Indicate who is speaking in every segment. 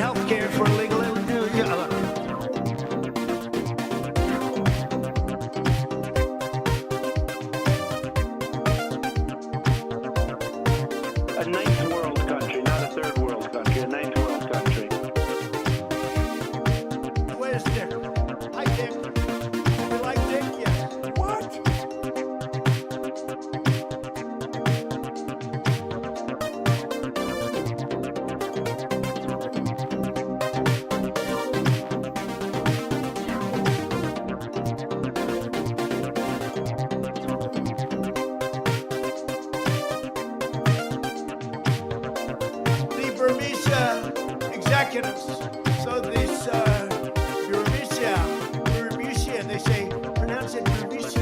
Speaker 1: health care for illegal
Speaker 2: A ninth world country, not a third world country, a ninth world country.
Speaker 1: Where's Dick? Hi, Dick. You like Dick? Yes. What? The Burmese executives. So this Burmese, they say, pronounce it Burmese.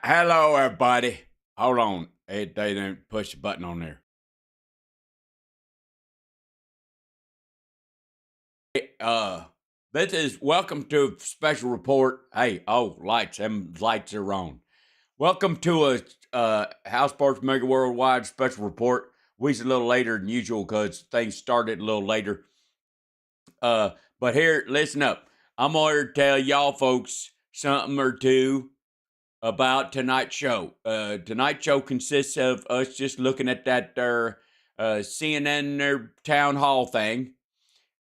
Speaker 3: Hello, everybody. Hold on. They didn't push the button on there. Hey, this is welcome to a special report. Hey, lights. Them lights are on. Welcome to a House Parks Megaworldwide special report. We's a little later than usual because things started a little later. But here, listen up. I'm going to tell y'all folks something or two about tonight's show. Tonight's show consists of us just looking at that CNN their town hall thing.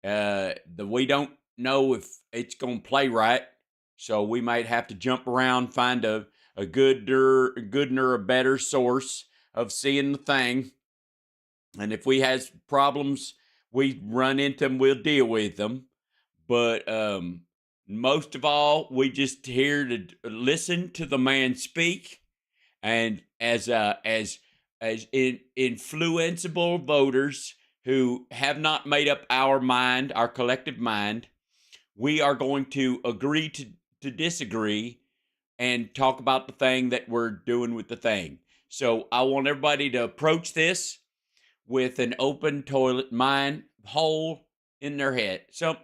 Speaker 3: We don't know if it's going to play right, so we might have to jump around, find a gooder or a better source of seeing the thing. And if we has problems, we run into them, we'll deal with them. but most of all, we just here to listen to the man speak, and as influenceable voters who have not made up our mind, our collective mind, we are going to agree to disagree and talk about the thing that we're doing with the thing. So I want everybody to approach this with an open toilet mind, hole in their head. So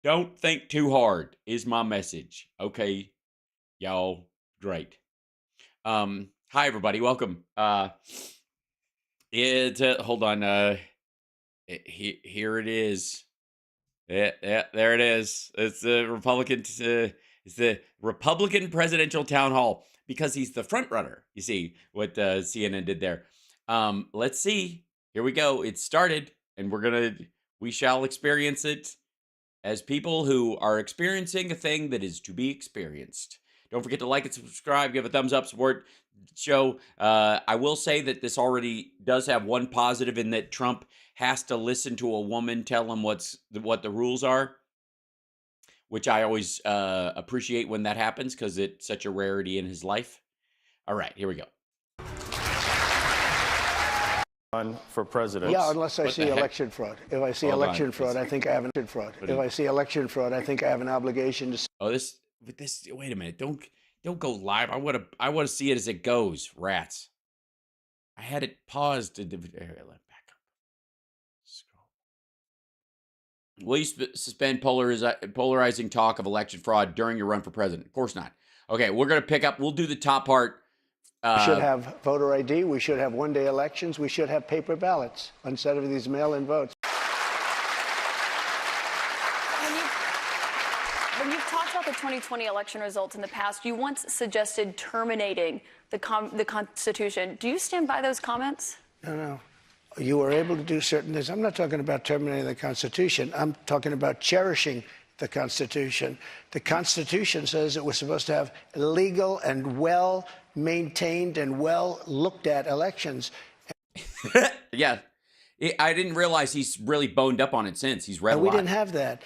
Speaker 3: don't think too hard is my message. Okay, y'all, great. Hi everybody, welcome. Hold on. Here it is. Yeah, there it is. It's the Republican. It's the Republican presidential town hall because he's the front runner. You see what CNN did there. Let's see. Here we go. It started, and we shall experience it as people who are experiencing a thing that is to be experienced. Don't forget to like and subscribe. Give a thumbs up. Support the show. I will say that this already does have one positive in that Trump has to listen to a woman tell him what the rules are, which I always appreciate when that happens because it's such a rarity in his life. All right, here we go.
Speaker 4: For president.
Speaker 1: Yeah, unless I
Speaker 3: What
Speaker 1: see
Speaker 3: the heck?
Speaker 1: election fraud. If I see
Speaker 3: Hold
Speaker 1: election
Speaker 3: on.
Speaker 1: fraud, I think I have an election fraud. If I see election fraud, I think I have an obligation to.
Speaker 3: Oh, this. Wait a minute. Don't go live. I want to see it as it goes. Rats. I had it paused. Let back up. Scroll. Will you suspend polarizing talk of election fraud during your run for president? Of course not. Okay, we're gonna pick up. We'll do the top part.
Speaker 1: We should have voter ID. We should have one-day elections. We should have paper ballots instead of these mail-in votes.
Speaker 5: When you've talked about the 2020 election results in the past, you once suggested terminating the Constitution. Do you stand by those comments?
Speaker 1: No. You were able to do certain things. I'm not talking about terminating the Constitution. I'm talking about cherishing the Constitution. The Constitution says that we're supposed to have legal and well-maintained and well-looked-at elections.
Speaker 3: Yeah, I didn't realize he's really boned up on it since. He's read a
Speaker 1: And we
Speaker 3: lot.
Speaker 1: didn't have that.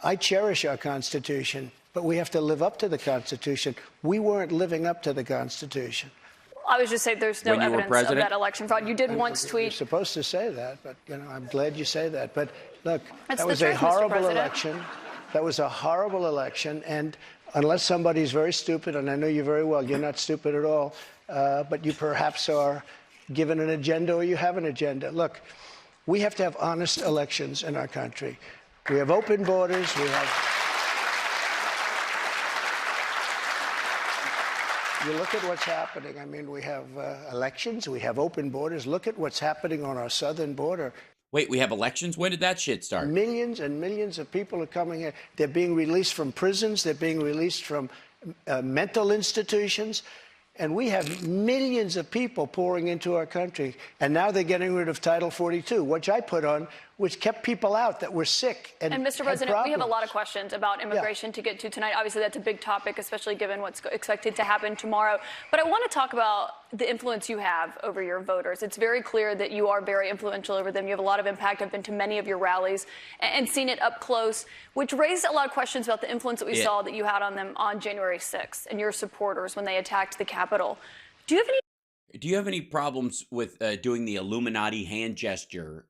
Speaker 1: I cherish our Constitution, but we have to live up to the Constitution. We weren't living up to the Constitution.
Speaker 5: I was just saying there's no
Speaker 3: When you were
Speaker 5: evidence of
Speaker 3: president?
Speaker 5: that election fraud. You did once
Speaker 1: You're
Speaker 5: tweet.
Speaker 1: supposed to say that, but I'm glad you say that. But look,
Speaker 5: That's
Speaker 1: that
Speaker 5: the
Speaker 1: was
Speaker 5: truth,
Speaker 1: a
Speaker 5: Mr.
Speaker 1: horrible
Speaker 5: President.
Speaker 1: election. That was a horrible election, and unless somebody's very stupid, and I know you very well, you're not stupid at all, but you perhaps are given an agenda or you have an agenda. Look, we have to have honest elections in our country. We have open borders. We have. You look at what's happening. I mean, we have elections. We have open borders. Look at what's happening on our southern border.
Speaker 3: Wait, we have elections? When did that shit start?
Speaker 1: Millions and millions of people are coming here. They're being released from prisons. They're being released from mental institutions. And we have millions of people pouring into our country. And now they're getting rid of Title 42, which I put on, which kept people out that were sick and
Speaker 5: Mr.
Speaker 1: had
Speaker 5: President, we have a lot of
Speaker 1: problems.
Speaker 5: questions about immigration to get to tonight. Obviously, that's a big topic, especially given what's expected to happen tomorrow. But I want to talk about the influence you have over your voters. It's very clear that you are very influential over them. You have a lot of impact. I've been to many of your rallies and seen it up close, which raised a lot of questions about the influence that we saw that you had on them on January 6th and your supporters when they attacked the Capitol. Do you have any
Speaker 3: problems with doing the Illuminati hand gesture?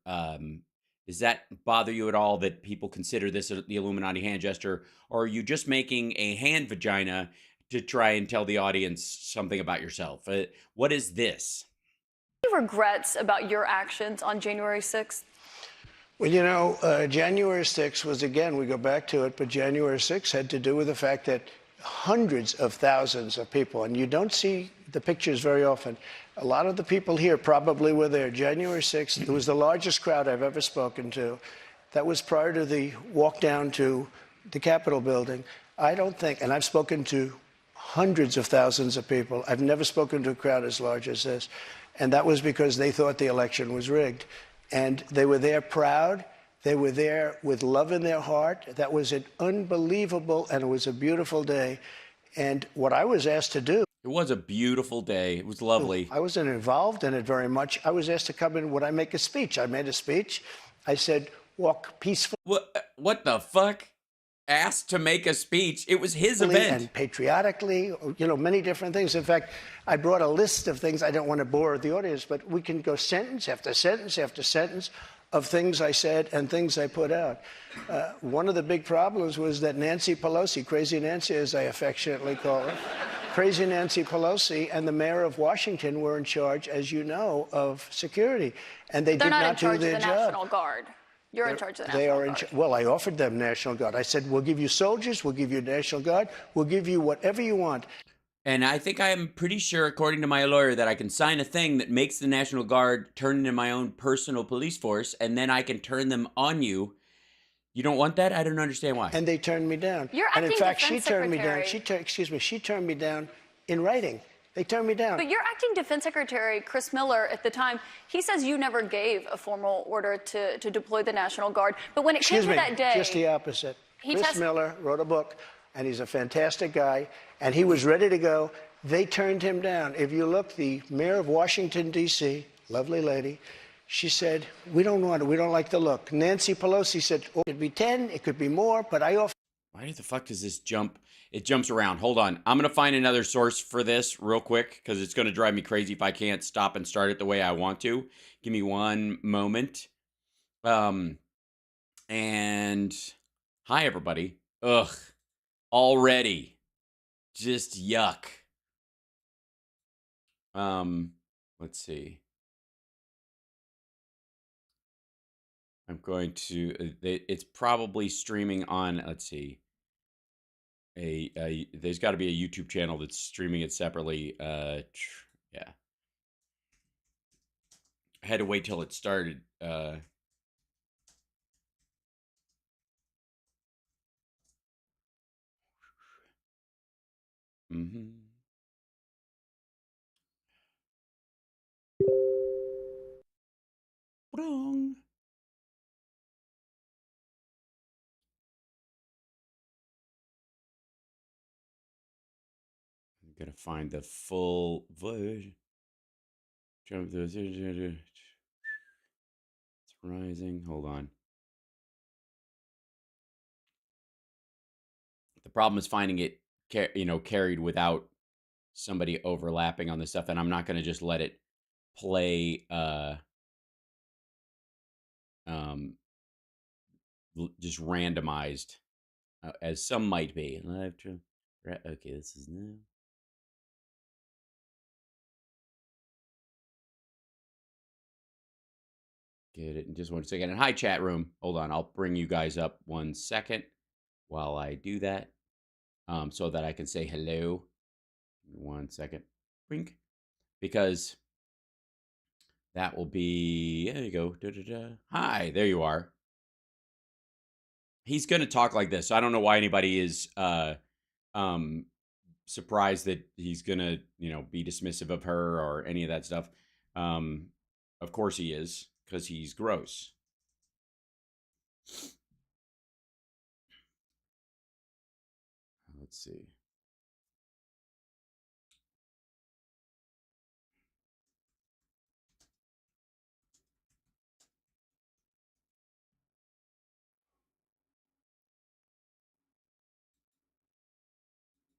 Speaker 3: Does that bother you at all that people consider this the Illuminati hand gesture? Or are you just making a hand vagina to try and tell the audience something about yourself? What is this?
Speaker 5: any regrets about your actions on January 6th?
Speaker 1: Well, you know, January 6th was, again, we go back to it, but January 6th had to do with the fact that hundreds of thousands of people, and you don't see the pictures very often. A lot of the people here probably were there. January 6th, it was the largest crowd I've ever spoken to. That was prior to the walk down to the Capitol building. I don't think, and I've spoken to hundreds of thousands of people. I've never spoken to a crowd as large as this. And that was because they thought the election was rigged. And they were there proud. They were there with love in their heart. That was an unbelievable, and it was a beautiful day. And what I was asked to do.
Speaker 3: It was a beautiful day. It was lovely.
Speaker 1: I wasn't involved in it very much. I was asked to come in. Would I make a speech? I made a speech. I said, walk peacefully.
Speaker 3: What the fuck? asked to make a speech. It was his event.
Speaker 1: And patriotically, you know, many different things. In fact, I brought a list of things. I don't want to bore the audience, but we can go sentence after sentence after sentence of things I said and things I put out. One of the big problems was that Nancy Pelosi, Crazy Nancy as I affectionately call her, Crazy Nancy Pelosi and the mayor of Washington were in charge, as you know, of security. And they did not do their job.
Speaker 5: They're not in charge of the National Guard. You're in charge of the National Guard.
Speaker 1: Well, I offered them National Guard. I said, we'll give you soldiers, we'll give you National Guard, we'll give you whatever you want.
Speaker 3: And I think I am pretty sure, according to my lawyer, that I can sign a thing that makes the National Guard turn into my own personal police force, and then I can turn them on you. You don't want that? I don't understand why.
Speaker 1: And they turned me down.
Speaker 5: You're
Speaker 1: and in
Speaker 5: acting
Speaker 1: fact,
Speaker 5: defense
Speaker 1: she turned me down.
Speaker 5: secretary.
Speaker 1: She turned me down in writing. They turned me down.
Speaker 5: But your acting defense secretary, Chris Miller, at the time, he says you never gave a formal order to deploy the National Guard. But when it came to that day,
Speaker 1: just the opposite. Chris Miller wrote a book, and he's a fantastic guy, and he was ready to go. They turned him down. If you look, the mayor of Washington, D.C., lovely lady, she said, we don't want it. We don't like the look. Nancy Pelosi said, oh, it could be 10, it could be more, but I offer.
Speaker 3: Why the fuck does this jump? It jumps around. Hold on. I'm going to find another source for this real quick because it's going to drive me crazy if I can't stop and start it the way I want to. Give me one moment. And hi, everybody. Ugh. Already. Just yuck. Let's see. I'm going to, it's probably streaming on, let's see. There's got to be a YouTube channel that's streaming it separately. Yeah. I had to wait till it started. Wrong. I'm gonna find the full version. Jump those. It's rising. Hold on. The problem is finding it, carried without somebody overlapping on the stuff, and I'm not gonna just let it play. Just randomized, as some might be. Live to. Okay, this is new. Get it in just 1 second. And hi, chat room. Hold on, I'll bring you guys up 1 second while I do that, so that I can say hello. 1 second. Wink. Because that will be. There you go. Hi, there you are. He's going to talk like this. So I don't know why anybody is surprised that he's going to, be dismissive of her or any of that stuff. Of course he is, because he's gross. Let's see.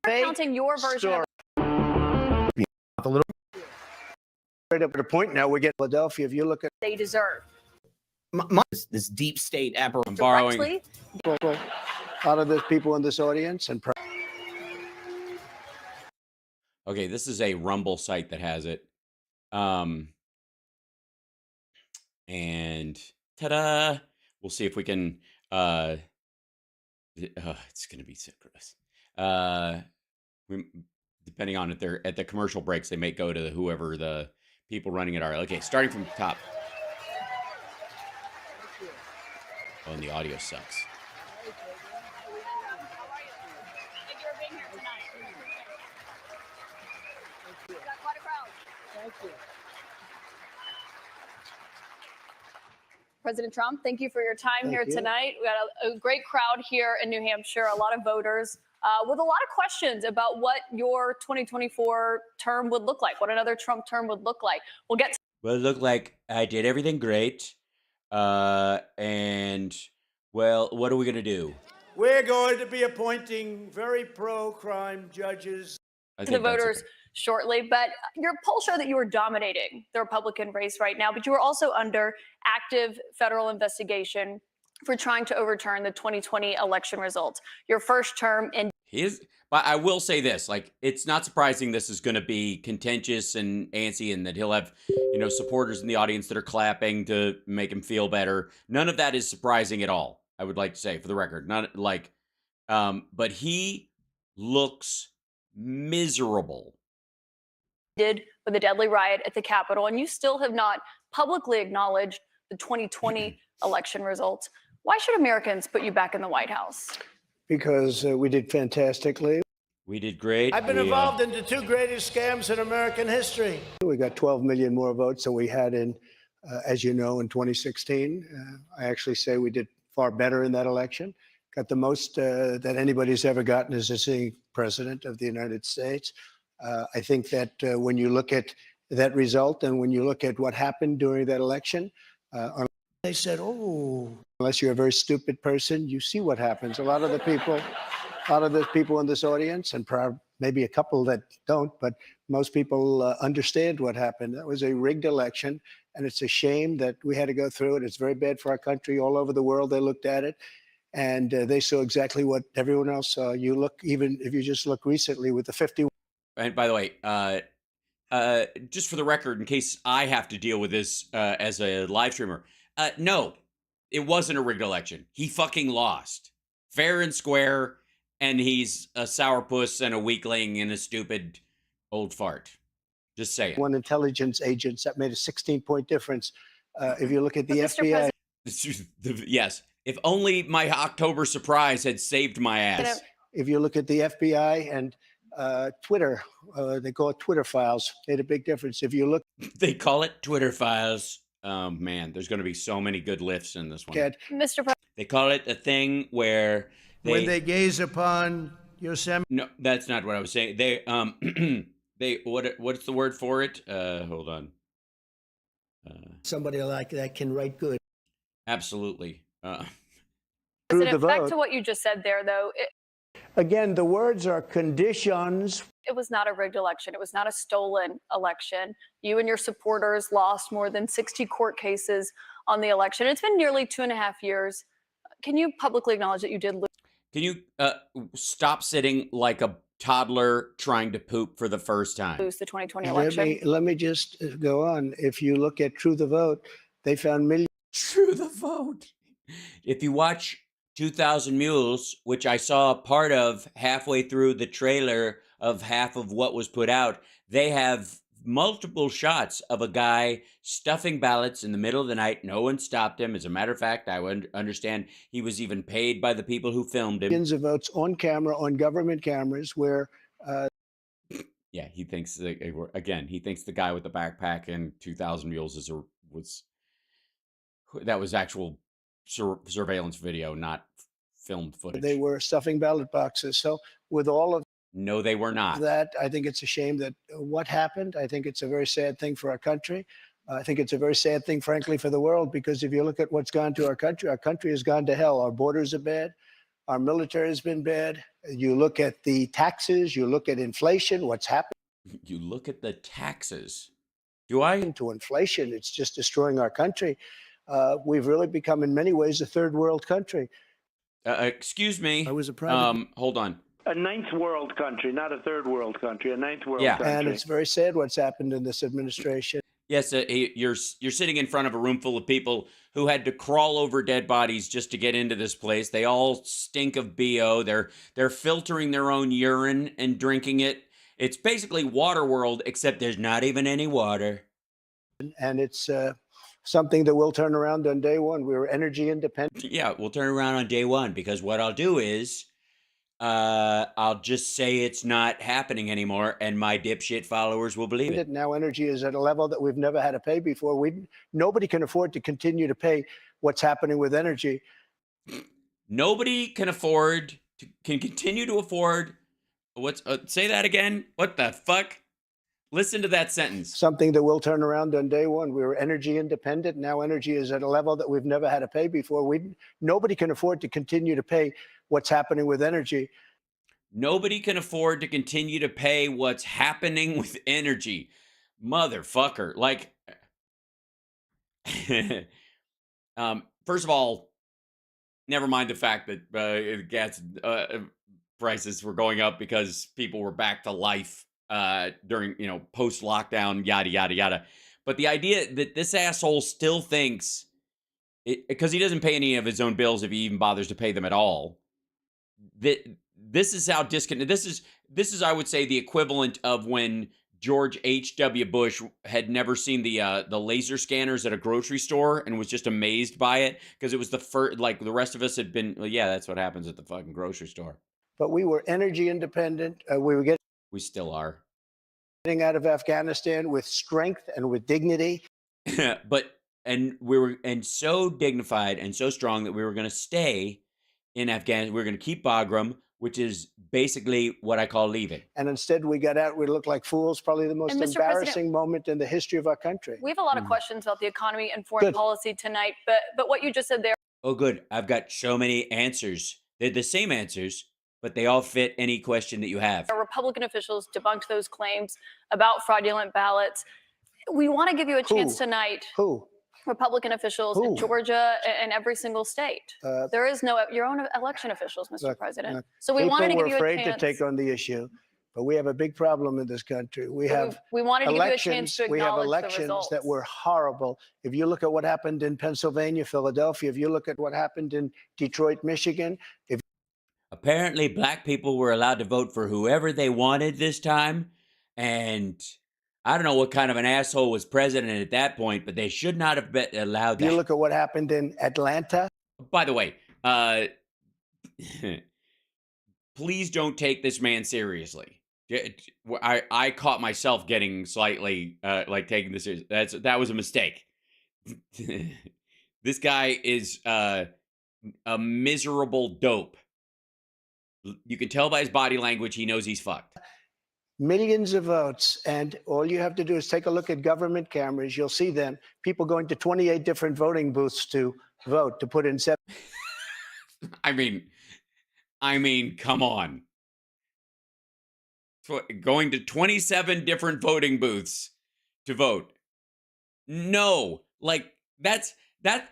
Speaker 5: Counting your version of
Speaker 1: a little right up to the point now we're getting Philadelphia. If you look at
Speaker 5: they deserve.
Speaker 6: This deep state apparatus.
Speaker 3: I'm borrowing
Speaker 1: out of the people in this audience and.
Speaker 3: Okay, this is a Rumble site that has it. And ta-da! We'll see if we can. It's gonna be so gross. Depending on if they're at the commercial breaks, they may go to whoever the people running it are. Okay, starting from the top. Oh, and the audio sucks.
Speaker 5: President Trump, thank you for your time here tonight. We got a great crowd here in New Hampshire, a lot of voters with a lot of questions about what your 2024 term would look like, what another Trump term would look like. We'll get to
Speaker 3: Well, it looked like I did everything great. And, well, what are we going to do?
Speaker 1: We're going to be appointing very pro-crime judges.
Speaker 5: To the voters shortly, but your polls show that you are dominating the Republican race right now, but you are also under active federal investigation for trying to overturn the 2020 election results. Your first term in
Speaker 3: but I will say this, like, it's not surprising this is going to be contentious and antsy and that he'll have, supporters in the audience that are clapping to make him feel better. None of that is surprising at all, I would like to say, for the record. Not like, but he looks miserable.
Speaker 5: Did with the deadly riot at the Capitol, and you still have not publicly acknowledged the 2020 election results. Why should Americans put you back in the White House?
Speaker 1: Because we did fantastically.
Speaker 3: We did great.
Speaker 1: I've been involved in the two greatest scams in American history. We got 12 million more votes than we had in, as you know, in 2016. I actually say we did far better in that election. Got the most that anybody's ever gotten as a sitting president of the United States. I think that when you look at that result and when you look at what happened during that election, they said, oh, unless you're a very stupid person, you see what happens. A lot of the people in this audience, and maybe a couple that don't, but most people understand what happened. That was a rigged election, and it's a shame that we had to go through it. It's very bad for our country. All over the world, they looked at it, and they saw exactly what everyone else saw. You look, even if you just look recently with the 51.
Speaker 3: And by the way, just for the record, in case I have to deal with this as a live streamer, no, it wasn't a rigged election. He fucking lost, fair and square, and he's a sourpuss and a weakling and a stupid old fart. Just saying.
Speaker 1: One intelligence agents that made a 16-point difference. If you look at the FBI.
Speaker 3: Yes, if only my October surprise had saved my ass.
Speaker 1: If you look at the FBI and Twitter, they call it Twitter files, made a big difference. If you look,
Speaker 3: they call it Twitter files. Man, there's going to be so many good lifts in this one.
Speaker 5: Mr. President.
Speaker 3: They call it a thing where
Speaker 1: when they gaze upon Yosemite.
Speaker 3: No, that's not what I was saying. They what's the word for it? Hold on.
Speaker 1: Somebody like that can write good.
Speaker 3: Absolutely.
Speaker 5: President, back to what you just said there, though.
Speaker 1: Again, the words are conditions.
Speaker 5: It was not a rigged election. It was not a stolen election. You and your supporters lost more than 60 court cases on the election. It's been nearly 2.5 years. Can you publicly acknowledge that you did lose?
Speaker 3: Can you stop sitting like a toddler trying to poop for the first time?
Speaker 5: Lose the 2020 election.
Speaker 1: Let me just go on. If you look at True the Vote, they found millions.
Speaker 3: True the Vote. If you watch 2,000 Mules, which I saw part of halfway through the trailer of half of what was put out, they have multiple shots of a guy stuffing ballots in the middle of the night. No one stopped him. As a matter of fact, I would understand he was even paid by the people who filmed him.
Speaker 1: Millions of votes on camera, on government cameras, where...
Speaker 3: Yeah, he thinks, again, he thinks the guy with the backpack in 2,000 Mules that was actual surveillance video, not filmed footage.
Speaker 1: They were stuffing ballot boxes. So with all of
Speaker 3: no, they were not.
Speaker 1: That, I think it's a shame that what happened. I think it's a very sad thing for our country. I think it's a very sad thing, frankly, for the world, because if you look at what's gone to our country has gone to hell. Our borders are bad. Our military has been bad. You look at the taxes, you look at inflation, what's happened.
Speaker 3: You look at the taxes. Do I?
Speaker 1: To inflation, it's just destroying our country. We've really become, in many ways, a third world country.
Speaker 3: Excuse me.
Speaker 1: I was a private.
Speaker 3: Hold on.
Speaker 2: A ninth world country, not a third world country, a ninth world country.
Speaker 1: And it's very sad what's happened in this administration.
Speaker 3: Yes, you're sitting in front of a room full of people who had to crawl over dead bodies just to get into this place. They all stink of BO. They're filtering their own urine and drinking it. It's basically Waterworld, except there's not even any water.
Speaker 1: And it's something that will turn around on day one. We were energy independent.
Speaker 3: Yeah, we'll turn around on day one, because what I'll do is I'll just say it's not happening anymore, and my dipshit followers will believe it.
Speaker 1: Now energy is at a level that we've never had to pay before. Nobody can afford to continue to pay what's happening with energy.
Speaker 3: Nobody can continue to afford say that again? What the fuck? Listen to that sentence.
Speaker 1: Something that will turn around on day one. We were energy independent. Now energy is at a level that we've never had to pay before. Nobody can afford to continue to pay what's happening with energy.
Speaker 3: Nobody can afford to continue to pay what's happening with energy. Motherfucker. Like, first of all, never mind the fact that gas prices were going up because people were back to life during, post-lockdown, yada, yada, yada. But the idea that this asshole still thinks, because he doesn't pay any of his own bills if he even bothers to pay them at all, that this is how disconnected. This is, I would say, the equivalent of when George H.W. Bush had never seen the laser scanners at a grocery store and was just amazed by it because it was the first, like the rest of us had been, well, yeah, that's what happens at the fucking grocery store.
Speaker 1: But we were energy independent.
Speaker 3: We still are.
Speaker 1: Getting out of Afghanistan with strength and with dignity.
Speaker 3: We were so dignified and so strong that we were going to stay in Afghanistan. We were going to keep Bagram, which is basically what I call leaving.
Speaker 1: And instead we got out, we looked like fools, probably the most embarrassing moment in the history of our country.
Speaker 5: We have a lot of questions about the economy and foreign policy tonight, but what you just said there.
Speaker 3: Oh, good. I've got so many answers. They're the same answers, but they all fit any question that you have.
Speaker 5: Republican officials debunked those claims about fraudulent ballots. We want to give you a chance tonight.
Speaker 1: Who?
Speaker 5: Republican officials in Georgia and every single state. There is no your own election officials, Mr. President. So we wanted to give you a chance.
Speaker 1: People were afraid to take on the issue, but we have a big problem in this country. We
Speaker 5: wanted to give you a chance to acknowledge
Speaker 1: we have
Speaker 5: the
Speaker 1: elections
Speaker 5: results.
Speaker 1: that were horrible. If you look at what happened in Pennsylvania, Philadelphia, if you look at what happened in Detroit, Michigan,
Speaker 3: apparently black people were allowed to vote for whoever they wanted this time, and I don't know what kind of an asshole was president at that point, but they should not have been allowed that.
Speaker 1: You look at what happened in Atlanta.
Speaker 3: By the way, please don't take this man seriously. I caught myself getting slightly like taking this seriously. That was a mistake. This guy is a miserable dope. You can tell by his body language he knows he's fucked.
Speaker 1: Millions of votes, and all you have to do is take a look at government cameras. You'll see them. People going to 28 different voting booths to vote, to put in 7.
Speaker 3: I mean, come on. Going to 27 different voting booths to vote. No, like that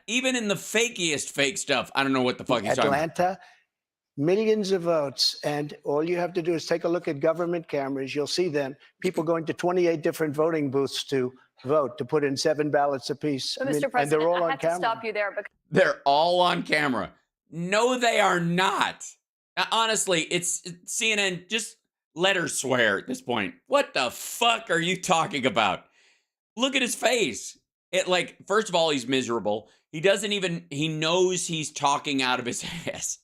Speaker 3: even in the fakiest fake stuff. I don't know what the fuck he's talking about.
Speaker 1: Atlanta. Millions of votes, and all you have to do is take a look at government cameras. You'll see them. People going to 28 different voting booths to vote, to put in 7 ballots apiece.
Speaker 5: So, Mr. President,
Speaker 1: and they're all
Speaker 5: I
Speaker 1: on
Speaker 5: have
Speaker 1: camera.
Speaker 5: to stop you there. Because
Speaker 3: they're all on camera. No, they are not. Now, honestly, it's CNN. Just let her swear at this point. What the fuck are you talking about? Look at his face. First of all, he's miserable. He knows he's talking out of his ass.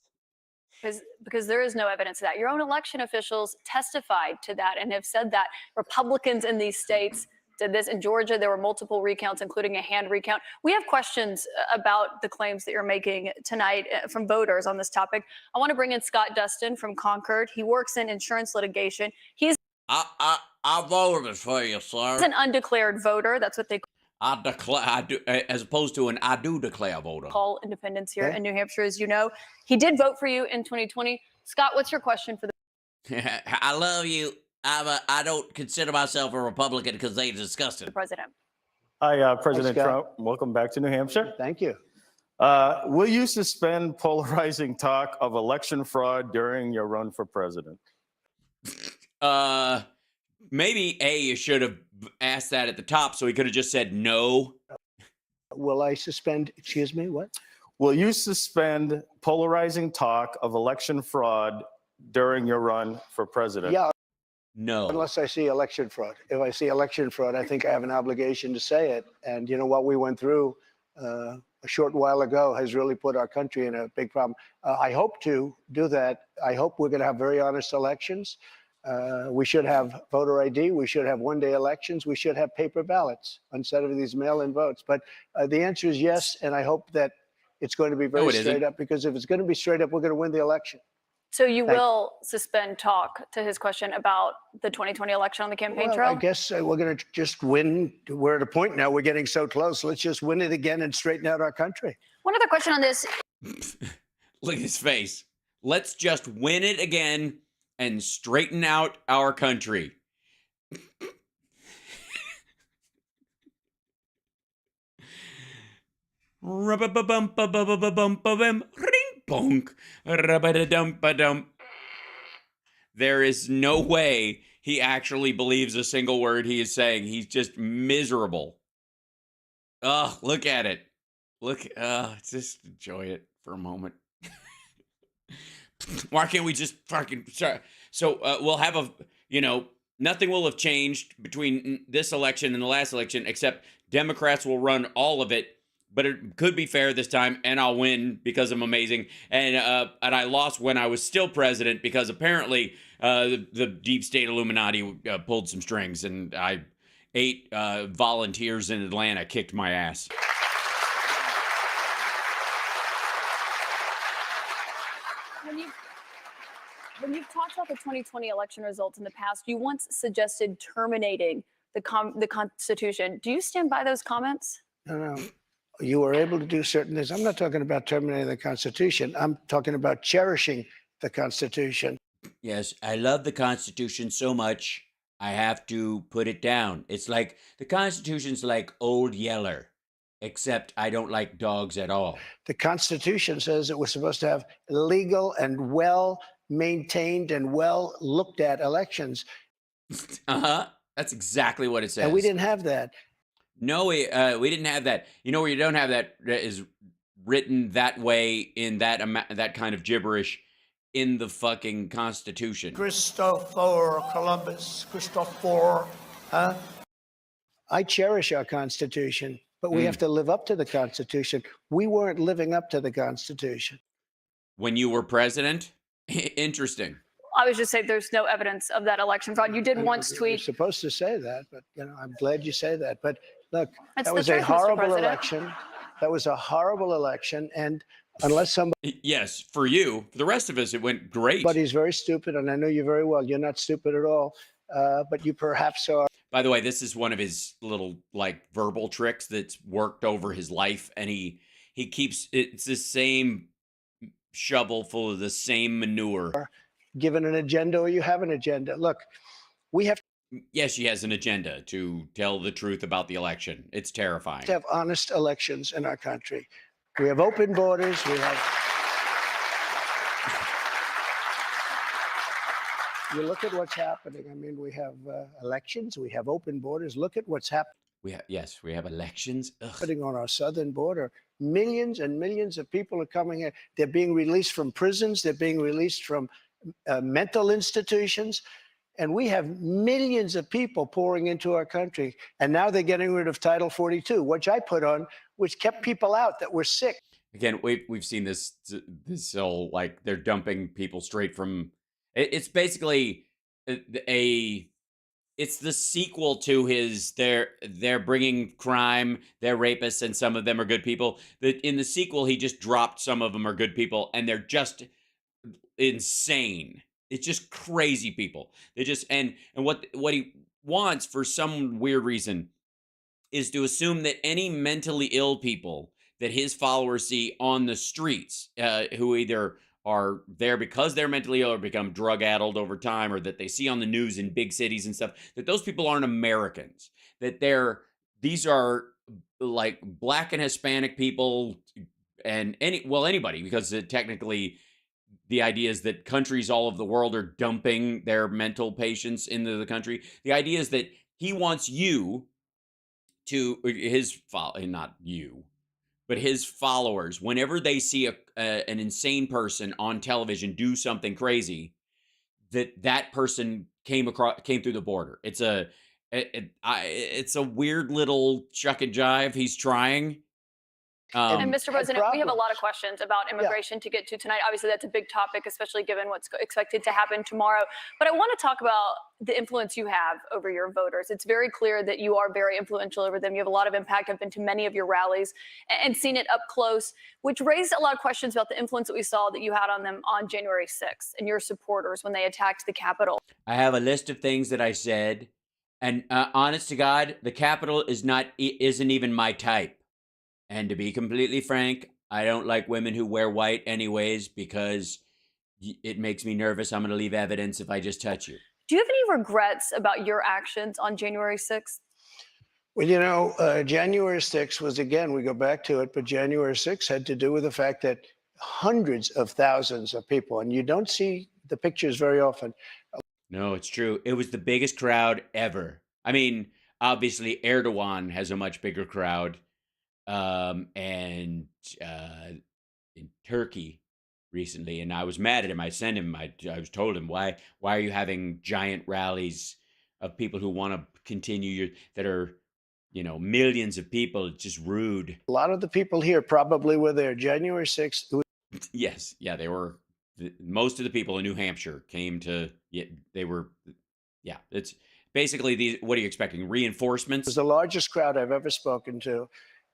Speaker 5: Because there is no evidence of that. Your own election officials testified to that and have said that Republicans in these states did this. In Georgia, there were multiple recounts, including a hand recount. We have questions about the claims that you're making tonight from voters on this topic. I want to bring in Scott Dustin from Concord. He works in insurance litigation.
Speaker 3: I voted for you, sir.
Speaker 5: He's an undeclared voter. That's what they
Speaker 3: I do, as opposed to I do declare voter.
Speaker 5: Call independence here in New Hampshire, as you know. He did vote for you in 2020. Scott, what's your question for the
Speaker 3: I love you. I don't consider myself a Republican because they disgusted.
Speaker 5: the president?
Speaker 4: Hi, President Trump. Welcome back to New Hampshire.
Speaker 1: Thank you.
Speaker 4: Will you suspend polarizing talk of election fraud during your run for president?
Speaker 3: Maybe you should have asked that at the top so he could have just said no.
Speaker 1: Will I suspend, excuse me, what?
Speaker 4: Will you suspend polarizing talk of election fraud during your run for president?
Speaker 1: Yeah.
Speaker 3: No.
Speaker 1: Unless I see election fraud. If I see election fraud, I think I have an obligation to say it. And you know what we went through a short while ago has really put our country in a big problem. I hope to do that. I hope we're going to have very honest elections. We should have voter ID. We should have one-day elections. We should have paper ballots instead of these mail-in votes. But the answer is yes, and I hope that it's going to be very straight up, because if it's going to be straight up, we're going to win the election.
Speaker 5: So you will suspend talk to his question about the 2020 election on the campaign trail?
Speaker 1: I guess we're going to just win. We're at a point now. We're getting so close. Let's just win it again and straighten out our country.
Speaker 5: One other question on this.
Speaker 3: Look at his face. Let's just win it again and straighten out our country. There is no way he actually believes a single word he is saying. He's just miserable. Oh, look at it. Just enjoy it for a moment. Why can't we just fucking... So we'll have nothing will have changed between this election and the last election, except Democrats will run all of it, but it could be fair this time, and I'll win because I'm amazing. And I lost when I was still president because apparently the deep state Illuminati pulled some strings, and I 8 volunteers in Atlanta kicked my ass.
Speaker 5: When you've talked about the 2020 election results in the past, you once suggested terminating the Constitution. Do you stand by those comments?
Speaker 1: No. You were able to do certain things. I'm not talking about terminating the Constitution. I'm talking about cherishing the Constitution.
Speaker 3: Yes, I love the Constitution so much, I have to put it down. It's like, the Constitution's like Old Yeller, except I don't like dogs at all.
Speaker 1: The Constitution says that we're supposed to have legal and well-maintained and well-looked-at elections.
Speaker 3: That's exactly what it says.
Speaker 1: And we didn't have that.
Speaker 3: No, we didn't have that. You know where you don't have that is written that way in that kind of gibberish in the fucking Constitution.
Speaker 1: Christopher Columbus, Christopher, huh? I cherish our Constitution, but we have to live up to the Constitution. We weren't living up to the Constitution.
Speaker 3: When you were president? Interesting.
Speaker 5: I was just saying there's no evidence of that election fraud. You did once tweet.
Speaker 1: You're supposed to say that, but I'm glad you say that. But look,
Speaker 5: That's
Speaker 1: that
Speaker 5: the
Speaker 1: was
Speaker 5: truth,
Speaker 1: a
Speaker 5: Mr.
Speaker 1: horrible
Speaker 5: President.
Speaker 1: election. That was a horrible election, and unless
Speaker 3: Yes, for you. For the rest of us, it went great.
Speaker 1: somebody's very stupid, and I know you very well. You're not stupid at all, but you perhaps are.
Speaker 3: By the way, this is one of his little verbal tricks that's worked over his life, and he keeps it's the same shovel full of the same manure.
Speaker 1: Given an agenda, or you have an agenda. Look, we have
Speaker 3: Yes, she has an agenda to tell the truth about the election. It's terrifying.
Speaker 1: to have honest elections in our country. We have open borders. We have. You look at what's happening. I mean, we have elections. We have open borders. Look at what's happening.
Speaker 3: We have elections. Ugh.
Speaker 1: On our southern border. Millions and millions of people are coming in. They're being released from prisons. They're being released from mental institutions. And we have millions of people pouring into our country. And now they're getting rid of Title 42, which I put on, which kept people out that were sick.
Speaker 3: Again, we've seen this whole they're dumping people straight from. It's basically it's the sequel to his. They're bringing crime. They're rapists, and some of them are good people. In the sequel, he just dropped some of them are good people, and they're just insane. It's just crazy people. They just and what he wants for some weird reason is to assume that any mentally ill people that his followers see on the streets, who either are there because they're mentally ill or become drug-addled over time, or that they see on the news in big cities and stuff, that those people aren't Americans. That these are Black and Hispanic people and anybody, because technically the idea is that countries all over the world are dumping their mental patients into the country. The idea is that he wants you to, not you, but his followers, whenever they see an insane person on television do something crazy, that person came through the border. It's a weird little chuck and jive he's trying.
Speaker 5: And Mr. President, we have a
Speaker 1: problems.
Speaker 5: lot of questions about immigration to get to tonight. Obviously, that's a big topic, especially given what's expected to happen tomorrow. But I want to talk about the influence you have over your voters. It's very clear that you are very influential over them. You have a lot of impact. I've been to many of your rallies and seen it up close, which raised a lot of questions about the influence that we saw that you had on them on January 6th and your supporters when they attacked the Capitol.
Speaker 3: I have a list of things that I said, and honest to God, the Capitol isn't even my type. And to be completely frank, I don't like women who wear white anyways, because it makes me nervous. I'm going to leave evidence if I just touch you.
Speaker 5: Do you have any regrets about your actions on January 6th?
Speaker 1: Well, you know, January 6th was, again, we go back to it, but January 6th had to do with the fact that hundreds of thousands of people, and you don't see the pictures very often.
Speaker 3: No, it's true. It was the biggest crowd ever. I mean, obviously Erdogan has a much bigger crowd, and in Turkey recently, and I was mad at him. I sent him. I was told him, why are you having giant rallies of people who want to continue that are, you know, millions of people? It's just rude.
Speaker 1: A lot of the people here probably were there. January 6th.
Speaker 3: Yes, yeah, they were. Most of the people in New Hampshire came to. Yeah, they were. Yeah, it's basically these. What are you expecting? Reinforcements?
Speaker 1: It was the largest crowd I've ever spoken to.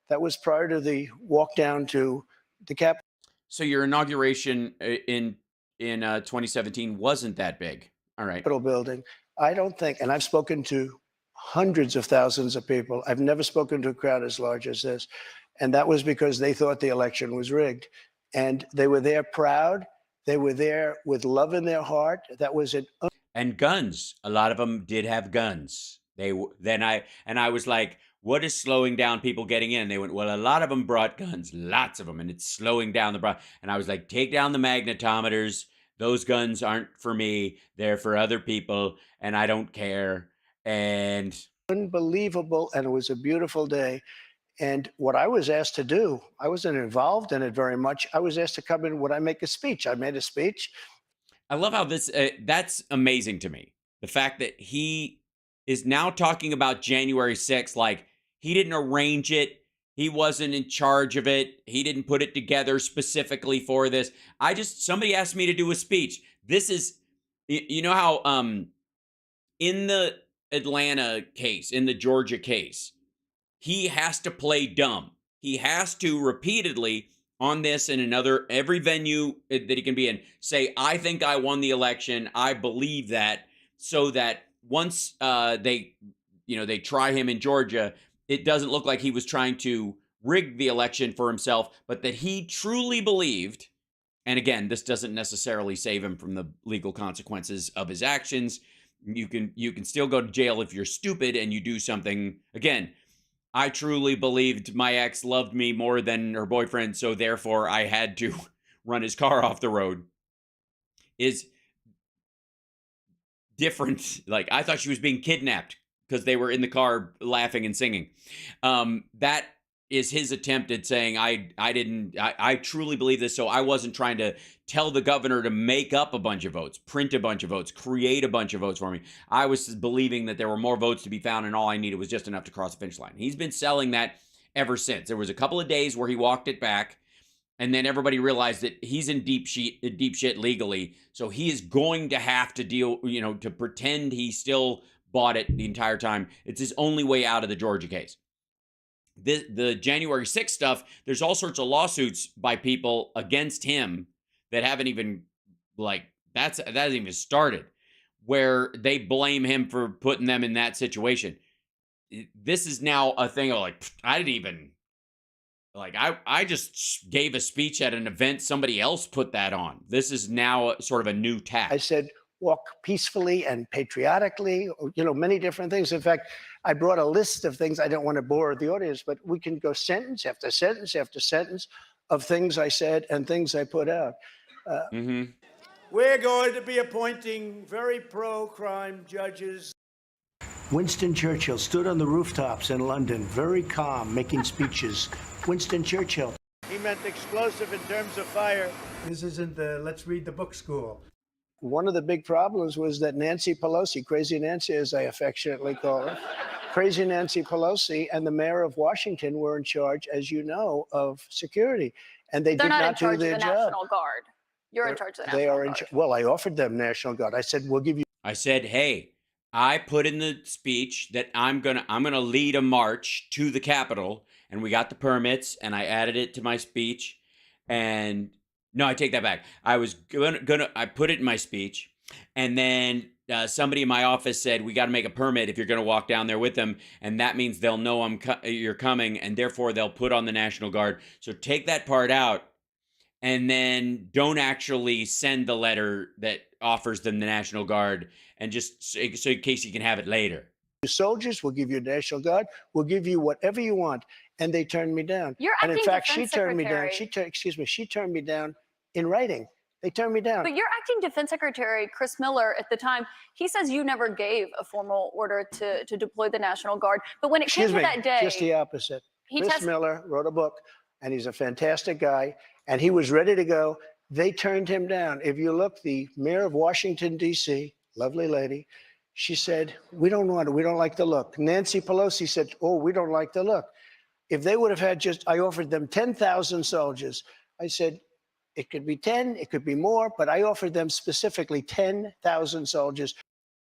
Speaker 1: That was prior to the walk down to the Capitol.
Speaker 3: So your inauguration in 2017 wasn't that big. All right.
Speaker 1: Building. I don't think, and I've spoken to hundreds of thousands of people. I've never spoken to a crowd as large as this. And that was because they thought the election was rigged. And they were there proud. They were there with love in their heart. That was it.
Speaker 3: And guns. A lot of them did have guns. I was like, what is slowing down people getting in? And they went, well, a lot of them brought guns, lots of them, and it's slowing down the. And I was like, take down the magnetometers. Those guns aren't for me. They're for other people, and I don't care. And
Speaker 1: unbelievable, and it was a beautiful day. And what I was asked to do, I wasn't involved in it very much. I was asked to come in. Would I make a speech? I made a speech.
Speaker 3: I love how this, that's amazing to me. The fact that he is now talking about January 6th, like he didn't arrange it. He wasn't in charge of it. He didn't put it together specifically for this. Somebody asked me to do a speech. This is, you know how in the Atlanta case, in the Georgia case, he has to play dumb. He has to repeatedly on this and every venue that he can be in, say, I think I won the election. I believe that, so that once they try him in Georgia, it doesn't look like he was trying to rig the election for himself, but that he truly believed. And again, this doesn't necessarily save him from the legal consequences of his actions. You can still go to jail if you're stupid and you do something. Again, I truly believed my ex loved me more than her boyfriend, so therefore I had to run his car off the road. Is different. Like, I thought she was being kidnapped because they were in the car laughing and singing. That is his attempt at saying, I truly believe this, so I wasn't trying to tell the governor to make up a bunch of votes, print a bunch of votes, create a bunch of votes for me. I was believing that there were more votes to be found, and all I needed was just enough to cross the finish line. He's been selling that ever since. There was a couple of days where he walked it back, and then everybody realized that he's in deep shit legally, so he is going to have to deal, to pretend he still bought it the entire time. It's his only way out of the Georgia case. The January 6th stuff, there's all sorts of lawsuits by people against him that haven't even, that hasn't even started, where they blame him for putting them in that situation. This is now a thing of I didn't even, I just gave a speech at an event, somebody else put that on. This is now sort of a new tack.
Speaker 1: I said, walk peacefully and patriotically, many different things. In fact, I brought a list of things. I don't want to bore the audience, but we can go sentence after sentence after sentence of things I said and things I put out.
Speaker 7: We're going to be appointing very pro-crime judges.
Speaker 1: Winston Churchill stood on the rooftops in London, very calm, making speeches. Winston Churchill.
Speaker 7: He meant explosive in terms of fire. This isn't the let's read the book school.
Speaker 1: One of the big problems was that Nancy Pelosi, Crazy Nancy as I affectionately call her, Crazy Nancy Pelosi and the mayor of Washington were in charge, as you know, of security. And they did not do their job.
Speaker 5: They're not in charge of the National Guard. You're in charge of the National Guard.
Speaker 1: Well, I offered them National Guard. I said, we'll give you.
Speaker 3: I said, hey, I put in the speech that I'm gonna lead a march to the Capitol, and we got the permits, and I added it to my speech. And no, I take that back. I was I put it in my speech, and then somebody in my office said, we got to make a permit if you're going to walk down there with them, and that means they'll know you're coming, and therefore they'll put on the National Guard. So take that part out, and then don't actually send the letter that offers them the National Guard, and just so in case you can have it later.
Speaker 1: Soldiers, we'll give you a National Guard, we'll give you whatever you want. And they turned me down.
Speaker 5: Your
Speaker 1: And in
Speaker 5: acting
Speaker 1: fact, she
Speaker 5: defense
Speaker 1: turned me down.
Speaker 5: secretary-
Speaker 1: She turned me down in writing. They turned me down.
Speaker 5: But your acting defense secretary, Chris Miller, at the time, he says you never gave a formal order to deploy the National Guard. But when it came to that day,
Speaker 1: just the opposite.
Speaker 5: he
Speaker 1: Chris Miller wrote a book, and he's a fantastic guy, and he was ready to go. They turned him down. If you look, the mayor of Washington, D.C., lovely lady, she said, we don't want it. We don't like the look. Nancy Pelosi said, oh, we don't like the look. If they would have had I offered them 10,000 soldiers. I said, it could be 10, it could be more, but I offered them specifically 10,000 soldiers.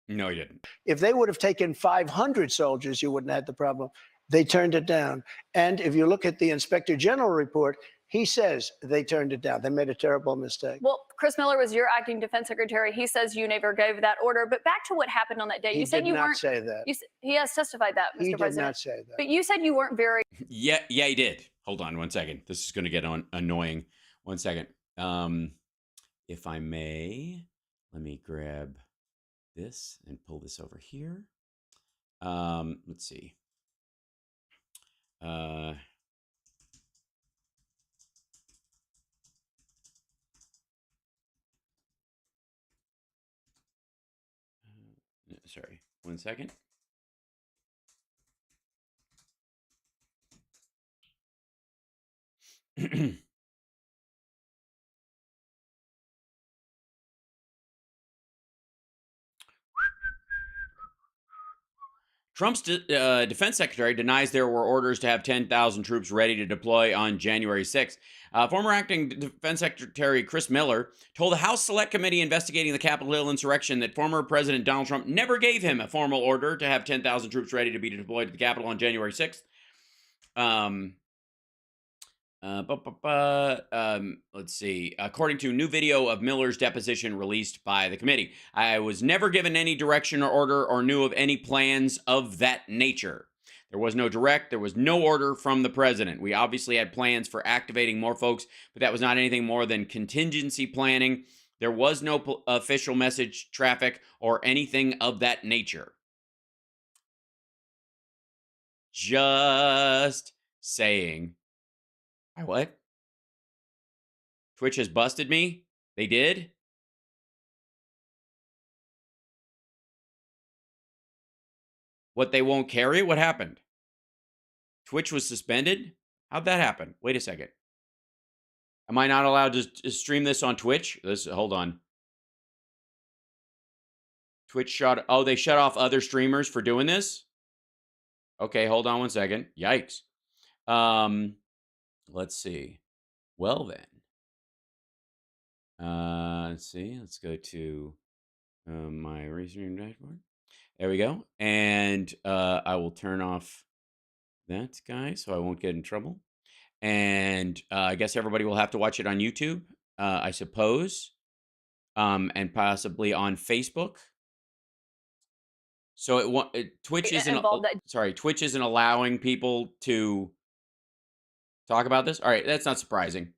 Speaker 3: No, you didn't.
Speaker 1: If they would have taken 500 soldiers, you wouldn't have had the problem. They turned it down. And if you look at the Inspector General report, he says they turned it down. They made a terrible mistake.
Speaker 5: Well, Chris Miller was your acting defense secretary. He says you never gave that order. But back to what happened on that day.
Speaker 1: He
Speaker 5: You said you weren't.
Speaker 1: say that.
Speaker 5: He has testified that, Mr.
Speaker 1: He did
Speaker 5: President.
Speaker 1: not say that.
Speaker 5: But you said you weren't very.
Speaker 3: Yeah, he did. Hold on one second. This is going to get annoying. 1 second. If I may, let me grab this and pull this over here. Let's see. Sorry, 1 second. Trump's defense secretary denies there were orders to have 10,000 troops ready to deploy on January 6th. Former acting defense secretary Chris Miller told the House Select Committee investigating the Capitol Hill insurrection that former President Donald Trump never gave him a formal order to have 10,000 troops ready to be deployed to the Capitol on January 6th. Let's see. According to new video of Miller's deposition released by the committee, I was never given any direction or order or knew of any plans of that nature. There was no there was no order from the president. We obviously had plans for activating more folks, but that was not anything more than contingency planning. There was no official message traffic or anything of that nature. Just saying. What? Twitch has busted me? They did? What, they won't carry? What happened? Twitch was suspended? How'd that happen? Wait a second. Am I not allowed to stream this on Twitch? Hold on. Twitch they shut off other streamers for doing this? Okay, hold on 1 second. Yikes. Let's see. Well then. Let's see. Let's go to my Restream dashboard. There we go. And I will turn off that guy so I won't get in trouble. And I guess everybody will have to watch it on YouTube, I suppose, and possibly on Facebook. So Twitch isn't Twitch isn't allowing people to talk about this. All right, that's not surprising.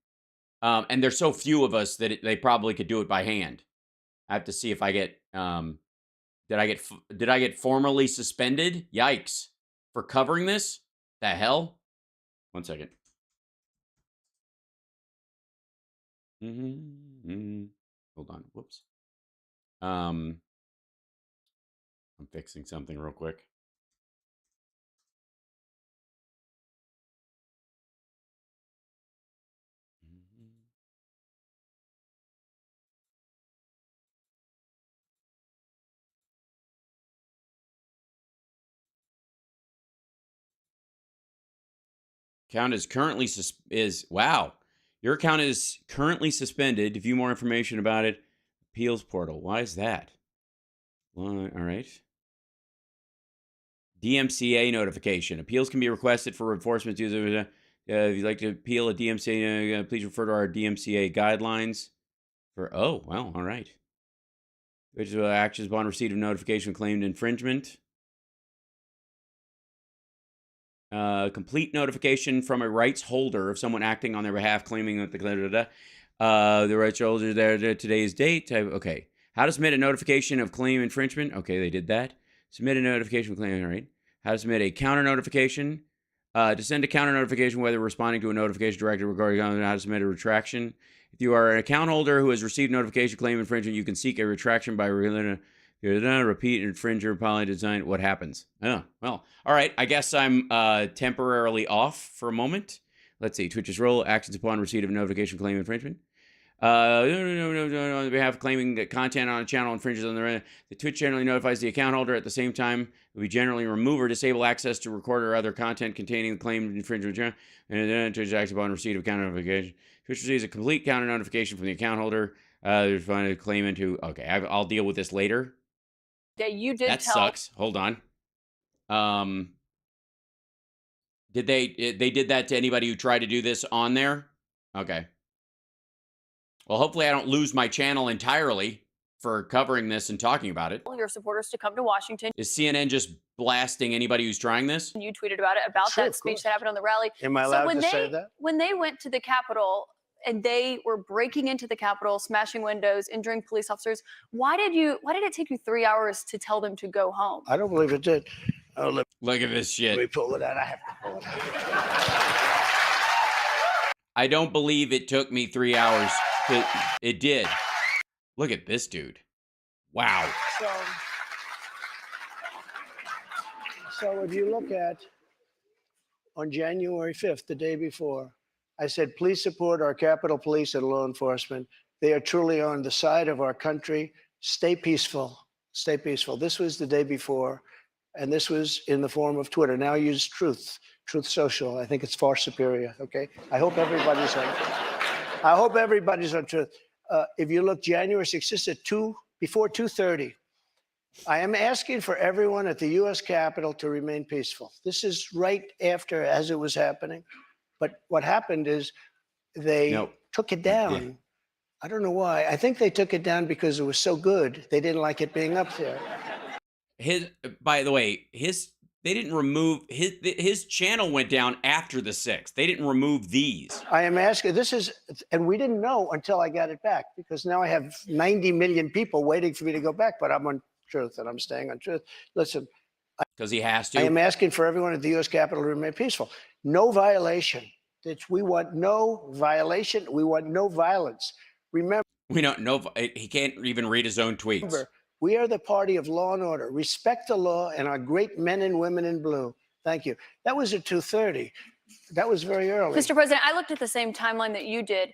Speaker 3: And there's so few of us that they probably could do it by hand. I have to see if I get did I get formally suspended? Yikes. For covering this? The hell? 1 second. Hold on. Whoops. I'm fixing something real quick. Account is currently wow. Your account is currently suspended. To view more information about it, appeals portal. Why is that? All right. DMCA notification. Appeals can be requested for enforcement. If you'd like to appeal a DMCA, please refer to our DMCA guidelines. Oh, well, all right. Which actions upon receipt of notification claimed infringement. Complete notification from a rights holder of someone acting on their behalf claiming that The right shoulder there, today's date. Okay. How to submit a notification of claim infringement. Okay, they did that. Submit a notification of claim, all right. How to submit a counter notification. To send a counter notification, whether responding to a notification directed regarding how to submit a retraction. If you are an account holder who has received notification claim infringement, you can seek a retraction by repeat infringer poly design. What happens? Oh, well, all right. I guess I'm temporarily off for a moment. Let's see. Twitch's role, actions upon receipt of notification claim infringement. On behalf of claiming that content on a channel infringes on the Twitch generally notifies the account holder. At the same time, we generally remove or disable access to record or other content containing the claimed infringement channel, and then Twitch acts upon receipt of counter notification. Twitch receives a complete counter notification from the account holder. There's a claimant who. Okay, I'll deal with this later.
Speaker 5: Yeah, you did.
Speaker 3: That sucks. Hold on. Did they did that to anybody who tried to do this on there? Okay. Well, hopefully I don't lose my channel entirely for covering this and talking about it.
Speaker 5: Your supporters to come to Washington.
Speaker 3: Is CNN just blasting anybody who's trying this?
Speaker 5: You tweeted about it, about
Speaker 1: Sure,
Speaker 5: that
Speaker 1: of
Speaker 5: speech
Speaker 1: course.
Speaker 5: that happened on the rally.
Speaker 1: Am I
Speaker 5: So
Speaker 1: allowed
Speaker 5: when
Speaker 1: to
Speaker 5: they
Speaker 1: say that?
Speaker 5: when they went to the Capitol and they were breaking into the Capitol, smashing windows, injuring police officers, why did it take you 3 hours to tell them to go home?
Speaker 1: I don't believe it did. Oh,
Speaker 3: Look at this
Speaker 1: let me
Speaker 3: shit.
Speaker 1: pull it out. I have to pull it out.
Speaker 3: I don't believe it took me 3 hours. It did. Look at this dude. Wow.
Speaker 1: So if you look at on January 5th, the day before, I said, please support our Capitol Police and law enforcement. They are truly on the side of our country. Stay peaceful. Stay peaceful. This was the day before, and this was in the form of Twitter. Now use Truth Social. I think it's far superior. Okay. I hope everybody's on Truth. If you look January 6th, this is before 2:30. I am asking for everyone at the U.S. Capitol to remain peaceful. This is right after, as it was happening. But what happened is they took it down.
Speaker 3: Yeah.
Speaker 1: I don't know why. I think they took it down because it was so good. They didn't like it being up there.
Speaker 3: By the way, they didn't remove his channel went down after the 6th. They didn't remove these.
Speaker 1: I am asking, and we didn't know until I got it back, because now I have 90 million people waiting for me to go back, but I'm on Truth and I'm staying on Truth. Listen,
Speaker 3: Because he has to.
Speaker 1: I am asking for everyone at the U.S. Capitol to remain peaceful. No violation. We want no violation. We want no violence. Remember,
Speaker 3: We don't know. He can't even read his own tweets.
Speaker 1: we are the party of law and order. Respect the law and our great men and women in blue. Thank you. That was at 2:30. That was very early.
Speaker 5: Mr. President, I looked at the same timeline that you did.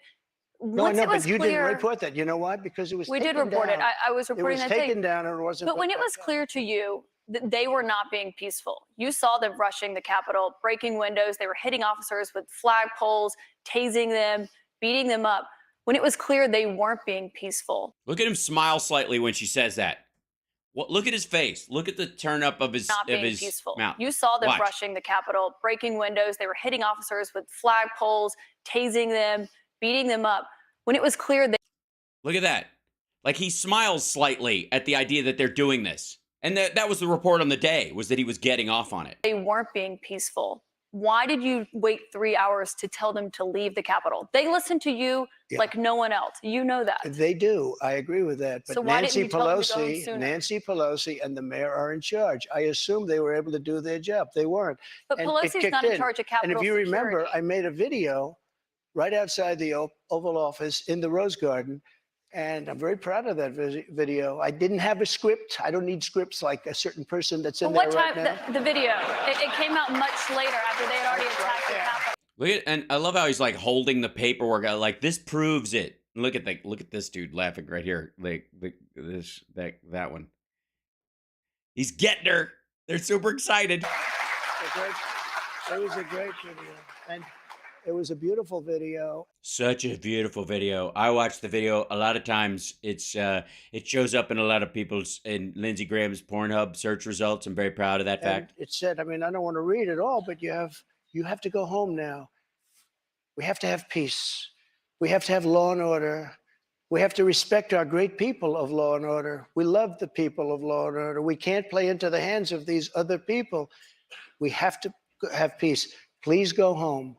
Speaker 1: No, I
Speaker 5: Once
Speaker 1: know,
Speaker 5: it was
Speaker 1: but you
Speaker 5: clear,
Speaker 1: didn't report that. You know why? Because it was
Speaker 5: we did
Speaker 1: taken
Speaker 5: report it.
Speaker 1: down.
Speaker 5: I was reporting that
Speaker 1: It was
Speaker 5: day.
Speaker 1: taken down and it wasn't.
Speaker 5: But when
Speaker 1: put
Speaker 5: it
Speaker 1: back
Speaker 5: was
Speaker 1: up.
Speaker 5: clear to you that they were not being peaceful, you saw them rushing the Capitol, breaking windows. They were hitting officers with flagpoles, tasing them, beating them up. When it was clear they weren't being peaceful.
Speaker 3: Look at him smile slightly when she says that. Look at his face. Look at the turn up of his
Speaker 5: Not being peaceful.
Speaker 3: mouth.
Speaker 5: You saw them
Speaker 3: Watch.
Speaker 5: rushing the Capitol, breaking windows. They were hitting officers with flagpoles, tasing them, beating them up. When it was clear they
Speaker 3: Look at that. Like he smiles slightly at the idea that they're doing this. And that was the report on the day, was that he was getting off on it.
Speaker 5: weren't being peaceful, why did you wait 3 hours to tell them to leave the Capitol? They listened to you like no one else. You know that.
Speaker 1: They do. I agree with that. But
Speaker 5: So why didn't
Speaker 1: Nancy
Speaker 5: you tell them to go home sooner?
Speaker 1: Nancy Pelosi and the mayor are in charge. I assume they were able to do their job. They weren't.
Speaker 5: But
Speaker 1: And it
Speaker 5: Pelosi's
Speaker 1: kicked
Speaker 5: not in
Speaker 1: in.
Speaker 5: charge of Capitol
Speaker 1: And if you remember,
Speaker 5: security.
Speaker 1: I made a video right outside the Oval Office in the Rose Garden. And I'm very proud of that video. I didn't have a script. I don't need scripts like a certain person that's in
Speaker 5: But
Speaker 1: there
Speaker 5: what
Speaker 1: right
Speaker 5: time,
Speaker 1: now.
Speaker 5: the video, it came out much later after they had already attacked the Capitol.
Speaker 3: Look at, and I love how he's like holding the paperwork out, like this proves it. Look at this dude laughing right here. Like that one. He's getting her. They're super excited.
Speaker 1: It was a great video. And it was a beautiful video.
Speaker 3: Such a beautiful video. I watched the video a lot of times. It shows up in a lot of people's in Lindsey Graham's Pornhub search results. I'm very proud of that fact.
Speaker 1: It said, I mean, I don't want to read it all, but you have to go home now. We have to have peace. We have to have law and order. We have to respect our great people of law and order. We love the people of law and order. We can't play into the hands of these other people. We have to have peace. Please go home.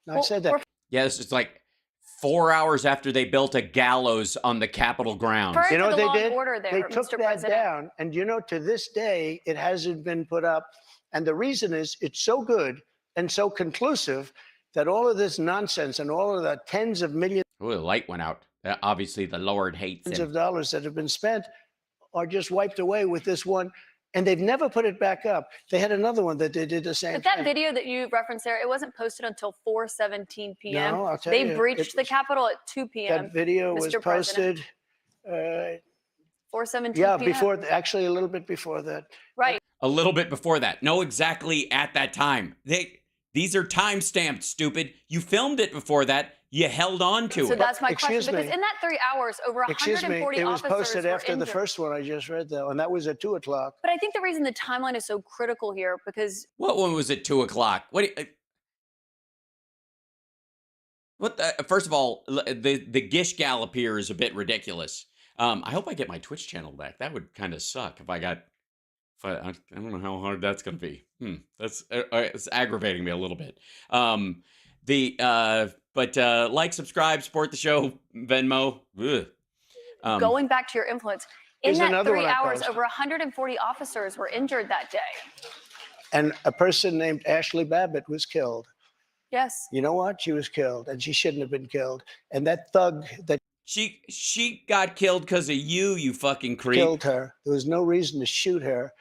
Speaker 1: Now, I said that.
Speaker 3: Yeah, this is like 4 hours after they built a gallows on the Capitol grounds.
Speaker 5: Pray
Speaker 1: You know
Speaker 5: for
Speaker 1: what
Speaker 5: the
Speaker 1: they
Speaker 5: law and
Speaker 1: did?
Speaker 5: order there,
Speaker 1: They took
Speaker 5: Mr.
Speaker 1: that
Speaker 5: President.
Speaker 1: down, and to this day, it hasn't been put up. And the reason is it's so good and so conclusive that all of this nonsense and all of the tens of millions
Speaker 3: Ooh, the light went out. Obviously, the Lord hates him.
Speaker 1: of dollars that have been spent are just wiped away with this one. And they've never put it back up. They had another one that they did the same
Speaker 5: But that
Speaker 1: thing.
Speaker 5: video that you referenced there, it wasn't posted until 4:17 p.m.
Speaker 1: No, I'll tell
Speaker 5: They
Speaker 1: you,
Speaker 5: breached the Capitol at 2 p.m.
Speaker 1: That video was
Speaker 5: Mr. President.
Speaker 1: posted,
Speaker 5: 4:17
Speaker 1: yeah,
Speaker 5: p.m.
Speaker 1: before, actually a little bit before that.
Speaker 5: Right.
Speaker 3: A little bit before that. No, exactly at that time. These are time stamped, stupid. You filmed it before that. You held on to
Speaker 5: So
Speaker 3: it.
Speaker 5: that's my
Speaker 1: Excuse
Speaker 5: question. Because
Speaker 1: me.
Speaker 5: in that 3 hours, over
Speaker 1: Excuse
Speaker 5: 140
Speaker 1: me, it was
Speaker 5: officers
Speaker 1: posted
Speaker 5: were
Speaker 1: after the
Speaker 5: injured.
Speaker 1: first one I just read, though, and that was at 2 o'clock.
Speaker 5: But I think the reason the timeline is so critical here because
Speaker 3: What one was at 2 o'clock? First of all, the Gish Gallop here is a bit ridiculous. I hope I get my Twitch channel back. That would kind of suck if I don't know how hard that's going to be. It's aggravating me a little bit. But like, subscribe, support the show, Venmo.
Speaker 5: going back to your influence, in
Speaker 1: Here's
Speaker 5: that
Speaker 1: another
Speaker 5: 3
Speaker 1: one I
Speaker 5: hours,
Speaker 1: posted.
Speaker 5: over 140 officers were injured that day.
Speaker 1: And a person named Ashley Babbitt was killed.
Speaker 5: Yes.
Speaker 1: You know what? She was killed, and she shouldn't have been killed. And that thug that
Speaker 3: She got killed because of you fucking creep.
Speaker 1: killed her, there was no reason to shoot her.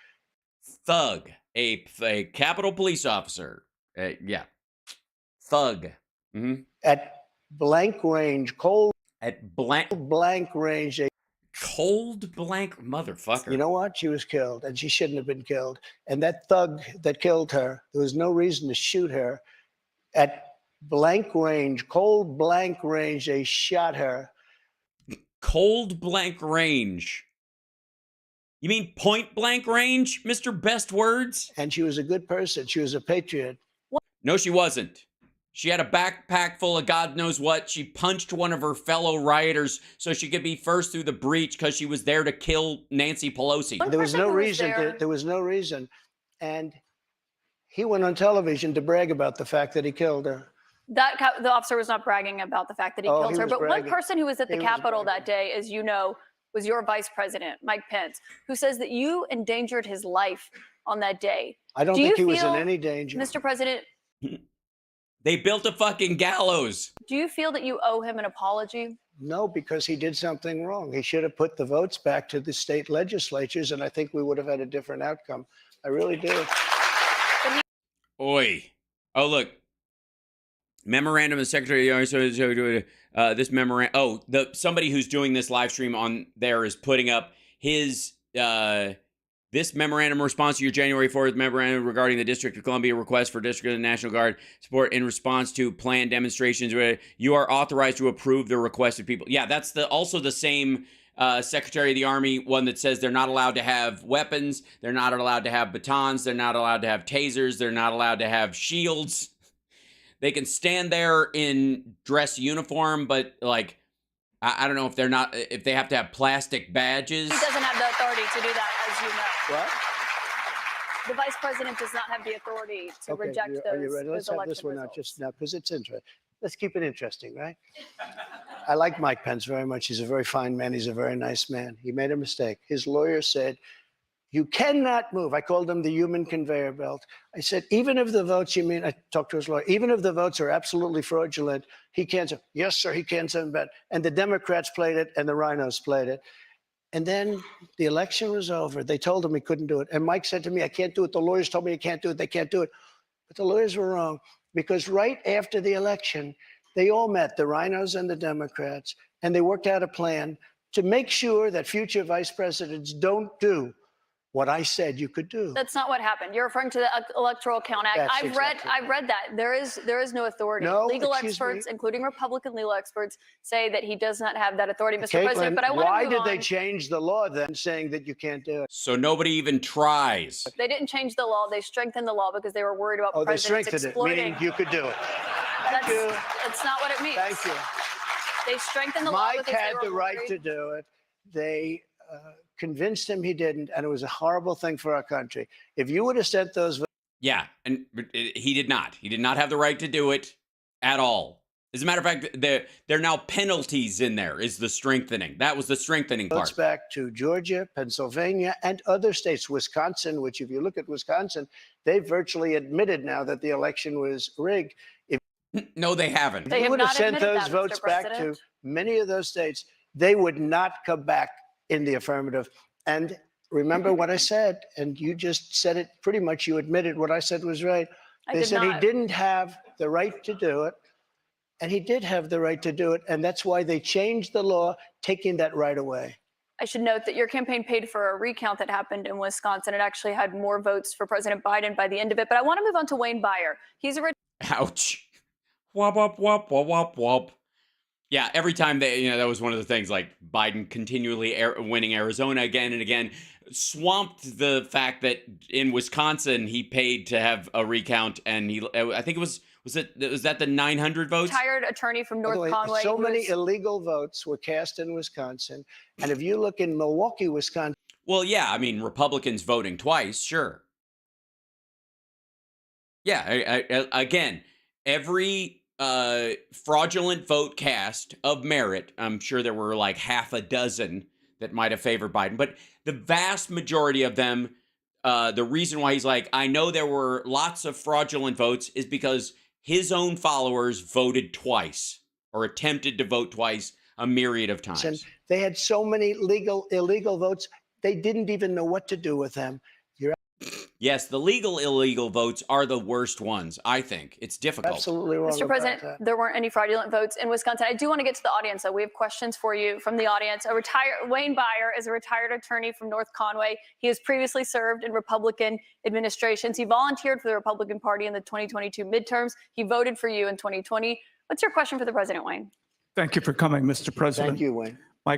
Speaker 3: Thug, a Capitol police officer. Yeah, thug.
Speaker 1: At blank range, cold
Speaker 3: At blank
Speaker 1: range,
Speaker 3: cold blank motherfucker.
Speaker 1: you know what? She was killed, and she shouldn't have been killed. And that thug that killed her, there was no reason to shoot her. At blank range, cold blank range, they shot her.
Speaker 3: Cold blank range. You mean point blank range, Mr. Best Words?
Speaker 1: And she was a good person. She was a patriot.
Speaker 3: No, she wasn't. She had a backpack full of God knows what. She punched one of her fellow rioters so she could be first through the breach because she was there to kill Nancy Pelosi.
Speaker 1: There was
Speaker 5: person
Speaker 1: no
Speaker 5: who was
Speaker 1: reason.
Speaker 5: there-
Speaker 1: There was no reason. And he went on television to brag about the fact that he killed her.
Speaker 5: The officer was not bragging about the fact that he
Speaker 1: Oh,
Speaker 5: killed
Speaker 1: he
Speaker 5: her.
Speaker 1: was
Speaker 5: But
Speaker 1: bragging.
Speaker 5: one person who was at the
Speaker 1: He was
Speaker 5: Capitol that
Speaker 1: bragging.
Speaker 5: day, as you know, was your vice president, Mike Pence, who says that you endangered his life on that day.
Speaker 1: I don't
Speaker 5: Do
Speaker 1: think
Speaker 5: you
Speaker 1: he was in
Speaker 5: feel,
Speaker 1: any danger.
Speaker 5: Mr. President,
Speaker 3: They built a fucking gallows.
Speaker 5: do you feel that you owe him an apology?
Speaker 1: No, because he did something wrong. He should have put the votes back to the state legislatures, and I think we would have had a different outcome. I really do.
Speaker 3: Oi. Oh, look. Memorandum of the Secretary of the Army. This memorandum. Oh, somebody who's doing this live stream on there is putting up his this memorandum response to your January 4th memorandum regarding the District of Columbia request for District of the National Guard support in response to planned demonstrations where you are authorized to approve the requested people. Yeah, that's also the same Secretary of the Army one that says they're not allowed to have weapons, they're not allowed to have batons, they're not allowed to have tasers, they're not allowed to have shields. They can stand there in dress uniform, but like, I don't know if if they have to have plastic badges.
Speaker 5: He doesn't have the authority to do that, as you know.
Speaker 1: What?
Speaker 5: The vice president does not have the authority to reject those.
Speaker 1: Are you ready? Let's
Speaker 5: those
Speaker 1: have this
Speaker 5: election
Speaker 1: one out
Speaker 5: results.
Speaker 1: just now because it's interesting. Let's keep it interesting, right? I like Mike Pence very much. He's a very fine man. He's a very nice man. He made a mistake. His lawyer said, you cannot move. I called him the human conveyor belt. I said, even if the votes, I talked to his lawyer, even if the votes are absolutely fraudulent, he can't say, yes, sir, he can't send back. And the Democrats played it and the rhinos played it. And then the election was over. They told him he couldn't do it. And Mike said to me, I can't do it. The lawyers told me I can't do it. They can't do it. But the lawyers were wrong because right after the election, they all met, the rhinos and the Democrats, and they worked out a plan to make sure that future vice presidents don't do what I said you could do.
Speaker 5: That's not what happened. You're referring to the Electoral Count Act.
Speaker 1: That's
Speaker 5: I've
Speaker 1: exactly
Speaker 5: read that. There is no authority.
Speaker 1: No,
Speaker 5: Legal
Speaker 1: excuse
Speaker 5: experts,
Speaker 1: me.
Speaker 5: including Republican legal experts, say that he does not have that authority, Mr. President.
Speaker 1: Caitlin,
Speaker 5: But I want
Speaker 1: why
Speaker 5: to move
Speaker 1: did they
Speaker 5: on.
Speaker 1: change the law then saying that you can't do it?
Speaker 3: So nobody even tries.
Speaker 5: They didn't change the law. They strengthened the law because they were worried about
Speaker 1: Oh, they
Speaker 5: presidents
Speaker 1: strengthened it,
Speaker 5: exploiting.
Speaker 1: meaning you could do it.
Speaker 5: That's not what it means.
Speaker 1: Thank you.
Speaker 5: They strengthened the law
Speaker 1: Mike
Speaker 5: because
Speaker 1: had
Speaker 5: they
Speaker 1: the
Speaker 5: were
Speaker 1: right
Speaker 5: worried.
Speaker 1: to do it. They convinced him he didn't, and it was a horrible thing for our country. If you would have sent those
Speaker 3: Yeah, and he did not. He did not have the right to do it at all. As a matter of fact, there are now penalties in there. Is the strengthening? That was the strengthening
Speaker 1: Votes
Speaker 3: part.
Speaker 1: back to Georgia, Pennsylvania, and other states. Wisconsin, which if you look at Wisconsin, they virtually admitted now that the election was rigged. If
Speaker 3: No, they haven't.
Speaker 5: They
Speaker 1: you
Speaker 5: have
Speaker 1: would have
Speaker 5: not
Speaker 1: sent
Speaker 5: admitted
Speaker 1: those
Speaker 5: that,
Speaker 1: votes
Speaker 5: Mr.
Speaker 1: back to
Speaker 5: President.
Speaker 1: many of those states, they would not come back in the affirmative. And remember what I said, and you just said it pretty much. You admitted what I said was right.
Speaker 5: I
Speaker 1: They
Speaker 5: did
Speaker 1: said he
Speaker 5: not.
Speaker 1: didn't have the right to do it. And he did have the right to do it. And that's why they changed the law, taking that right away.
Speaker 5: I should note that your campaign paid for a recount that happened in Wisconsin. It actually had more votes for President Biden by the end of it. But I want to move on to Wayne Byer. He's a
Speaker 3: Ouch. Wop, wop, wop, wop, wop, wop. Yeah, every time that was one of the things, like Biden continually winning Arizona again and again, swamped the fact that in Wisconsin he paid to have a recount, and I think it was that the 900 votes?
Speaker 5: retired attorney from
Speaker 1: By the
Speaker 5: North
Speaker 1: way,
Speaker 5: Conway.
Speaker 1: so
Speaker 5: who
Speaker 1: many
Speaker 5: is-
Speaker 1: illegal votes were cast in Wisconsin. And if you look in Milwaukee, Wisconsin,
Speaker 3: Well, yeah, I mean, Republicans voting twice, sure. Yeah, again, every fraudulent vote cast of merit, I'm sure there were like half a dozen that might have favored Biden, but the vast majority of them, the reason why he's like, I know there were lots of fraudulent votes is because his own followers voted twice or attempted to vote twice a myriad of times.
Speaker 1: they had so many illegal votes, they didn't even know what to do with them.
Speaker 3: Yes, the illegal votes are the worst ones, I think. It's difficult.
Speaker 1: Absolutely wrong.
Speaker 5: Mr.
Speaker 1: about
Speaker 5: President,
Speaker 1: that.
Speaker 5: there weren't any fraudulent votes in Wisconsin. I do want to get to the audience, though. We have questions for you from the audience. Wayne Byer is a retired attorney from North Conway. He has previously served in Republican administrations. He volunteered for the Republican Party in the 2022 midterms. He voted for you in 2020. What's your question for the president, Wayne?
Speaker 8: Thank you for coming, Mr. President.
Speaker 1: Thank you, Wayne.
Speaker 8: My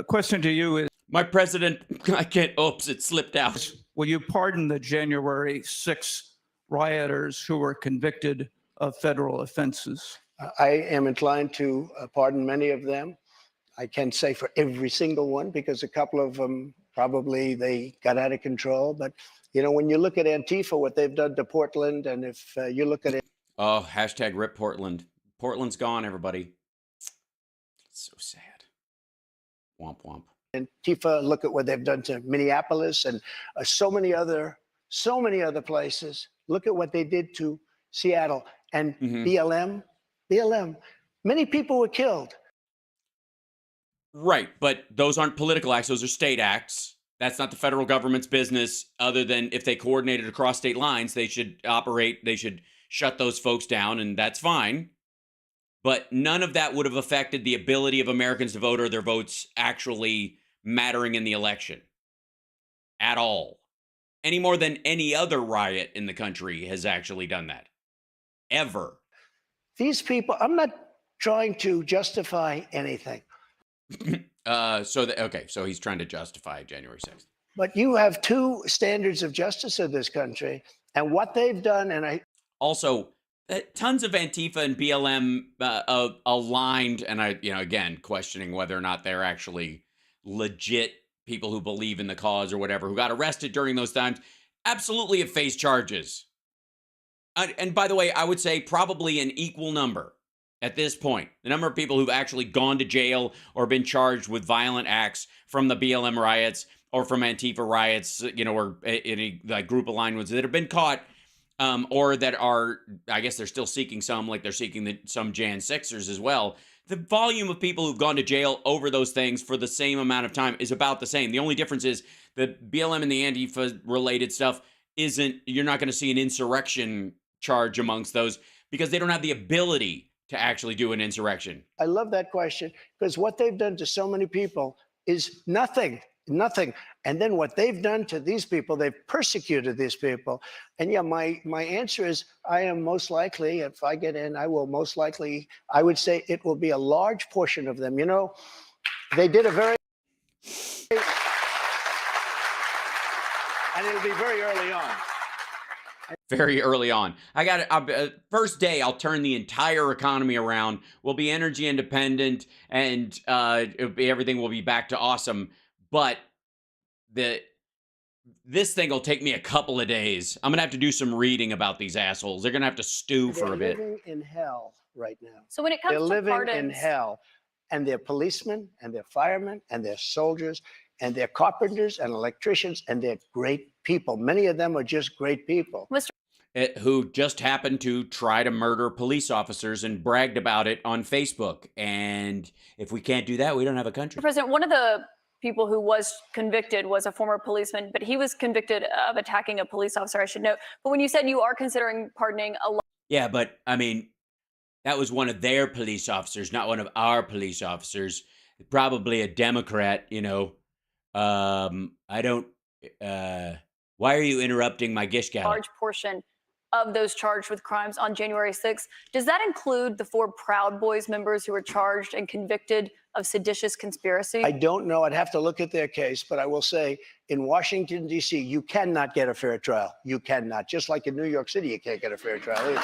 Speaker 8: question to you is,
Speaker 3: My president, I can't, oops, it slipped out.
Speaker 8: will you pardon the January 6 rioters who were convicted of federal offenses?
Speaker 1: I am inclined to pardon many of them. I can't say for every single one because a couple of them probably they got out of control. But, you know, when you look at Antifa, what they've done to Portland, and if you look at it,
Speaker 3: Oh, hashtag rip Portland. Portland's gone, everybody. It's so sad. Womp womp.
Speaker 1: Antifa, look at what they've done to Minneapolis and so many other places. Look at what they did to Seattle and BLM. Many people were killed.
Speaker 3: Right, but those aren't political acts. Those are state acts. That's not the federal government's business, other than if they coordinated across state lines, they should operate, they should shut those folks down, and that's fine. But none of that would have affected the ability of Americans to vote or their votes actually mattering in the election at all. Any more than any other riot in the country has actually done that. Ever.
Speaker 1: These people, I'm not trying to justify anything,
Speaker 3: So he's trying to justify January 6th.
Speaker 1: but you have two standards of justice in this country, and what they've done, and
Speaker 3: Also, tons of Antifa and BLM aligned, and again, questioning whether or not they're actually legit people who believe in the cause or whatever, who got arrested during those times, absolutely have faced charges. And by the way, I would say probably an equal number at this point. The number of people who've actually gone to jail or been charged with violent acts from the BLM riots or from Antifa riots, or any like group aligned ones that have been caught, or that are, I guess they're still seeking some, like they're seeking some Jan 6ers as well. The volume of people who've gone to jail over those things for the same amount of time is about the same. The only difference is the BLM and the Antifa related stuff you're not going to see an insurrection charge amongst those because they don't have the ability to actually do an insurrection.
Speaker 1: I love that question because what they've done to so many people is nothing. And then what they've done to these people, they've persecuted these people. And yeah, my answer is I am most likely, if I get in, I would say it will be a large portion of them. They did a very, and it'll be very early on.
Speaker 3: Very early on. First day, I'll turn the entire economy around. We'll be energy independent and everything will be back to awesome. But this thing will take me a couple of days. I'm going to have to do some reading about these assholes. They're going to have to stew for a bit.
Speaker 1: Living in hell right now.
Speaker 5: So when it comes
Speaker 1: They're
Speaker 5: to
Speaker 1: living in
Speaker 5: pardons,
Speaker 1: hell. And they're policemen, and they're firemen, and they're soldiers, and they're carpenters and electricians, and they're great people. Many of them are just great people.
Speaker 5: Mr.
Speaker 3: Who just happened to try to murder police officers and bragged about it on Facebook. And if we can't do that, we don't have a country.
Speaker 5: President, one of the people who was convicted was a former policeman, but he was convicted of attacking a police officer, I should note. But when you said you are considering pardoning a
Speaker 3: Yeah, but I mean, that was one of their police officers, not one of our police officers. Probably a Democrat, you know. I don't. Why are you interrupting my gish gallop?
Speaker 5: large portion of those charged with crimes on January 6th, does that include the 4 Proud Boys members who were charged and convicted of seditious conspiracy?
Speaker 1: I don't know. I'd have to look at their case, but I will say in Washington, D.C., you cannot get a fair trial. You cannot. Just like in New York City, you can't get a fair trial either.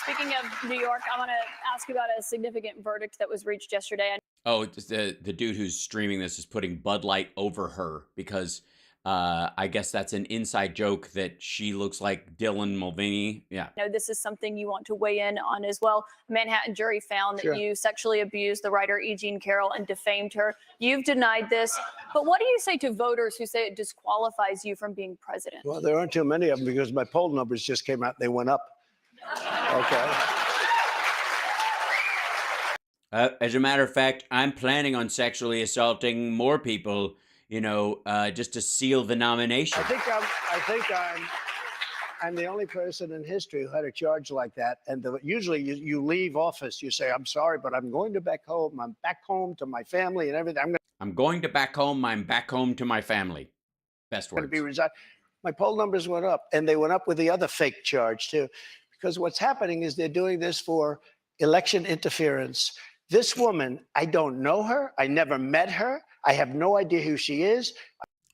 Speaker 5: Speaking of New York, I want to ask you about a significant verdict that was reached yesterday.
Speaker 3: Oh, it's the dude who's streaming this is putting Bud Light over her because I guess that's an inside joke that she looks like Dylan Mulvaney. Yeah.
Speaker 5: I know this is something you want to weigh in on as well. A Manhattan jury found that
Speaker 1: Sure.
Speaker 5: you sexually abused the writer E. Jean Carroll and defamed her. You've denied this, but what do you say to voters who say it disqualifies you from being president?
Speaker 1: Well, there aren't too many of them because my poll numbers just came out. They went up. Okay.
Speaker 3: As a matter of fact, I'm planning on sexually assaulting more people, you know, just to seal the nomination.
Speaker 1: I think I'm the only person in history who had a charge like that. And usually you leave office, you say, I'm sorry, but I'm going to back home. I'm back home to my family and everything.
Speaker 3: I'm going to back home. I'm back home to my family. Best
Speaker 1: going
Speaker 3: words.
Speaker 1: to be resigned. My poll numbers went up, and they went up with the other fake charge too, because what's happening is they're doing this for election interference. This woman, I don't know her. I never met her. I have no idea who she is.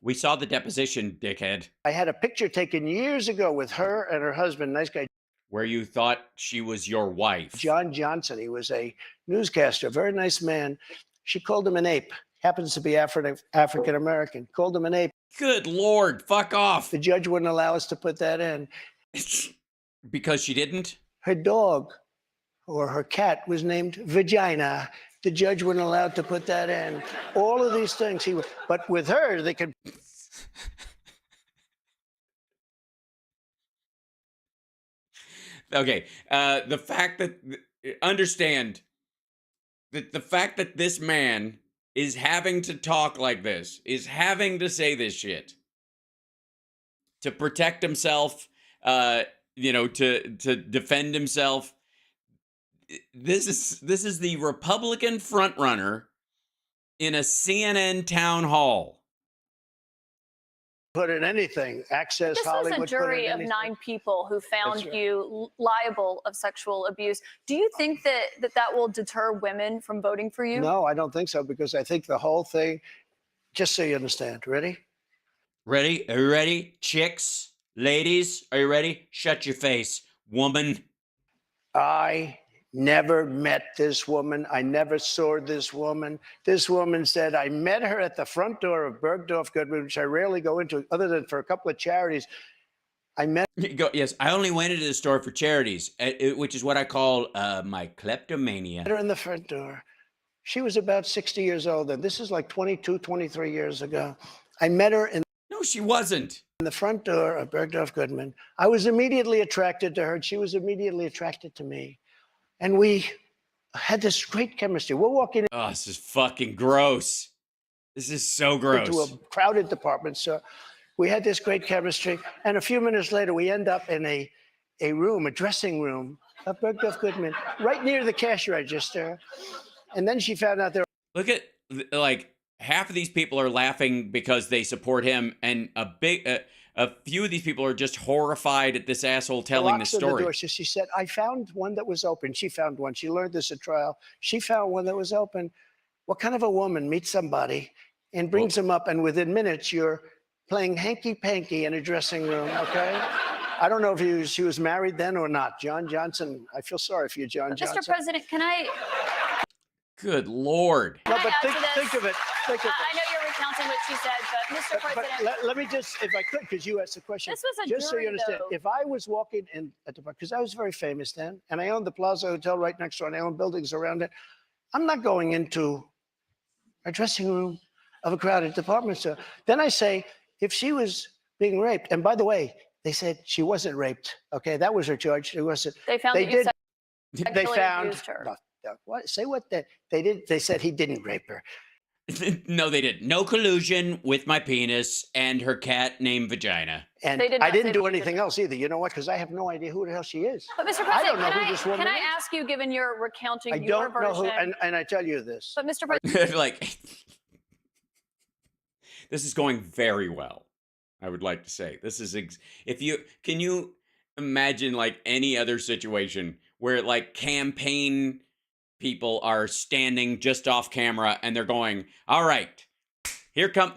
Speaker 3: We saw the deposition, dickhead,
Speaker 1: I had a picture taken years ago with her and her husband, nice guy,
Speaker 3: where you thought she was your wife.
Speaker 1: John Johnson. He was a newscaster, very nice man. She called him an ape. Happens to be African American. Called him an ape.
Speaker 3: Good Lord, fuck off.
Speaker 1: The judge wouldn't allow us to put that in.
Speaker 3: Because she didn't?
Speaker 1: Her dog or her cat was named Vagina. The judge wouldn't allow to put that in. All of these things. But with her, they could.
Speaker 3: Okay. The fact that, understand that the fact that this man is having to talk like this, is having to say this shit to protect himself, you know, to defend himself. This is the Republican frontrunner in a CNN town hall.
Speaker 1: Put in anything. Access
Speaker 5: This
Speaker 1: Hollywood.
Speaker 5: was a jury of
Speaker 1: anything.
Speaker 5: 9 people who found
Speaker 1: That's right.
Speaker 5: you liable of sexual abuse. Do you think that will deter women from voting for you?
Speaker 1: No, I don't think so, because I think the whole thing, just so you understand, ready?
Speaker 3: Ready? Are you ready? Chicks, ladies, are you ready? Shut your face, woman.
Speaker 1: I never met this woman. I never saw this woman. This woman said, I met her at the front door of Bergdorf Goodman, which I rarely go into other than for a couple of charities. I met
Speaker 3: Yes, I only went into the store for charities, which is what I call my kleptomania.
Speaker 1: her in the front door. She was about 60 years old then. This is like 22, 23 years ago. I met her in
Speaker 3: No, she wasn't.
Speaker 1: the front door of Bergdorf Goodman. I was immediately attracted to her, and she was immediately attracted to me. And we had this great chemistry. We're walking
Speaker 3: Oh, this is fucking gross. This is so gross.
Speaker 1: into a crowded department store. We had this great chemistry. And a few minutes later, we end up in a room, a dressing room of Bergdorf Goodman, right near the cash register. And then she found out there.
Speaker 3: Look at, like, half of these people are laughing because they support him, and a few of these people are just horrified at this asshole telling this
Speaker 1: locks on the
Speaker 3: story.
Speaker 1: door. So she said, I found one that was open. She found one. She learned this at trial. She found one that was open. What kind of a woman meets somebody and brings them up, and within minutes you're playing hanky-panky in a dressing room, okay? I don't know if she was married then or not. John Johnson, I feel sorry for you, John Johnson.
Speaker 5: Mr. President, can I
Speaker 3: Good Lord.
Speaker 1: No,
Speaker 5: Can I
Speaker 1: but
Speaker 5: add
Speaker 1: think,
Speaker 5: to this?
Speaker 1: think of it. Think of
Speaker 5: I know
Speaker 1: it.
Speaker 5: you're recounting what she said, but Mr.
Speaker 1: But
Speaker 5: President,
Speaker 1: let me just, if I could, because you asked the question.
Speaker 5: this was a
Speaker 1: Just so
Speaker 5: jury,
Speaker 1: you understand,
Speaker 5: though.
Speaker 1: if I was walking in at the because I was very famous then, and I owned the Plaza Hotel right next door, and I owned buildings around it. I'm not going into a dressing room of a crowded department store. Then I say, if she was being raped, and by the way, they said she wasn't raped. Okay, that was her charge. It wasn't.
Speaker 5: They found
Speaker 1: They
Speaker 5: that you
Speaker 1: did. They
Speaker 5: sexually
Speaker 1: found.
Speaker 5: abused her.
Speaker 1: What? Say what? They did. They said he didn't rape her.
Speaker 3: No, they didn't. No collusion with my penis and her cat named Vagina.
Speaker 1: And
Speaker 5: They did
Speaker 1: I
Speaker 5: not
Speaker 1: didn't
Speaker 5: say
Speaker 1: do
Speaker 5: that you
Speaker 1: anything else either. You know what? Because I have no idea who the hell she is.
Speaker 5: But Mr.
Speaker 1: I don't
Speaker 5: President,
Speaker 1: know who this woman
Speaker 5: can I
Speaker 1: is.
Speaker 5: ask you, given you're recounting
Speaker 1: I
Speaker 5: your
Speaker 1: don't know
Speaker 5: version,
Speaker 1: who. And I tell you this.
Speaker 5: but Mr. President,
Speaker 3: Like, this is going very well. I would like to say this is can you imagine like any other situation where like campaign people are standing just off camera and they're going, all right,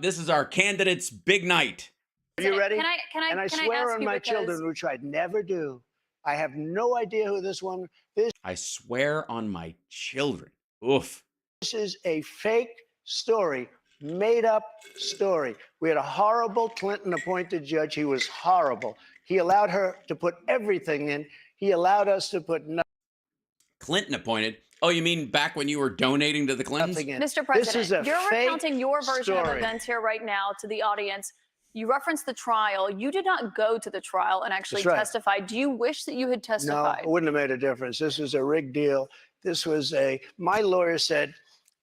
Speaker 3: this is our candidate's big night.
Speaker 1: Are you ready?
Speaker 5: Can I
Speaker 1: And I
Speaker 5: ask
Speaker 1: swear on
Speaker 5: you
Speaker 1: my
Speaker 5: because
Speaker 1: children, which I'd never do. I have no idea who this woman. This
Speaker 3: I swear on my children. Oof.
Speaker 1: is a fake story, made up story. We had a horrible Clinton appointed judge. He was horrible. He allowed her to put everything in. He allowed us to put
Speaker 3: Clinton appointed. Oh, you mean back when you were donating to the Clintons?
Speaker 1: nothing in.
Speaker 5: Mr.
Speaker 1: This is
Speaker 5: President,
Speaker 1: a
Speaker 5: you're
Speaker 1: fake
Speaker 5: recounting your version of
Speaker 1: story.
Speaker 5: events here right now to the audience. You referenced the trial. You did not go to the trial and actually
Speaker 1: That's right.
Speaker 5: testify. Do you wish that you had
Speaker 1: No,
Speaker 5: testified?
Speaker 1: it wouldn't have made a difference. This was a rigged deal. This was my lawyer said,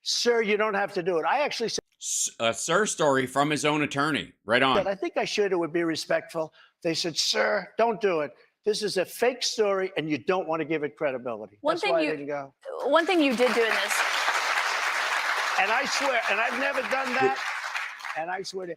Speaker 1: sir, you don't have to do it. I actually said,
Speaker 3: A sir story from his own attorney. Right on.
Speaker 1: I think I should. It would be respectful. They said, sir, don't do it. This is a fake story, and you don't want to give it credibility. That's why I didn't go.
Speaker 5: One thing you did do in this,
Speaker 1: And I swear, and I've never done that, and I swear to,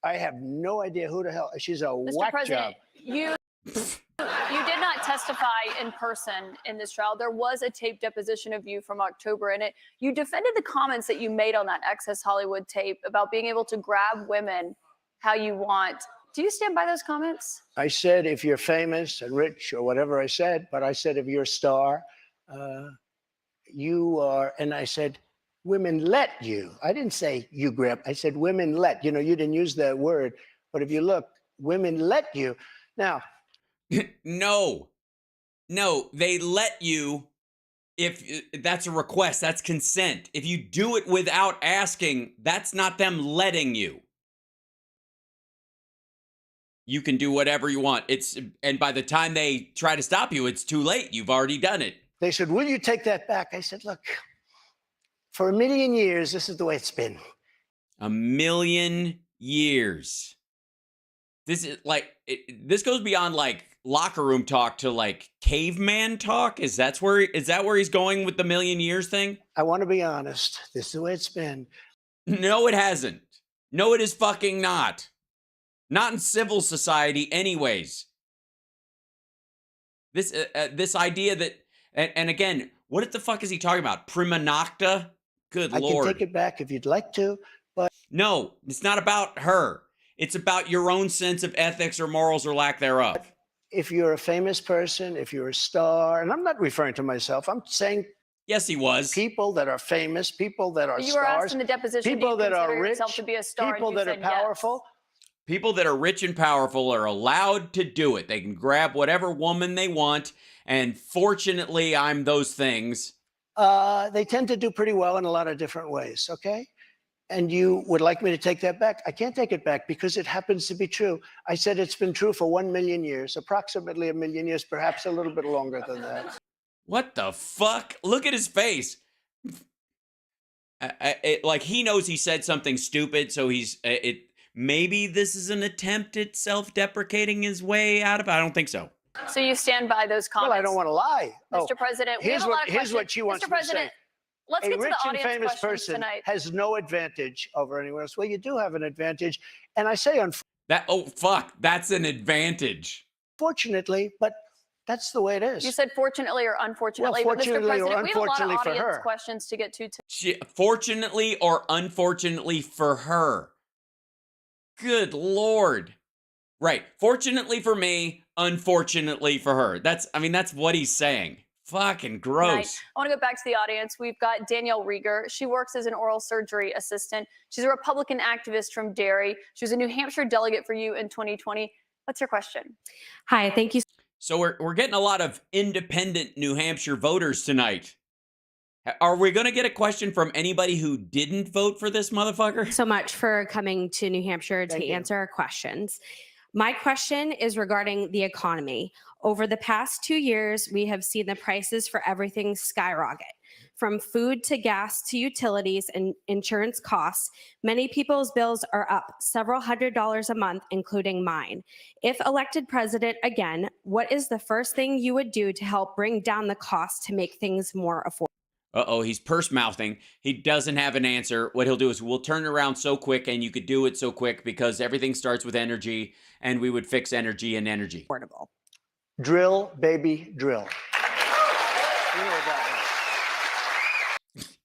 Speaker 1: I have no idea who the hell. She's a
Speaker 5: Mr.
Speaker 1: whack
Speaker 5: President,
Speaker 1: job.
Speaker 5: you did not testify in person in this trial. There was a tape deposition of you from October in it. You defended the comments that you made on that Access Hollywood tape about being able to grab women how you want. Do you stand by those comments?
Speaker 1: I said, if you're famous and rich or whatever I said, but I said, if you're a star, you are, and I said, women let you. I didn't say you grab. I said, women let. You didn't use that word, but if you look, women let you. Now,
Speaker 3: No, they let you if that's a request, that's consent. If you do it without asking, that's not them letting you. You can do whatever you want. And by the time they try to stop you, it's too late. You've already done it.
Speaker 1: they said, will you take that back? I said, look, for a million years, this is the way it's been.
Speaker 3: A million years. This is like, this goes beyond like locker room talk to like caveman talk. Is that where he's going with the million years thing?
Speaker 1: I want to be honest. This is the way it's been.
Speaker 3: No, it hasn't. No, it is fucking not. Not in civil society anyways. This idea that, and again, what the fuck is he talking about? Prima nocta? Good Lord.
Speaker 1: I can take it back if you'd like to, but
Speaker 3: No, it's not about her. It's about your own sense of ethics or morals or lack thereof.
Speaker 1: if you're a famous person, if you're a star, and I'm not referring to myself, I'm saying
Speaker 3: Yes, he was.
Speaker 1: people that are famous, people that are
Speaker 5: You were asked
Speaker 1: stars,
Speaker 5: in the deposition,
Speaker 1: people
Speaker 5: do you
Speaker 1: that are
Speaker 5: consider
Speaker 1: rich,
Speaker 5: yourself to be a star?
Speaker 1: people
Speaker 5: and you
Speaker 1: that are
Speaker 5: said yes.
Speaker 1: powerful.
Speaker 3: People that are rich and powerful are allowed to do it. They can grab whatever woman they want. And fortunately, I'm those things.
Speaker 1: They tend to do pretty well in a lot of different ways, okay? And you would like me to take that back? I can't take it back because it happens to be true. I said it's been true for 1 million years, approximately a million years, perhaps a little bit longer than that.
Speaker 3: What the fuck? Look at his face. Like he knows he said something stupid, so maybe this is an attempt at self-deprecating his way out of it. I don't think so.
Speaker 5: So you stand by those comments?
Speaker 1: Well, I don't want to lie.
Speaker 5: Mr. President, we have a lot of
Speaker 1: here's what
Speaker 5: questions.
Speaker 1: she wants
Speaker 5: Mr.
Speaker 1: me to
Speaker 5: President,
Speaker 1: say.
Speaker 5: let's
Speaker 1: A
Speaker 5: get to
Speaker 1: rich
Speaker 5: the
Speaker 1: and
Speaker 5: audience
Speaker 1: famous
Speaker 5: questions
Speaker 1: person
Speaker 5: tonight.
Speaker 1: has no advantage over anyone else. Well, you do have an advantage. And I say
Speaker 3: That's an advantage.
Speaker 1: unfortunately, but that's the way it is.
Speaker 5: You said fortunately or unfortunately,
Speaker 1: Well,
Speaker 5: but Mr.
Speaker 1: fortunately or
Speaker 5: President, we have a lot of
Speaker 1: unfortunately for
Speaker 5: audience
Speaker 1: her.
Speaker 5: questions to get to.
Speaker 3: Fortunately or unfortunately for her. Good Lord. Right. Fortunately for me, unfortunately for her. That's what he's saying. Fucking
Speaker 5: tonight.
Speaker 3: gross.
Speaker 5: I want to go back to the audience. We've got Danielle Rieger. She works as an oral surgery assistant. She's a Republican activist from Derry. She was a New Hampshire delegate for you in 2020. What's your question?
Speaker 9: Hi, thank you
Speaker 3: So we're getting a lot of independent New Hampshire voters tonight. Are we going to get a question from anybody who didn't vote for this motherfucker?
Speaker 9: so much for coming to New Hampshire
Speaker 1: Thank
Speaker 9: to
Speaker 1: you.
Speaker 9: answer our questions. My question is regarding the economy. Over the past 2 years, we have seen the prices for everything skyrocket. From food to gas to utilities and insurance costs, many people's bills are up several $100s a month, including mine. If elected president again, what is the first thing you would do to help bring down the cost to make things more affordable?
Speaker 3: Uh-oh, he's purse-mouthing. He doesn't have an answer. What he'll do is we'll turn it around so quick, and you could do it so quick because everything starts with energy, and we would fix energy and energy.
Speaker 1: Drill, baby, drill. You know about that.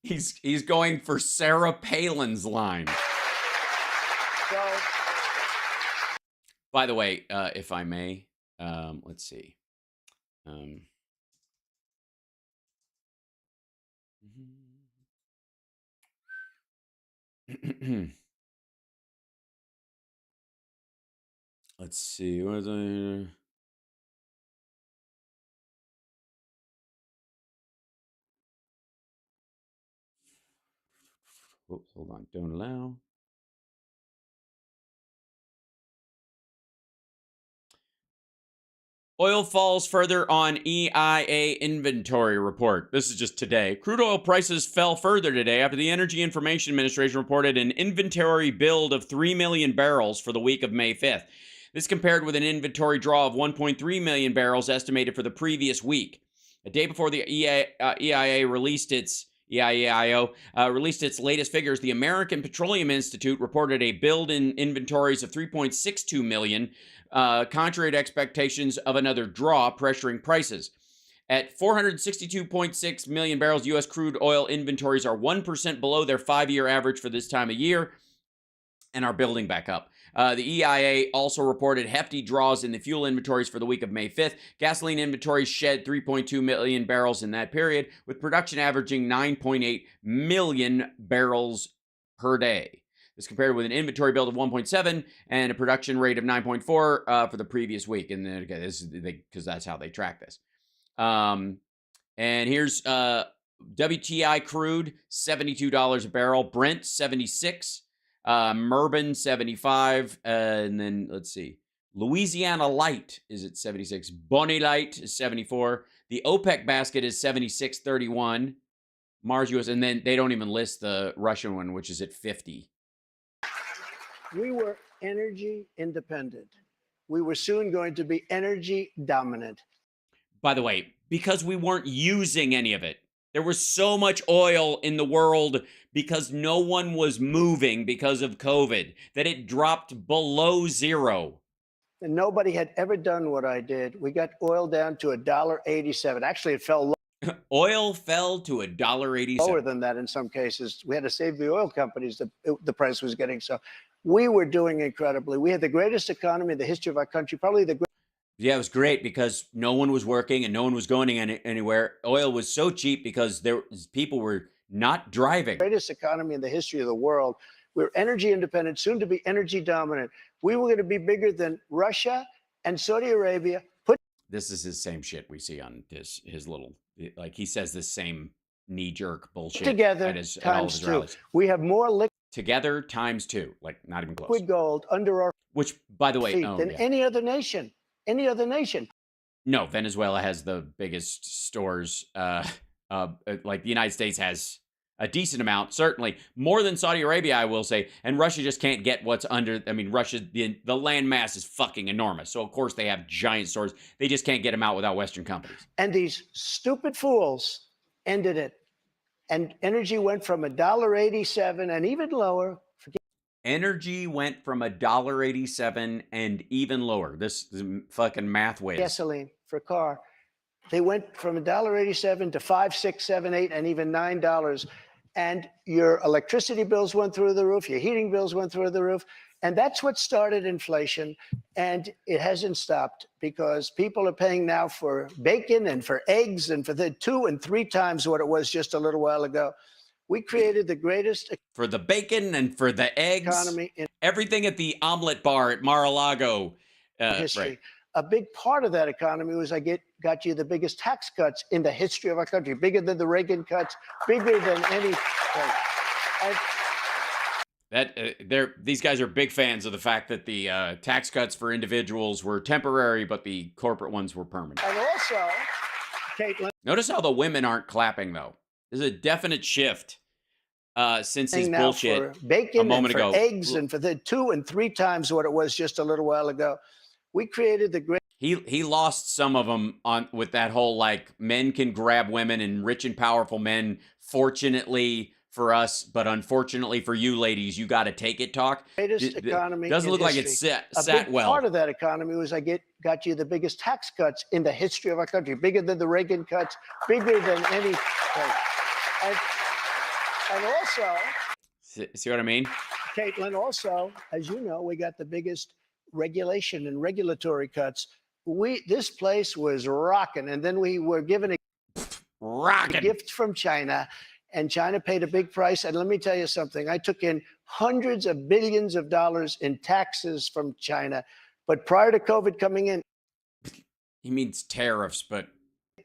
Speaker 3: He's going for Sarah Palin's line.
Speaker 1: So,
Speaker 3: By the way, if I may, let's see. Let's see. What is I? Oops, hold on. Don't allow. Oil falls further on EIA inventory report. This is just today. Crude oil prices fell further today after the Energy Information Administration reported an inventory build of 3 million barrels for the week of May 5th. This compared with an inventory draw of 1.3 million barrels estimated for the previous week. A day before the EIA released its EIAIO released its latest figures, the American Petroleum Institute reported a build in inventories of 3.62 million, contrary to expectations of another draw, pressuring prices. At 462.6 million barrels, U.S. crude oil inventories are 1% below their 5-year average for this time of year and are building back up. The EIA also reported hefty draws in the fuel inventories for the week of May 5th. Gasoline inventories shed 3.2 million barrels in that period, with production averaging 9.8 million barrels per day. This compared with an inventory build of 1.7 and a production rate of 9.4 for the previous week. And then again, this is because that's how they track this. And here's WTI crude, $72 a barrel. Brent, $76. Murban, 75. And then let's see. Louisiana Light is at 76. Bonnie Light is 74. The OPEC basket is 76.31. Mars US, and then they don't even list the Russian one, which is at 50.
Speaker 1: we were energy independent. We were soon going to be energy dominant.
Speaker 3: By the way, because we weren't using any of it. There was so much oil in the world because no one was moving because of COVID that it dropped below zero.
Speaker 1: And nobody had ever done what I did. We got oil down to $1.87. Actually, it fell
Speaker 3: Oil fell to $1.87.
Speaker 1: lower than that in some cases. We had to save the oil companies. The price was getting so. We were doing incredibly. We had the greatest economy in the history of our country, probably the greatest.
Speaker 3: Yeah, it was great because no one was working and no one was going anywhere. Oil was so cheap because people were not driving.
Speaker 1: Greatest economy in the history of the world. We're energy independent, soon to be energy dominant. We were going to be bigger than Russia and Saudi Arabia.
Speaker 3: This is his same shit we see on his little, like he says this same knee-jerk bullshit
Speaker 1: Together
Speaker 3: at all of his
Speaker 1: times two.
Speaker 3: rallies.
Speaker 1: We have more
Speaker 3: Together times two, like not even close.
Speaker 1: liquid gold under our
Speaker 3: Which, by the way,
Speaker 1: feet than any other nation. Any other nation.
Speaker 3: No, Venezuela has the biggest stores. Like the United States has a decent amount, certainly more than Saudi Arabia, I will say. And Russia just can't get what's under. I mean, Russia, the land mass is fucking enormous. So of course they have giant stores. They just can't get them out without Western companies.
Speaker 1: And these stupid fools ended it. And energy went from $1.87 and even lower.
Speaker 3: Energy went from $1.87 and even lower. This is fucking math whiz.
Speaker 1: Gasoline for a car. They went from $1.87 to $5, $6, $7, $8, and even $9. and your electricity bills went through the roof, your heating bills went through the roof. And that's what started inflation. And it hasn't stopped because people are paying now for bacon and for eggs and for the 2 and 3 times what it was just a little while ago. We created the greatest
Speaker 3: For the bacon and for the eggs,
Speaker 1: economy in
Speaker 3: everything at the omelet bar at Mar-a-Lago.
Speaker 1: history.
Speaker 3: Right.
Speaker 1: A big part of that economy was got you the biggest tax cuts in the history of our country, bigger than the Reagan cuts, bigger than any.
Speaker 3: These guys are big fans of the fact that the tax cuts for individuals were temporary, but the corporate ones were permanent.
Speaker 1: And also, Caitlin,
Speaker 3: Notice how the women aren't clapping, though. There's a definite shift since his
Speaker 1: now
Speaker 3: bullshit
Speaker 1: for bacon
Speaker 3: a moment
Speaker 1: and for
Speaker 3: ago.
Speaker 1: eggs and for the 2 and 3 times what it was just a little while ago. We created the great.
Speaker 3: He lost some of them on with that whole like men can grab women and rich and powerful men. Fortunately for us, but unfortunately for you ladies, you got to take it. Talk.
Speaker 1: Greatest economy.
Speaker 3: Doesn't
Speaker 1: in
Speaker 3: look like
Speaker 1: history.
Speaker 3: it's
Speaker 1: A
Speaker 3: sat
Speaker 1: big
Speaker 3: well.
Speaker 1: part of that economy was got you the biggest tax cuts in the history of our country, bigger than the Reagan cuts, bigger than any. And also,
Speaker 3: See what I mean?
Speaker 1: Caitlin, also, as you know, we got the biggest regulation and regulatory cuts. This place was rocking, and then we were given a
Speaker 3: Rocking.
Speaker 1: gift from China, and China paid a big price. And let me tell you something: I took in hundreds of billions of dollars in taxes from China, but prior to COVID coming in,
Speaker 3: He means tariffs, but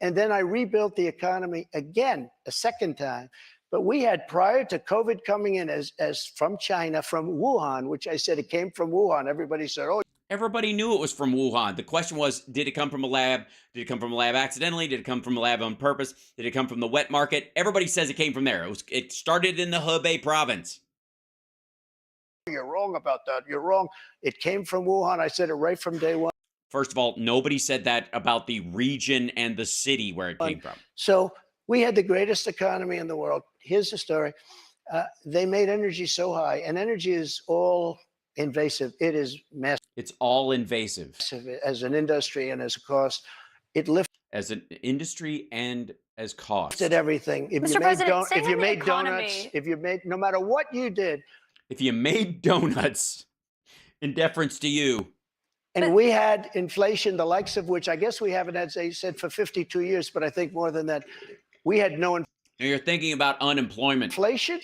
Speaker 1: and then I rebuilt the economy again a second time. But we had prior to COVID coming in as from China, from Wuhan, which I said it came from Wuhan. Everybody said, "Oh."
Speaker 3: everybody knew it was from Wuhan. The question was, did it come from a lab? Did it come from a lab accidentally? Did it come from a lab on purpose? Did it come from the wet market? Everybody says it came from there. It started in the Hebei province.
Speaker 1: You're wrong about that. You're wrong. It came from Wuhan. I said it right from day one.
Speaker 3: First of all, nobody said that about the region and the city where it came from.
Speaker 1: So we had the greatest economy in the world. Here's the story. They made energy so high, and energy is all invasive. It is massive
Speaker 3: It's all invasive
Speaker 1: as an industry and as a cost. It lifted
Speaker 3: as an industry and as cost.
Speaker 1: everything. If
Speaker 5: Mr.
Speaker 1: you
Speaker 5: President,
Speaker 1: made,
Speaker 5: staying
Speaker 1: if you
Speaker 5: on the
Speaker 1: made
Speaker 5: economy-
Speaker 1: donuts, if you made, no matter what you did,
Speaker 3: If you made donuts in deference to you,
Speaker 1: and we had inflation, the likes of which I guess we haven't had, they said, for 52 years, but I think more than that. We had no
Speaker 3: you're thinking about unemployment.
Speaker 1: inflation.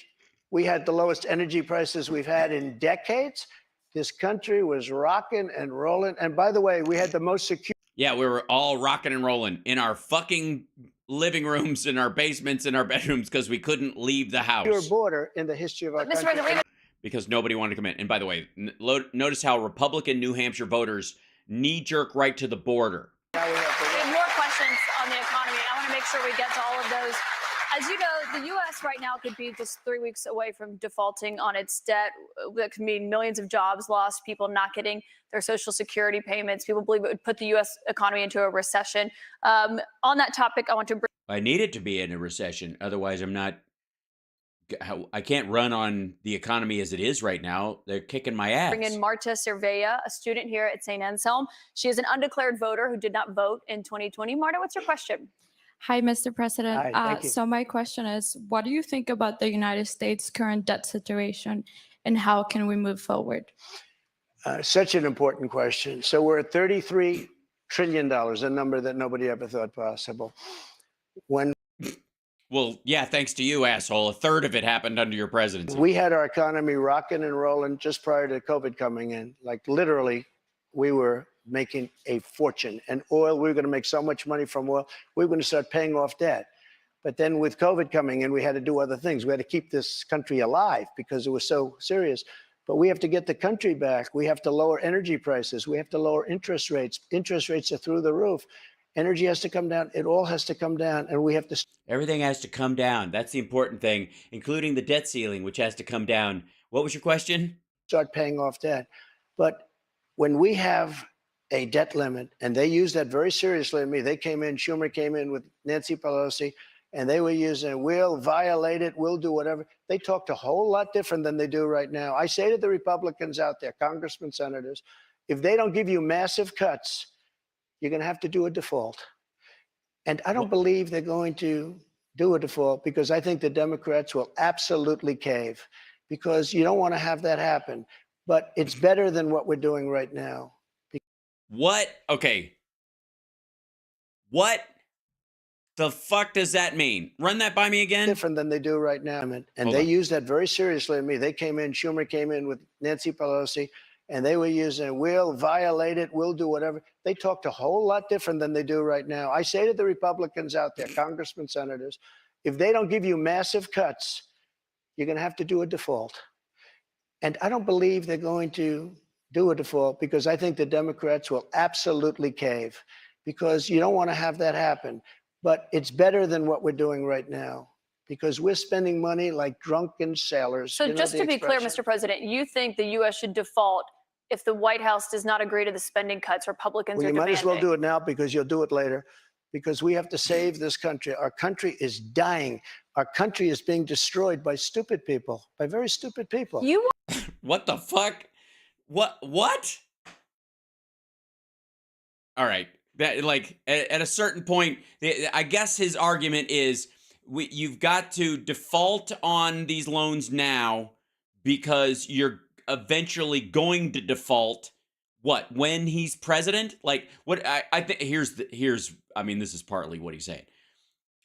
Speaker 1: We had the lowest energy prices we've had in decades. This country was rocking and rolling. And by the way, we had the most secure
Speaker 3: Yeah, we were all rocking and rolling in our fucking living rooms, in our basements, in our bedrooms, because we couldn't leave the house.
Speaker 1: border in the history of our
Speaker 5: Mr.
Speaker 1: country.
Speaker 5: President,
Speaker 3: Because nobody wanted to come in. And by the way, notice how Republican New Hampshire voters knee-jerk right to the border.
Speaker 5: we have more questions on the economy. I want to make sure we get to all of those. As you know, the U.S. right now could be just 3 weeks away from defaulting on its debt. That could mean millions of jobs lost, people not getting their Social Security payments. People believe it would put the U.S. economy into a recession. On that topic, I want to bring
Speaker 3: I need it to be in a recession. Otherwise, I can't run on the economy as it is right now. They're kicking my ass.
Speaker 5: in Marta Cervella, a student here at St. Anselm. She is an undeclared voter who did not vote in 2020. Marta, what's your question?
Speaker 10: Hi, Mr. President.
Speaker 1: Hi, thank you.
Speaker 10: So my question is, what do you think about the United States' current debt situation, and how can we move forward?
Speaker 1: Such an important question. So we're at $33 trillion, a number that nobody ever thought possible. When
Speaker 3: Well, yeah, thanks to you, asshole. A third of it happened under your presidency.
Speaker 1: we had our economy rocking and rolling just prior to COVID coming in, like literally, we were making a fortune. And oil, we were going to make so much money from oil, we were going to start paying off debt. But then with COVID coming in, we had to do other things. We had to keep this country alive because it was so serious. But we have to get the country back. We have to lower energy prices. We have to lower interest rates. Interest rates are through the roof. Energy has to come down. It all has to come down. And we have to
Speaker 3: Everything has to come down. That's the important thing, including the debt ceiling, which has to come down. What was your question?
Speaker 1: start paying off debt. But when we have a debt limit, and they use that very seriously in me, they came in, Schumer came in with Nancy Pelosi, and they were using, we'll violate it, we'll do whatever. They talked a whole lot different than they do right now. I say to the Republicans out there, congressmen, senators, if they don't give you massive cuts, you're going to have to do a default. And I don't believe they're going to do a default because I think the Democrats will absolutely cave because you don't want to have that happen. But it's better than what we're doing right now.
Speaker 3: What? Okay. What the fuck does that mean? Run that by me again.
Speaker 1: Different than they do right now. And
Speaker 3: Hold
Speaker 1: they
Speaker 3: on.
Speaker 1: used that very seriously to me. They came in, Schumer came in with Nancy Pelosi, and they were using, we'll violate it, we'll do whatever. They talked a whole lot different than they do right now. I say to the Republicans out there, congressmen, senators, if they don't give you massive cuts, you're going to have to do a default. And I don't believe they're going to do a default because I think the Democrats will absolutely cave because you don't want to have that happen. But it's better than what we're doing right now because we're spending money like drunken sailors.
Speaker 5: So just to be clear, Mr. President, you think the U.S. should default if the White House does not agree to the spending cuts Republicans are
Speaker 1: you
Speaker 5: demanding?
Speaker 1: might as well do it now because you'll do it later because we have to save this country. Our country is dying. Our country is being destroyed by stupid people, by very stupid people.
Speaker 3: What the fuck? What? All right. That, like, at a certain point, I guess his argument is you've got to default on these loans now because you're eventually going to default. What, when he's president? Like, what I think here's I mean, this is partly what he's saying.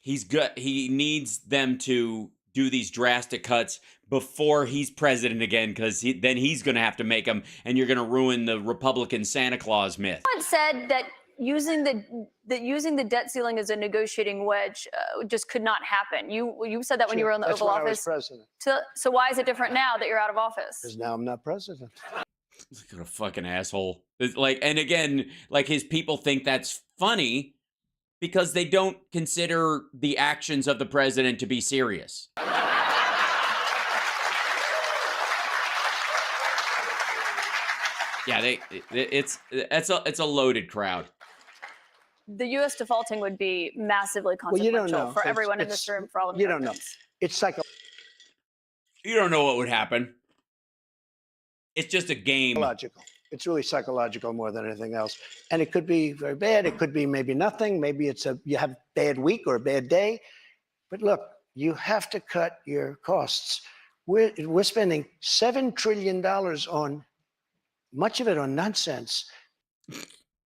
Speaker 3: He needs them to do these drastic cuts before he's president again, because then he's going to have to make them, and you're going to ruin the Republican Santa Claus myth.
Speaker 5: Someone said that using the debt ceiling as a negotiating wedge just could not happen. You said that when you were in the Oval Office.
Speaker 1: I was president.
Speaker 5: So why is it different now that you're out of office?
Speaker 1: Because now I'm not president.
Speaker 3: Look at a fucking asshole. It's like, and again, like his people think that's funny because they don't consider the actions of the president to be serious. Yeah, it's a loaded crowd.
Speaker 5: The U.S. defaulting would be massively consequential
Speaker 1: you don't know.
Speaker 5: for everyone in this room, for all Americans.
Speaker 1: You don't know. It's
Speaker 3: You don't know what would happen. It's just a game.
Speaker 1: psychological. It's really psychological more than anything else. And it could be very bad. It could be maybe nothing. Maybe you have a bad week or a bad day. But look, you have to cut your costs. We're spending $7 trillion on, much of it on nonsense.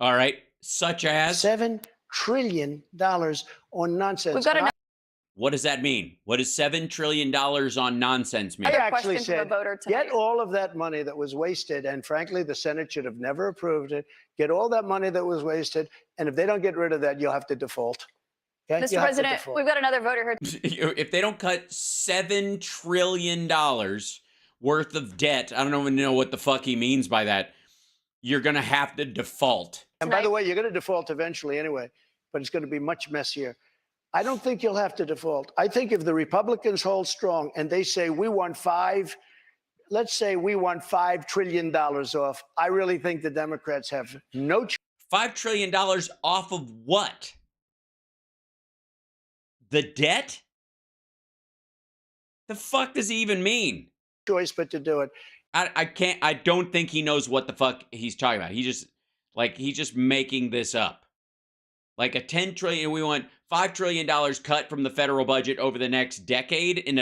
Speaker 3: All right. Such as?
Speaker 1: $7 trillion on nonsense.
Speaker 5: We've got
Speaker 3: What does that mean? What does $7 trillion on nonsense mean?
Speaker 1: I
Speaker 5: Another
Speaker 1: actually
Speaker 5: question from a
Speaker 1: said,
Speaker 5: voter tonight.
Speaker 1: get all of that money that was wasted, and frankly, the Senate should have never approved it. Get all that money that was wasted, and if they don't get rid of that, you'll have to default. Okay?
Speaker 5: Mr. President, we've got another voter here.
Speaker 3: If they don't cut $7 trillion worth of debt, I don't even know what the fuck he means by that, you're going to have to default.
Speaker 1: And by the way, you're going to default eventually anyway, but it's going to be much messier. I don't think you'll have to default. I think if the Republicans hold strong and they say let's say we want $5 trillion off, I really think the Democrats have no choice.
Speaker 3: $5 trillion off of what? The debt? The fuck does he even mean?
Speaker 1: Choice but to do it.
Speaker 3: I don't think he knows what the fuck he's talking about. He's just making this up. Like a $10 trillion, we want $5 trillion cut from the federal budget over the next decade in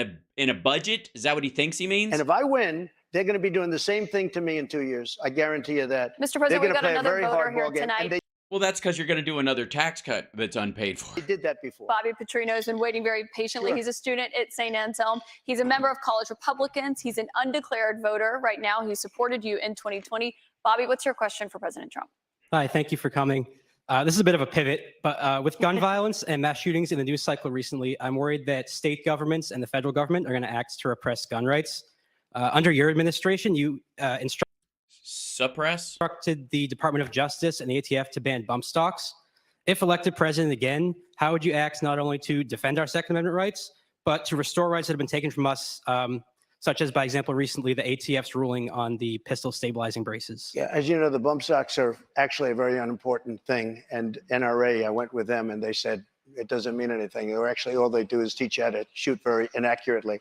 Speaker 3: a budget. Is that what he thinks he means?
Speaker 1: And if I win, they're going to be doing the same thing to me in 2 years. I guarantee you that.
Speaker 5: Mr. President, we've got another voter here
Speaker 1: game.
Speaker 5: tonight.
Speaker 3: Well, that's because you're going to do another tax cut that's unpaid for.
Speaker 1: They did that before.
Speaker 5: Bobby Petrino has been waiting very patiently.
Speaker 1: Sure.
Speaker 5: He's a student at St. Anselm. He's a member of College Republicans. He's an undeclared voter right now. He supported you in 2020. Bobby, what's your question for President Trump?
Speaker 11: Hi, thank you for coming. This is a bit of a pivot, but with gun violence and mass shootings in the news cycle recently, I'm worried that state governments and the federal government are going to act to repress gun rights. Under your administration, you instructed the Department of Justice and the ATF to ban bump stocks. If elected president again, how would you act not only to defend our Second Amendment rights, but to restore rights that have been taken from us, such as, by example, recently the ATF's ruling on the pistol stabilizing braces?
Speaker 1: Yeah, as you know, the bump stocks are actually a very unimportant thing. And NRA, I went with them and they said it doesn't mean anything. They're actually, all they do is teach you how to shoot very inaccurately.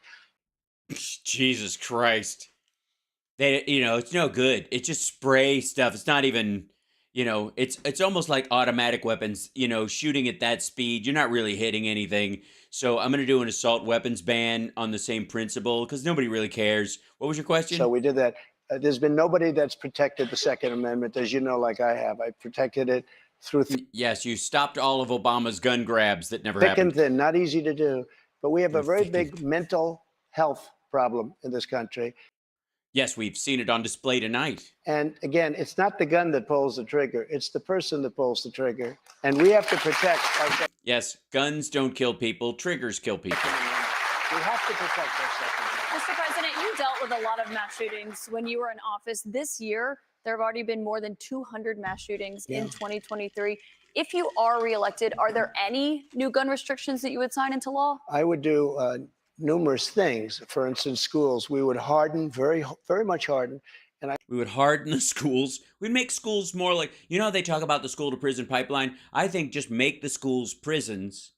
Speaker 3: Jesus Christ. It's no good. It's just spray stuff. It's not even, it's almost like automatic weapons, shooting at that speed, you're not really hitting anything. So I'm going to do an assault weapons ban on the same principle because nobody really cares. What was your question?
Speaker 1: So we did that. There's been nobody that's protected the Second Amendment, as you know, like I have. I protected it through
Speaker 3: Yes, you stopped all of Obama's gun grabs that never
Speaker 1: thick
Speaker 3: happened.
Speaker 1: and thin, not easy to do. But we have a very
Speaker 3: Thick
Speaker 1: big mental health problem in this country.
Speaker 3: Yes, we've seen it on display tonight.
Speaker 1: And again, it's not the gun that pulls the trigger. It's the person that pulls the trigger. And we have to protect our
Speaker 3: Yes, guns don't kill people, triggers kill people.
Speaker 1: We have to protect our Second Amendment.
Speaker 5: Mr. President, you dealt with a lot of mass shootings when you were in office. This year, there have already been more than 200 mass shootings in 2023. If you are reelected, are there any new gun restrictions that you would sign into law?
Speaker 1: I would do numerous things. For instance, schools. We would harden, very much harden.
Speaker 3: We would harden the schools. We'd make schools more like, they talk about the school to prison pipeline. I think just make the schools prisons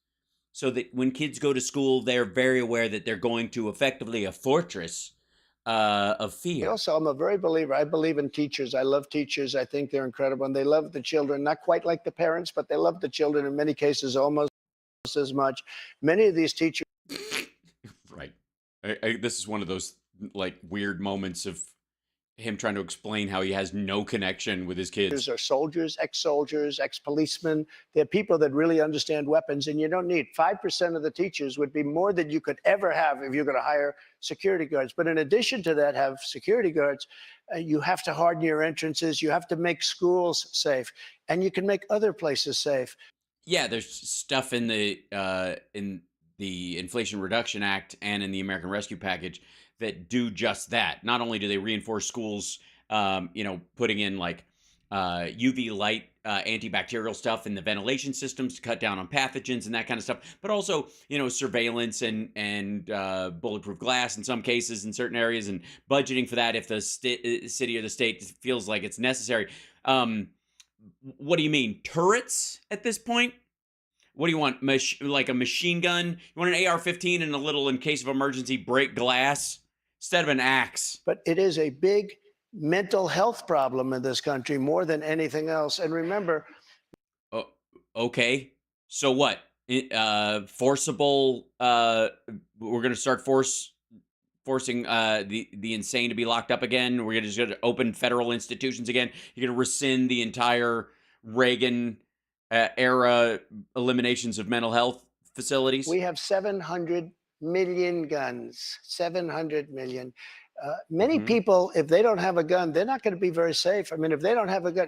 Speaker 3: so that when kids go to school, they're very aware that they're going to effectively a fortress of fear.
Speaker 1: Also, I'm a very believer. I believe in teachers. I love teachers. I think they're incredible. And they love the children, not quite like the parents, but they love the children in many cases almost as much. Many of these teachers.
Speaker 3: Right. This is one of those weird moments of him trying to explain how he has no connection with his kids.
Speaker 1: Are soldiers, ex-soldiers, ex-policemen. They're people that really understand weapons, and you don't need 5% of the teachers would be more than you could ever have if you're going to hire security guards. But in addition to that, have security guards. You have to harden your entrances. You have to make schools safe, and you can make other places safe.
Speaker 3: Yeah, there's stuff in the Inflation Reduction Act and in the American Rescue Package that do just that. Not only do they reinforce schools, putting in UV light antibacterial stuff in the ventilation systems to cut down on pathogens and that kind of stuff, but also, surveillance and bulletproof glass in some cases in certain areas and budgeting for that if the city or the state feels like it's necessary. What do you mean? Turrets at this point? What do you want? Like a machine gun? You want an AR-15 and a little, in case of emergency, break glass instead of an axe?
Speaker 1: But it is a big mental health problem in this country more than anything else. And remember.
Speaker 3: Oh, okay. So what? Forcible. We're going to start forcing the insane to be locked up again. We're just going to open federal institutions again. You're going to rescind the entire Reagan era eliminations of mental health facilities.
Speaker 1: We have 700 million guns, 700 million. Many people, if they don't have a gun, they're not going to be very safe. I mean, if they don't have a gun,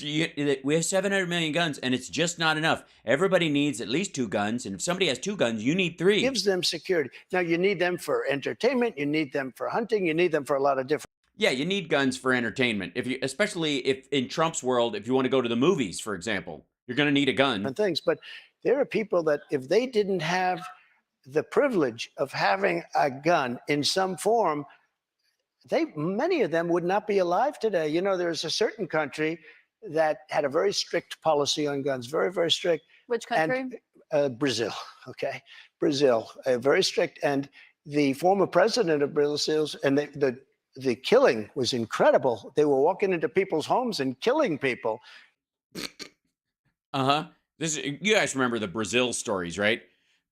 Speaker 3: we have 700 million guns, and it's just not enough. Everybody needs at least 2 guns, and if somebody has 2 guns, you need 3.
Speaker 1: Gives them security. Now, you need them for entertainment, you need them for hunting, you need them for a lot of different.
Speaker 3: Yeah, you need guns for entertainment. Especially if in Trump's world, if you want to go to the movies, for example, you're going to need a gun.
Speaker 1: Things, but there are people that if they didn't have the privilege of having a gun in some form, many of them would not be alive today. There's a certain country that had a very strict policy on guns, very, very strict.
Speaker 5: Which country?
Speaker 1: And, Brazil. Okay, Brazil, very strict. And the former president of Brazil, and the killing was incredible. They were walking into people's homes and killing people.
Speaker 3: You guys remember the Brazil stories, right?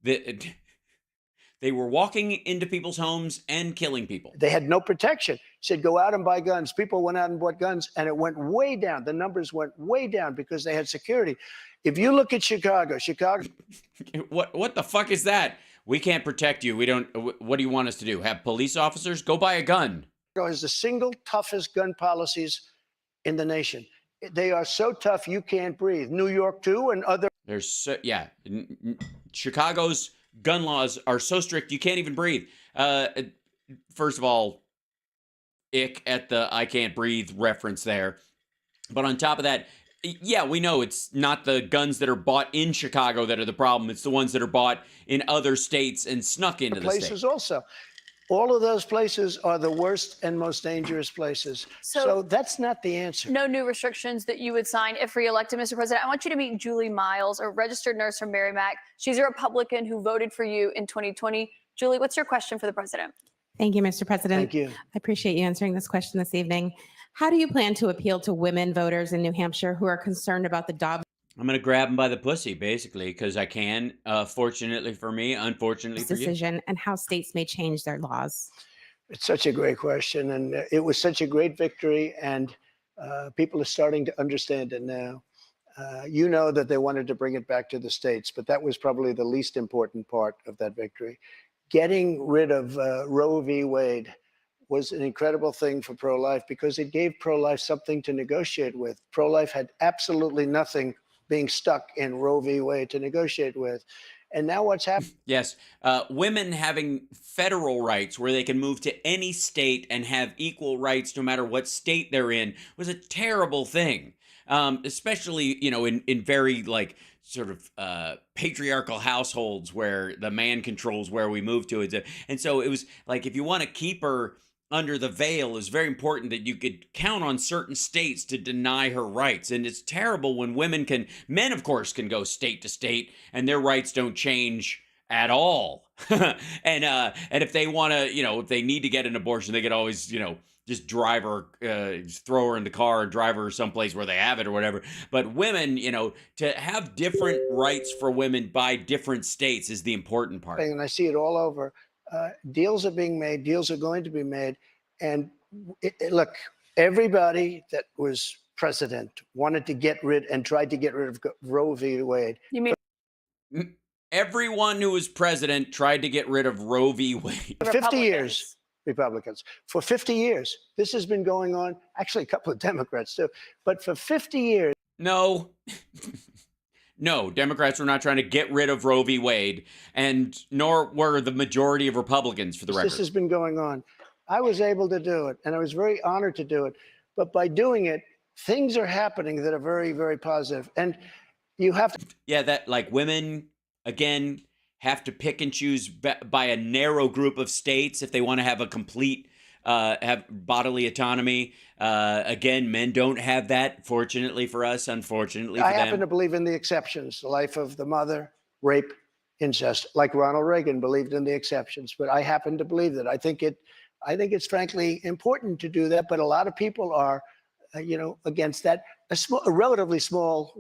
Speaker 3: They were walking into people's homes and killing people.
Speaker 1: They had no protection. He said, go out and buy guns. People went out and bought guns, and it went way down. The numbers went way down because they had security. If you look at Chicago.
Speaker 3: What the fuck is that? We can't protect you. We don't. What do you want us to do? Have police officers? Go buy a gun.
Speaker 1: Has the single toughest gun policies in the nation. They are so tough you can't breathe. New York too, and other.
Speaker 3: Chicago's gun laws are so strict you can't even breathe. First of all, ick at the I can't breathe reference there. But on top of that, yeah, we know it's not the guns that are bought in Chicago that are the problem. It's the ones that are bought in other states and snuck into the
Speaker 1: places
Speaker 3: state.
Speaker 1: Also. All of those places are the worst and most dangerous places. So that's not the answer.
Speaker 5: No new restrictions that you would sign if reelected, Mr. President. I want you to meet Julie Miles, a registered nurse from Merrimack. She's a Republican who voted for you in 2020. Julie, what's your question for the president?
Speaker 9: Thank you, Mr. President.
Speaker 1: Thank you.
Speaker 9: I appreciate you answering this question this evening. How do you plan to appeal to women voters in New Hampshire who are concerned about the Dobbs
Speaker 3: I'm going to grab him by the pussy, basically, because I can. Fortunately for me, unfortunately for you.
Speaker 9: decision and how states may change their laws?
Speaker 1: It's such a great question, and it was such a great victory, and people are starting to understand it now. You know that they wanted to bring it back to the states, but that was probably the least important part of that victory. Getting rid of Roe v. Wade was an incredible thing for pro-life because it gave pro-life something to negotiate with. Pro-life had absolutely nothing being stuck in Roe v. Wade to negotiate with. And now what's happening?
Speaker 3: Yes. Women having federal rights where they can move to any state and have equal rights no matter what state they're in was a terrible thing. Especially, you know, in very like sort of patriarchal households where the man controls where we move to. And so it was like, if you want to keep her under the veil, it's very important that you could count on certain states to deny her rights. And it's terrible when men of course can go state to state and their rights don't change at all. And if they want to, you know, if they need to get an abortion, they could always, you know, just drive her, just throw her in the car and drive her someplace where they have it or whatever. But women, you know, to have different rights for women by different states is the important part.
Speaker 1: And I see it all over. Deals are being made, deals are going to be made. And look, everybody that was president wanted to get rid and tried to get rid of Roe v. Wade.
Speaker 5: You mean
Speaker 3: Everyone who was president tried to get rid of Roe v. Wade.
Speaker 1: For 50 years, Republicans. For 50 years, this has been going on. Actually, a couple of Democrats too. But for 50 years.
Speaker 3: No. No, Democrats were not trying to get rid of Roe v. Wade, and nor were the majority of Republicans, for the record.
Speaker 1: This has been going on. I was able to do it, and I was very honored to do it. But by doing it, things are happening that are very, very positive. And you have to.
Speaker 3: Yeah, that like women, again, have to pick and choose by a narrow group of states if they want to have a complete have bodily autonomy. Again, men don't have that, fortunately for us, unfortunately for them.
Speaker 1: I happen to believe in the exceptions, the life of the mother, rape, incest, like Ronald Reagan believed in the exceptions. But I happen to believe that. I think it's frankly important to do that. But a lot of people are, against that. A relatively small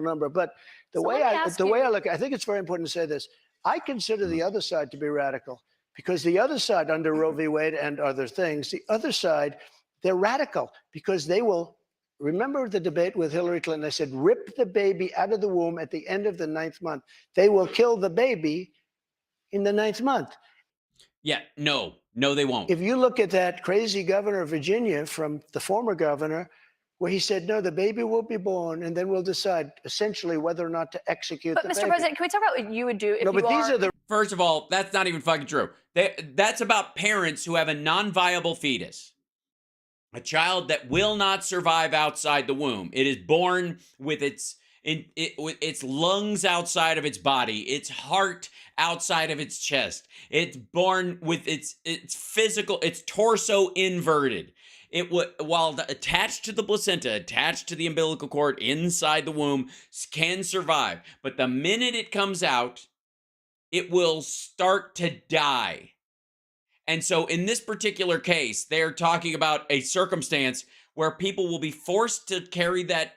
Speaker 1: number. But the way I look, I think it's very important to say this. I consider the other side to be radical. Because the other side, under Roe v. Wade and other things, the other side, they're radical because they will, remember the debate with Hillary Clinton? They said, rip the baby out of the womb at the end of the 9th month. They will kill the baby in the 9th month.
Speaker 3: Yeah, no, they won't.
Speaker 1: If you look at that crazy governor of Virginia from the former governor, where he said, no, the baby will be born, and then we'll decide essentially whether or not to execute the baby.
Speaker 5: But Mr. President, can we talk about what you would do if
Speaker 1: no, but these are the.
Speaker 3: First of all, that's not even fucking true. That's about parents who have a non-viable fetus. A child that will not survive outside the womb. It is born with its lungs outside of its body, its heart outside of its chest. It's born with its physical, its torso inverted. While attached to the placenta, attached to the umbilical cord inside the womb, can survive. But the minute it comes out, it will start to die. And so in this particular case, they're talking about a circumstance where people will be forced to carry that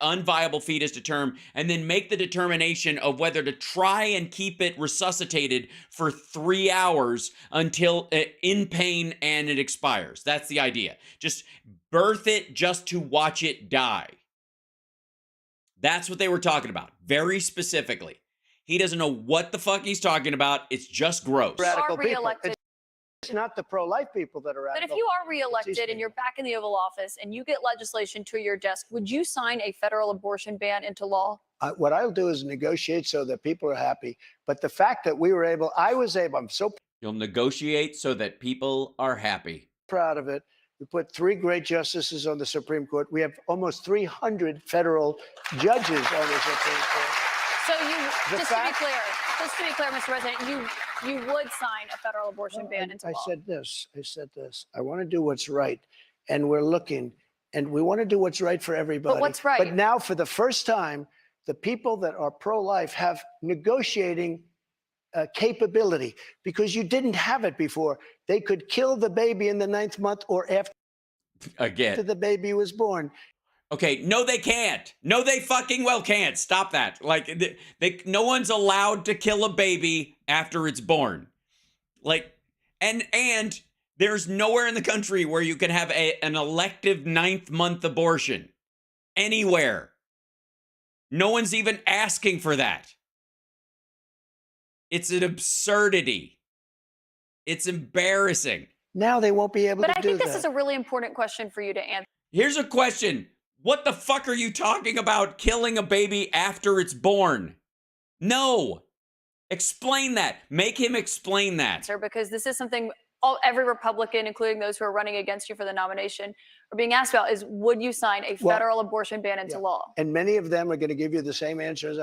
Speaker 3: unviable fetus to term and then make the determination of whether to try and keep it resuscitated for 3 hours until in pain and it expires. That's the idea. Just birth it just to watch it die. That's what they were talking about, very specifically. He doesn't know what the fuck he's talking about. It's just gross.
Speaker 1: Radical people. It's not the pro-life people that are radical.
Speaker 5: But if you are reelected and you're back in the Oval Office and you get legislation to your desk, would you sign a federal abortion ban into law?
Speaker 1: What I'll do is negotiate so that people are happy. But the fact that I'm so
Speaker 3: You'll negotiate so that people are happy.
Speaker 1: Proud of it. We put 3 great justices on the Supreme Court. We have almost 300 federal judges on the Supreme Court.
Speaker 5: So just to be clear, Mr. President, you would sign a federal abortion ban into law.
Speaker 1: I said this. I want to do what's right. And we're looking, and we want to do what's right for everybody.
Speaker 5: But what's right?
Speaker 1: But now, for the first time, the people that are pro-life have negotiating capability, because you didn't have it before. They could kill the baby in the 9th month or after.
Speaker 3: Again.
Speaker 1: After the baby was born.
Speaker 3: Okay, no, they can't. No, they fucking well can't. Stop that. Like, no one's allowed to kill a baby after it's born. Like, and there's nowhere in the country where you can have an elective 9th-month abortion. Anywhere. No one's even asking for that. It's an absurdity. It's embarrassing.
Speaker 1: Now they won't be able to do that.
Speaker 5: But I think this is a really important question for you to answer.
Speaker 3: Here's a question. What the fuck are you talking about killing a baby after it's born? No. Explain that. Make him explain that.
Speaker 5: Because this is something every Republican, including those who are running against you for the nomination, are being asked about is, would you sign a federal abortion ban into law?
Speaker 1: And many of them are going to give you the same answer as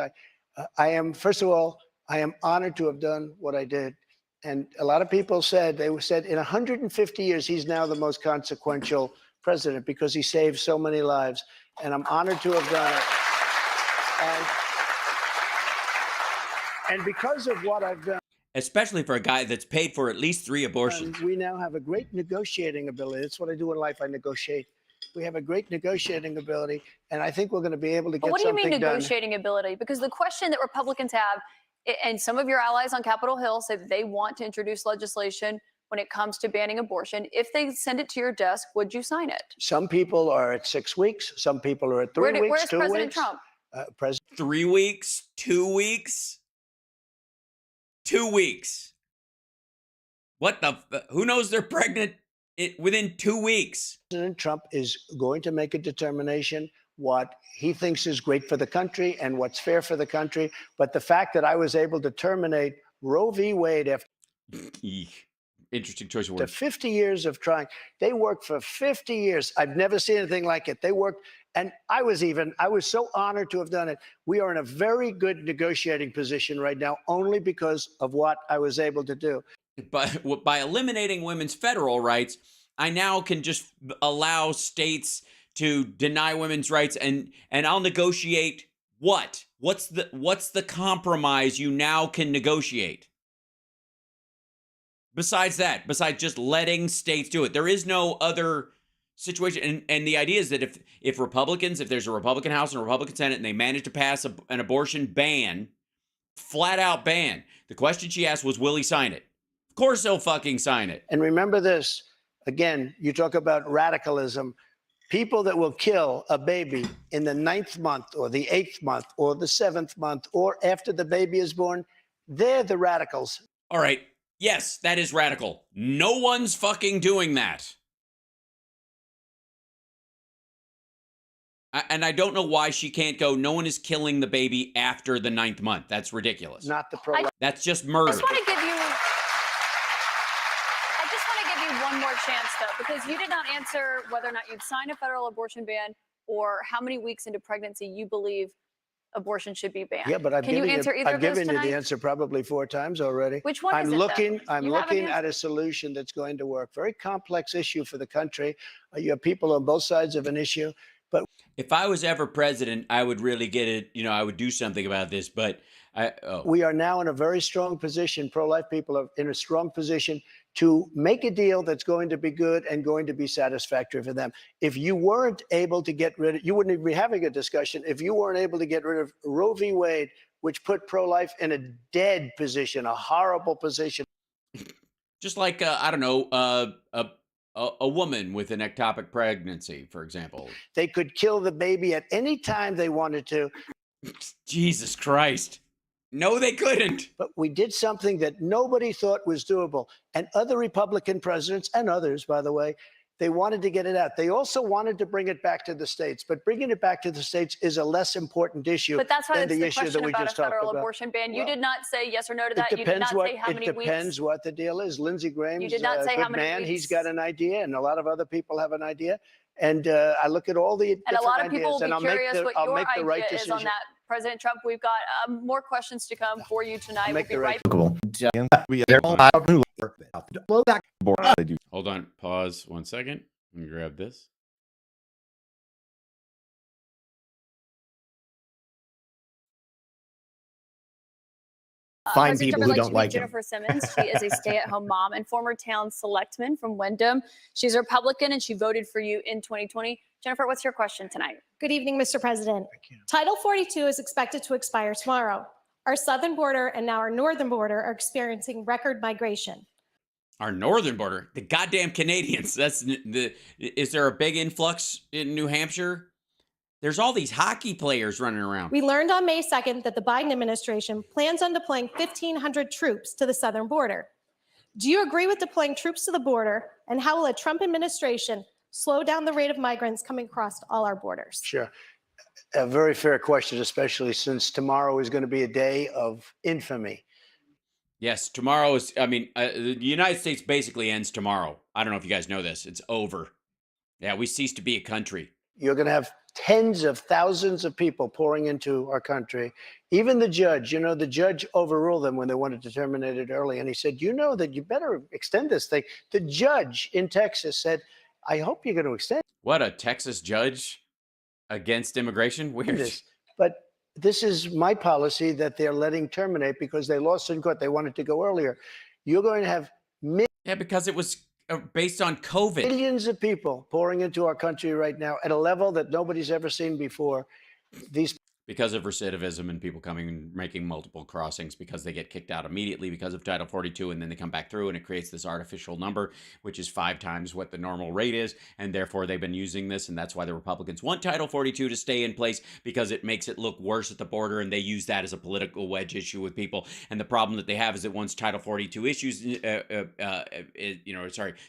Speaker 1: I am. First of all, I am honored to have done what I did. And a lot of people said, in 150 years, he's now the most consequential president because he saved so many lives. And I'm honored to have done it. And because of what I've done,
Speaker 3: especially for a guy that's paid for at least 3 abortions.
Speaker 1: we now have a great negotiating ability. That's what I do in life. I negotiate. We have a great negotiating ability, and I think we're going to be able to get something done.
Speaker 5: What do you mean negotiating ability? Because the question that Republicans have, and some of your allies on Capitol Hill say that they want to introduce legislation when it comes to banning abortion. If they send it to your desk, would you sign it?
Speaker 1: Some people are at 6 weeks. Some people are at 3 weeks,
Speaker 5: Where's
Speaker 1: 2
Speaker 5: President
Speaker 1: weeks.
Speaker 5: Trump?
Speaker 3: 3 weeks? 2 weeks? 2 weeks. What the? Who knows they're pregnant within 2 weeks?
Speaker 1: President Trump is going to make a determination what he thinks is great for the country and what's fair for the country. But the fact that I was able to terminate Roe v. Wade after
Speaker 3: interesting choice of words.
Speaker 1: 50 years of trying, they worked for 50 years. I've never seen anything like it. They worked. And I was so honored to have done it. We are in a very good negotiating position right now, only because of what I was able to do.
Speaker 3: But by eliminating women's federal rights, I now can just allow states to deny women's rights, and I'll negotiate what? What's the compromise you now can negotiate? Besides just letting states do it, there is no other situation. And the idea is that if Republicans, if there's a Republican House and a Republican Senate and they manage to pass an abortion ban, flat out ban, the question she asked was, will he sign it? Of course he'll fucking sign it.
Speaker 1: And remember this, again, you talk about radicalism. People that will kill a baby in the 9th month or the 8th month or the 7th month or after the baby is born, they're the radicals.
Speaker 3: All right. Yes, that is radical. No one's fucking doing that. And I don't know why she can't go, no one is killing the baby after the 9th month. That's ridiculous.
Speaker 1: Not the pro.
Speaker 3: That's just murder.
Speaker 5: I just want to give you one more chance, though, because you did not answer whether or not you'd sign a federal abortion ban or how many weeks into pregnancy you believe abortion should be banned.
Speaker 1: Yeah, but I've given you the answer probably 4 times already.
Speaker 5: Which one is it,
Speaker 1: I'm looking at a solution that's going to work. Very complex issue for the country. You have people on both sides of an issue. But
Speaker 3: if I was ever president, I would really get it. I would do something about this. But
Speaker 1: we are now in a very strong position. Pro-life people are in a strong position to make a deal that's going to be good and going to be satisfactory for them. If you weren't able to get rid of, you wouldn't even be having a discussion. If you weren't able to get rid of Roe v. Wade, which put pro-life in a dead position, a horrible position.
Speaker 3: Just like, I don't know, a woman with an ectopic pregnancy, for example.
Speaker 1: They could kill the baby at any time they wanted to.
Speaker 3: Jesus Christ. No, they couldn't.
Speaker 1: But we did something that nobody thought was doable. And other Republican presidents, and others, by the way, they wanted to get it out. They also wanted to bring it back to the states. But bringing it back to the states is a less important issue
Speaker 5: but that's why
Speaker 1: than
Speaker 5: it's
Speaker 1: the
Speaker 5: the
Speaker 1: issue that we just talked about.
Speaker 5: federal abortion ban. You did not say yes or no to that.
Speaker 1: It depends
Speaker 5: you did not say how many weeks.
Speaker 1: It depends what the deal is. Lindsey Graham's
Speaker 5: you did not say
Speaker 1: a
Speaker 5: how
Speaker 1: good
Speaker 5: many
Speaker 1: man.
Speaker 5: weeks.
Speaker 1: He's got an idea, and a lot of other people have an idea. And I look at all the
Speaker 5: and a lot of
Speaker 1: ideas,
Speaker 5: people will be curious what your idea
Speaker 1: right
Speaker 5: is on that. President Trump, we've got more questions to come for you tonight. We'll be right back.
Speaker 3: Hold on. Pause 1 second. Let me grab this.
Speaker 6: find
Speaker 5: President
Speaker 6: people
Speaker 5: Trump,
Speaker 6: who
Speaker 5: I'd
Speaker 6: don't
Speaker 5: to meet
Speaker 6: like him.
Speaker 5: Jennifer Simmons. She is a stay-at-home mom and former town selectman from Wyndham. She's a Republican and she voted for you in 2020. Jennifer, what's your question tonight?
Speaker 12: Good evening, Mr. President. Title 42 is expected to expire tomorrow. Our southern border and now our northern border are experiencing record migration.
Speaker 3: Our northern border, the goddamn Canadians. Is there a big influx in New Hampshire? There's all these hockey players running around.
Speaker 12: We learned on May 2nd that the Biden administration plans on deploying 1,500 troops to the southern border. Do you agree with deploying troops to the border, and how will a Trump administration slow down the rate of migrants coming across all our borders?
Speaker 1: Sure. A very fair question, especially since tomorrow is going to be a day of infamy.
Speaker 3: Yes, tomorrow is, the United States basically ends tomorrow. I don't know if you guys know this. It's over. Yeah, we cease to be a country.
Speaker 1: You're going to have tens of thousands of people pouring into our country. Even the judge, the judge overruled them when they wanted to terminate it early. And he said, that you better extend this thing. The judge in Texas said, I hope you're going to extend.
Speaker 3: What, a Texas judge against immigration? Weird.
Speaker 1: This. But this is my policy that they're letting terminate because they lost in court. They wanted to go earlier. You're going to have
Speaker 3: Yeah, because it was based on COVID.
Speaker 1: Millions of people pouring into our country right now at a level that nobody's ever seen before.
Speaker 3: Because of recidivism and people coming and making multiple crossings because they get kicked out immediately because of Title 42, and then they come back through and it creates this artificial number, which is 5 times what the normal rate is, and therefore they've been using this, and that's why the Republicans want Title 42 to stay in place, because it makes it look worse at the border, and they use that as a political wedge issue with people. And the problem that they have is that once Title 42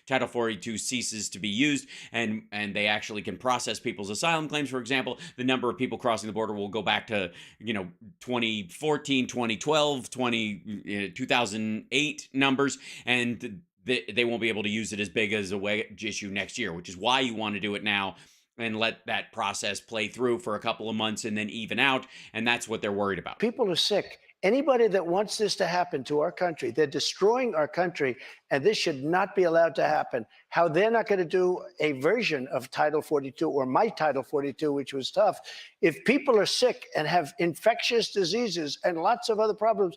Speaker 3: Title 42 ceases to be used, and they actually can process people's asylum claims, for example, the number of people crossing the border will go back to 2014, 2012, 2008 numbers, and they won't be able to use it as big as a wedge issue next year, which is why you want to do it now and let that process play through for a couple of months and then even out, and that's what they're worried about.
Speaker 1: People are sick. Anybody that wants this to happen to our country, they're destroying our country, and this should not be allowed to happen. How they're not going to do a version of Title 42 or my Title 42, which was tough. If people are sick and have infectious diseases and lots of other problems.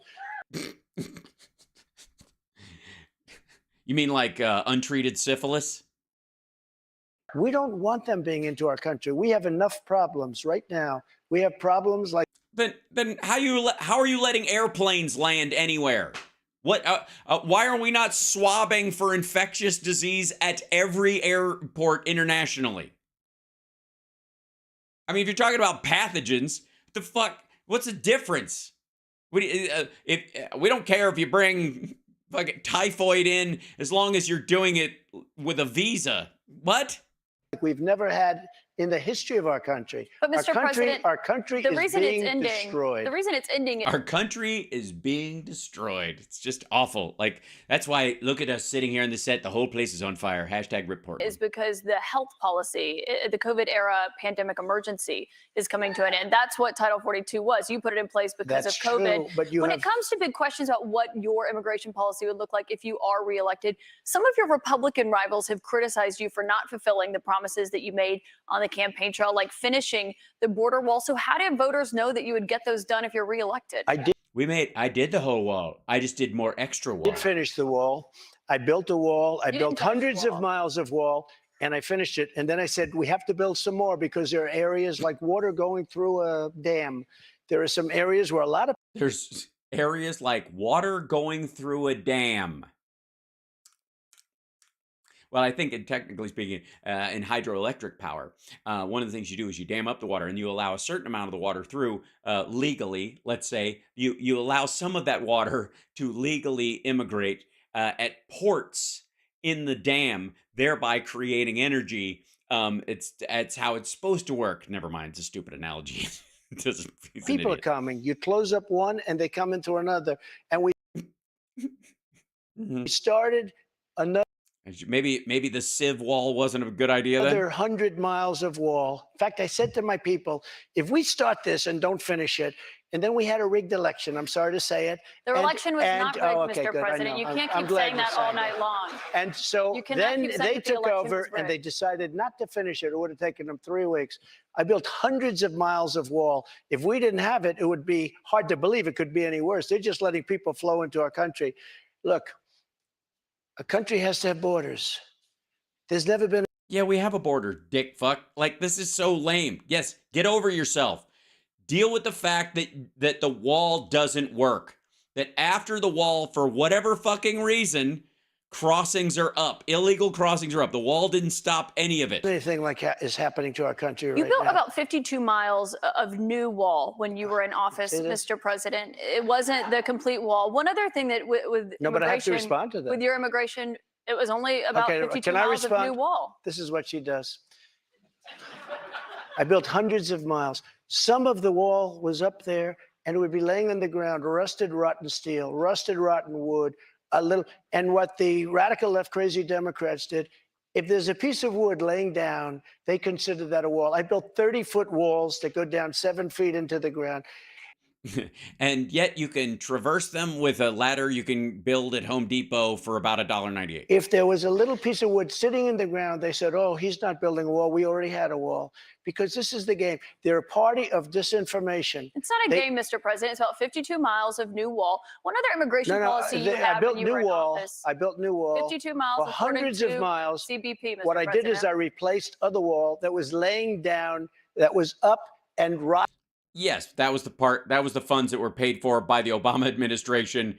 Speaker 3: You mean like untreated syphilis?
Speaker 1: We don't want them being into our country. We have enough problems right now. We have problems like.
Speaker 3: Then how are you letting airplanes land anywhere? What? Why are we not swabbing for infectious disease at every airport internationally? I mean, if you're talking about pathogens, the fuck? What's the difference? If we don't care if you bring fucking typhoid in, as long as you're doing it with a visa. What?
Speaker 1: We've never had in the history of our country.
Speaker 5: But Mr. President,
Speaker 1: our country is being destroyed.
Speaker 5: The reason it's ending.
Speaker 3: Our country is being destroyed. It's just awful. Like, that's why, look at us sitting here in the set. The whole place is on fire. Hashtag report.
Speaker 5: Is because the health policy, the COVID era pandemic emergency is coming to an end. That's what Title 42 was. You put it in place because
Speaker 1: That's
Speaker 5: of COVID.
Speaker 1: True, but
Speaker 5: when it comes to big questions about what your immigration policy would look like if you are reelected, some of your Republican rivals have criticized you for not fulfilling the promises that you made on the campaign trail, like finishing the border wall. So how did voters know that you would get those done if you're reelected?
Speaker 1: I did.
Speaker 3: I did the whole wall. I just did more extra wall.
Speaker 1: I did finish the wall. I built a wall. I built hundreds of miles of wall, and I finished it. And then I said, we have to build some more because there are areas like water going through a dam. There are some areas where
Speaker 3: there's areas like water going through a dam. Well, I think, technically speaking, in hydroelectric power, one of the things you do is you dam up the water and you allow a certain amount of the water through legally. Let's say you allow some of that water to legally immigrate at ports in the dam, thereby creating energy. It's how it's supposed to work. Never mind, it's a stupid analogy.
Speaker 1: people are coming. You close up one and they come into another. And we started another.
Speaker 3: Maybe the sieve wall wasn't a good idea then?
Speaker 1: Another 100 miles of wall. In fact, I said to my people, if we start this and don't finish it, And then we had a rigged election. I'm sorry to say it.
Speaker 5: The election was not rigged,
Speaker 1: okay,
Speaker 5: Mr.
Speaker 1: good. I
Speaker 5: President.
Speaker 1: know.
Speaker 5: You can't
Speaker 1: I'm
Speaker 5: keep
Speaker 1: glad
Speaker 5: saying
Speaker 1: you're
Speaker 5: that all
Speaker 1: saying
Speaker 5: night
Speaker 1: that.
Speaker 5: long.
Speaker 1: And so
Speaker 5: You cannot
Speaker 1: then
Speaker 5: keep saying
Speaker 1: they
Speaker 5: that the
Speaker 1: took
Speaker 5: election
Speaker 1: over
Speaker 5: was
Speaker 1: and they
Speaker 5: rigged.
Speaker 1: decided not to finish it. It would have taken them 3 weeks. I built hundreds of miles of wall. If we didn't have it, it would be hard to believe it could be any worse. They're just letting people flow into our country. Look, a country has to have borders. There's never been.
Speaker 3: Yeah, we have a border, dick fuck. Like, this is so lame. Yes, get over yourself. Deal with the fact that the wall doesn't work. That after the wall, for whatever fucking reason, crossings are up. Illegal crossings are up. The wall didn't stop any of it.
Speaker 1: Anything like is happening to our country right
Speaker 5: You built
Speaker 1: now.
Speaker 5: about 52 miles of new wall when you were in office,
Speaker 1: See this?
Speaker 5: Mr. President. It wasn't the complete wall. One other thing that with
Speaker 1: No, but I have to
Speaker 5: immigration,
Speaker 1: respond to that.
Speaker 5: with your immigration, it was only about
Speaker 1: Okay,
Speaker 5: 52
Speaker 1: can I
Speaker 5: miles of
Speaker 1: respond?
Speaker 5: new wall.
Speaker 1: This is what she does. I built hundreds of miles. Some of the wall was up there and it would be laying on the ground, rusted, rotten steel, rusted, rotten wood, a little. And what the radical left crazy Democrats did, if there's a piece of wood laying down, they consider that a wall. I built 30-foot walls that go down 7 feet into the ground.
Speaker 3: And yet you can traverse them with a ladder you can build at Home Depot for about $1.98.
Speaker 1: If there was a little piece of wood sitting in the ground, they said, oh, he's not building a wall. We already had a wall. Because this is the game. They're a party of disinformation.
Speaker 5: It's not a game, Mr. President. It's about 52 miles of new wall. One other immigration
Speaker 1: No,
Speaker 5: policy you
Speaker 1: I
Speaker 5: had
Speaker 1: built
Speaker 5: when you were
Speaker 1: new
Speaker 5: in
Speaker 1: wall.
Speaker 5: office.
Speaker 1: I built new wall.
Speaker 5: 52 miles,
Speaker 1: for
Speaker 5: according
Speaker 1: hundreds
Speaker 5: to
Speaker 1: of miles.
Speaker 5: CBP, Mr.
Speaker 1: What I did is I
Speaker 5: President.
Speaker 1: replaced other wall that was laying down, that was up and rotting.
Speaker 3: Yes, that was the part, that was the funds that were paid for by the Obama administration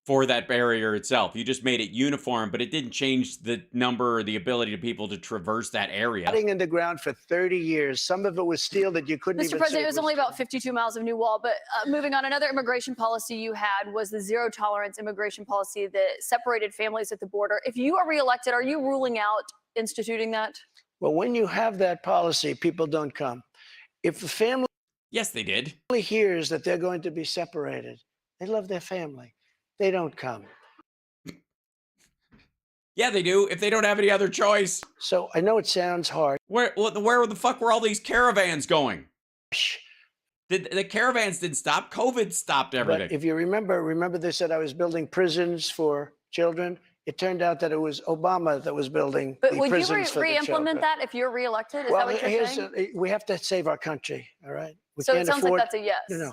Speaker 3: for that barrier itself. You just made it uniform, but it didn't change the number or the ability of people to traverse that area.
Speaker 1: Rotting in the ground for 30 years. Some of it was steel that you couldn't even
Speaker 5: Mr. President,
Speaker 1: see.
Speaker 5: it was only about 52 miles of new wall. But moving on, another immigration policy you had was the zero tolerance immigration policy that separated families at the border. If you are reelected, are you ruling out instituting that?
Speaker 1: Well, when you have that policy, people don't come. If the family
Speaker 3: Yes, they did.
Speaker 1: hears that they're going to be separated, they love their family. They don't come.
Speaker 3: Yeah, they do, if they don't have any other choice.
Speaker 1: So I know it sounds hard.
Speaker 3: Where the fuck were all these caravans going? The caravans didn't stop. COVID stopped everything.
Speaker 1: But if you remember they said I was building prisons for children. It turned out that it was Obama that was building
Speaker 5: But
Speaker 1: the
Speaker 5: would you
Speaker 1: prisons for the
Speaker 5: re-implement
Speaker 1: children.
Speaker 5: that if you're reelected? Is
Speaker 1: Well,
Speaker 5: that what you're saying?
Speaker 1: we have to save our country, all right? We
Speaker 5: So it
Speaker 1: can't
Speaker 5: sounds like
Speaker 1: afford,
Speaker 5: that's a yes.
Speaker 1: No.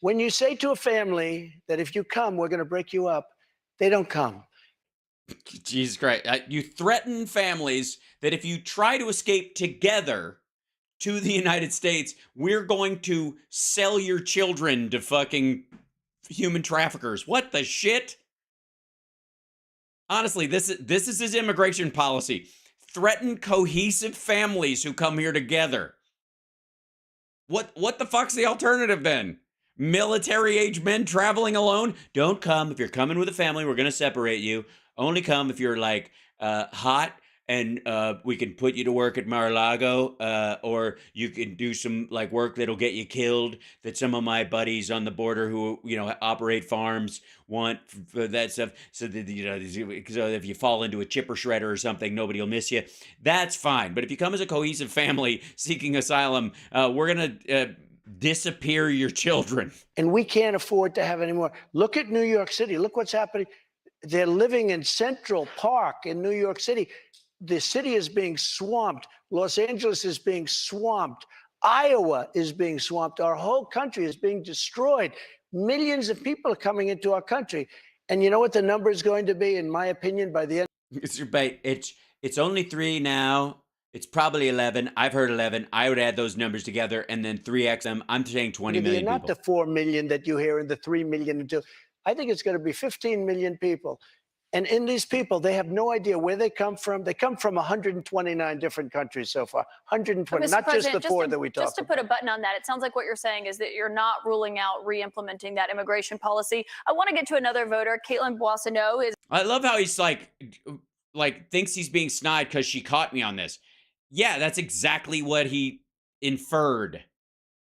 Speaker 1: When you say to a family that if you come, we're going to break you up, they don't come.
Speaker 3: Jesus Christ. You threaten families that if you try to escape together to the United States, we're going to sell your children to fucking human traffickers. What the shit? Honestly, this is his immigration policy. Threaten cohesive families who come here together. What the fuck's the alternative then? Military-age men traveling alone? Don't come. If you're coming with a family, we're going to separate you. Only come if you're like hot and we can put you to work at Mar-a-Lago, or you can do some like work that'll get you killed that some of my buddies on the border who, you know, operate farms want for that stuff. So that, you know, so if you fall into a chipper shredder or something, nobody will miss you. That's fine. But if you come as a cohesive family seeking asylum, we're going to disappear your children.
Speaker 1: And we can't afford to have any more. Look at New York City. Look what's happening. They're living in Central Park in New York City. The city is being swamped. Los Angeles is being swamped. Iowa is being swamped. Our whole country is being destroyed. Millions of people are coming into our country. And you know what the number is going to be, in my opinion, by the end?
Speaker 3: It's only 3 now. It's probably 11. I've heard 11. I would add those numbers together and then 3x them. I'm saying 20 million
Speaker 1: Not
Speaker 3: people.
Speaker 1: the 4 million that you hear and the 3 million. And I think it's going to be 15 million people. And in these people, they have no idea where they come from. They come from 129 different countries so far. 120, not just the 4 that we talked about.
Speaker 5: Just to put a button on that, it sounds like what you're saying is that you're not ruling out re-implementing that immigration policy. I want to get to another voter. Caitlin Boissonneau is.
Speaker 3: I love how he's like thinks he's being snide because she caught me on this. Yeah, that's exactly what he inferred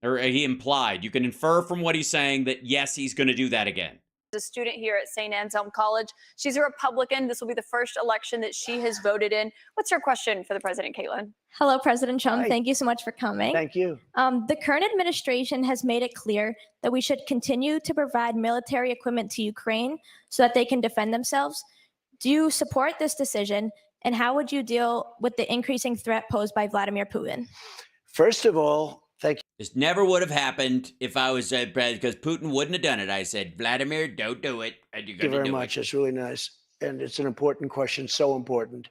Speaker 3: or he implied. You can infer from what he's saying that yes, he's going to do that again.
Speaker 5: a student here at St. Anselm College. She's a Republican. This will be the first election that she has voted in. What's your question for the president, Caitlin?
Speaker 13: Hello, President Trump.
Speaker 1: Hi.
Speaker 13: Thank you so much for coming.
Speaker 1: Thank you.
Speaker 13: The current administration has made it clear that we should continue to provide military equipment to Ukraine so that they can defend themselves. Do you support this decision? And how would you deal with the increasing threat posed by Vladimir Putin?
Speaker 1: First of all, thank you.
Speaker 3: This never would have happened if I was president, because Putin wouldn't have done it. I said, Vladimir, don't do it. And you're
Speaker 1: Thank you
Speaker 3: going to
Speaker 1: very
Speaker 3: do
Speaker 1: much.
Speaker 3: it.
Speaker 1: It's really nice. And it's an important question, so important,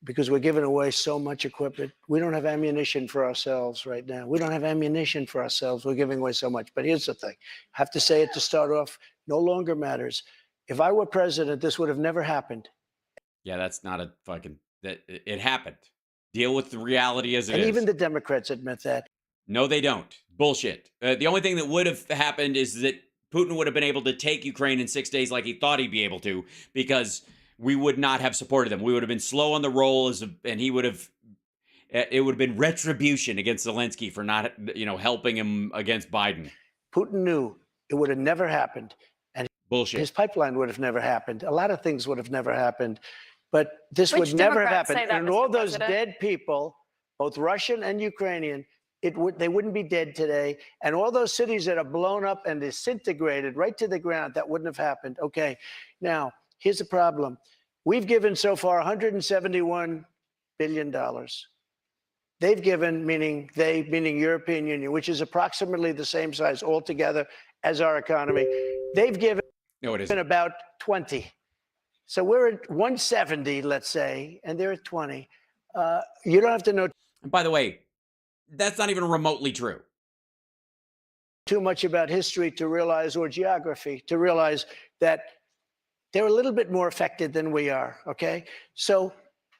Speaker 1: because we're giving away so much equipment. We don't have ammunition for ourselves right now. We don't have ammunition for ourselves. We're giving away so much. But here's the thing. I have to say it to start off. No longer matters. If I were president, this would have never happened.
Speaker 3: Yeah, that's not a fucking... It happened. Deal with the reality as it is.
Speaker 1: And even the Democrats admit that.
Speaker 3: No, they don't. Bullshit. The only thing that would have happened is that Putin would have been able to take Ukraine in 6 days like he thought he'd be able to, because we would not have supported them. We would have been slow on the roll, and he would have... It would have been retribution against Zelensky for not, helping him against Biden.
Speaker 1: Putin knew it would have never happened. And
Speaker 3: Bullshit.
Speaker 1: his pipeline would have never happened. A lot of things would have never happened. But this
Speaker 5: Which
Speaker 1: would never have
Speaker 5: Democrats
Speaker 1: happened.
Speaker 5: say that,
Speaker 1: And
Speaker 5: Mr.
Speaker 1: all those
Speaker 5: President?
Speaker 1: dead people, both Russian and Ukrainian, they wouldn't be dead today. And all those cities that are blown up and disintegrated right to the ground, that wouldn't have happened. Okay, now, here's the problem. We've given so far $171 billion. They've given, meaning European Union, which is approximately the same size altogether as our economy. They've given
Speaker 3: No, it isn't.
Speaker 1: about 20. So we're at 170, let's say, and they're at 20. You don't have to know
Speaker 3: And by the way, that's not even remotely true.
Speaker 1: too much about history to realize, or geography, to realize that they're a little bit more affected than we are, okay? So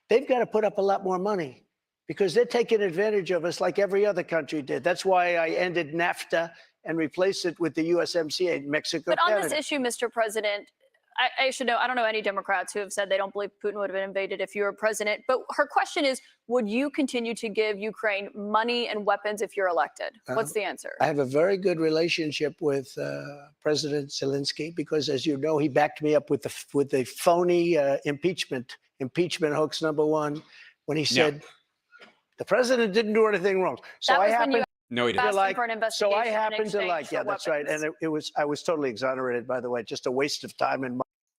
Speaker 1: they've got to put up a lot more money because they're taking advantage of us like every other country did. That's why I ended NAFTA and replaced it with the USMCA, Mexico,
Speaker 5: But on
Speaker 1: Canada.
Speaker 5: this issue, Mr. President, I should know, I don't know any Democrats who have said they don't believe Putin would have been invaded if you were president. But her question is, would you continue to give Ukraine money and weapons if you're elected? What's the answer?
Speaker 1: I have a very good relationship with President Zelensky because, as you know, he backed me up with the phony impeachment hoax number one when he said the president didn't do anything wrong. So
Speaker 5: That
Speaker 1: I
Speaker 5: was when
Speaker 1: happened
Speaker 5: you
Speaker 3: No, he
Speaker 1: to
Speaker 3: didn't.
Speaker 1: like.
Speaker 5: for an
Speaker 1: So I
Speaker 5: investigation in
Speaker 1: happened to
Speaker 5: exchange
Speaker 1: like.
Speaker 5: for
Speaker 1: Yeah, that's right.
Speaker 5: weapons.
Speaker 1: And I was totally exonerated, by the way. Just a waste of time and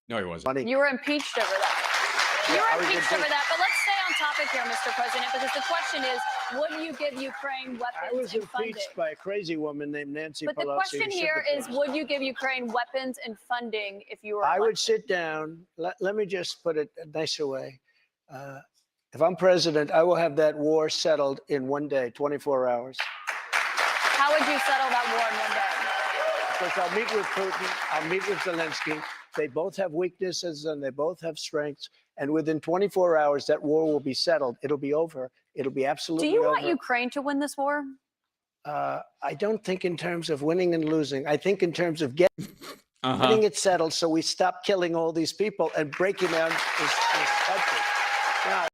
Speaker 3: No, he wasn't.
Speaker 1: money.
Speaker 5: You were impeached over that. You
Speaker 1: I
Speaker 5: were
Speaker 1: was
Speaker 5: impeached over
Speaker 1: impeached.
Speaker 5: that. But let's stay on topic here, Mr. President, because the question is, would you give Ukraine
Speaker 1: I
Speaker 5: weapons
Speaker 1: was
Speaker 5: and funding?
Speaker 1: impeached by a crazy woman named Nancy Pelosi.
Speaker 5: But the question
Speaker 1: who
Speaker 5: here is,
Speaker 1: sympathized.
Speaker 5: would you give Ukraine weapons and funding if you were
Speaker 1: I would
Speaker 5: elected?
Speaker 1: sit down. Let me just put it a nicer way. If I'm president, I will have that war settled in 1 day, 24 hours.
Speaker 5: How would you settle that war in 1 day?
Speaker 1: Because I'll meet with Putin, I'll meet with Zelensky. They both have weaknesses and they both have strengths. And within 24 hours, that war will be settled. It'll be over. It'll be
Speaker 5: Do
Speaker 1: absolutely
Speaker 5: you
Speaker 1: over.
Speaker 5: want Ukraine to win this war?
Speaker 1: I don't think in terms of winning and losing. I think in terms of getting it settled so we stop killing all these people and breaking down this country. Now,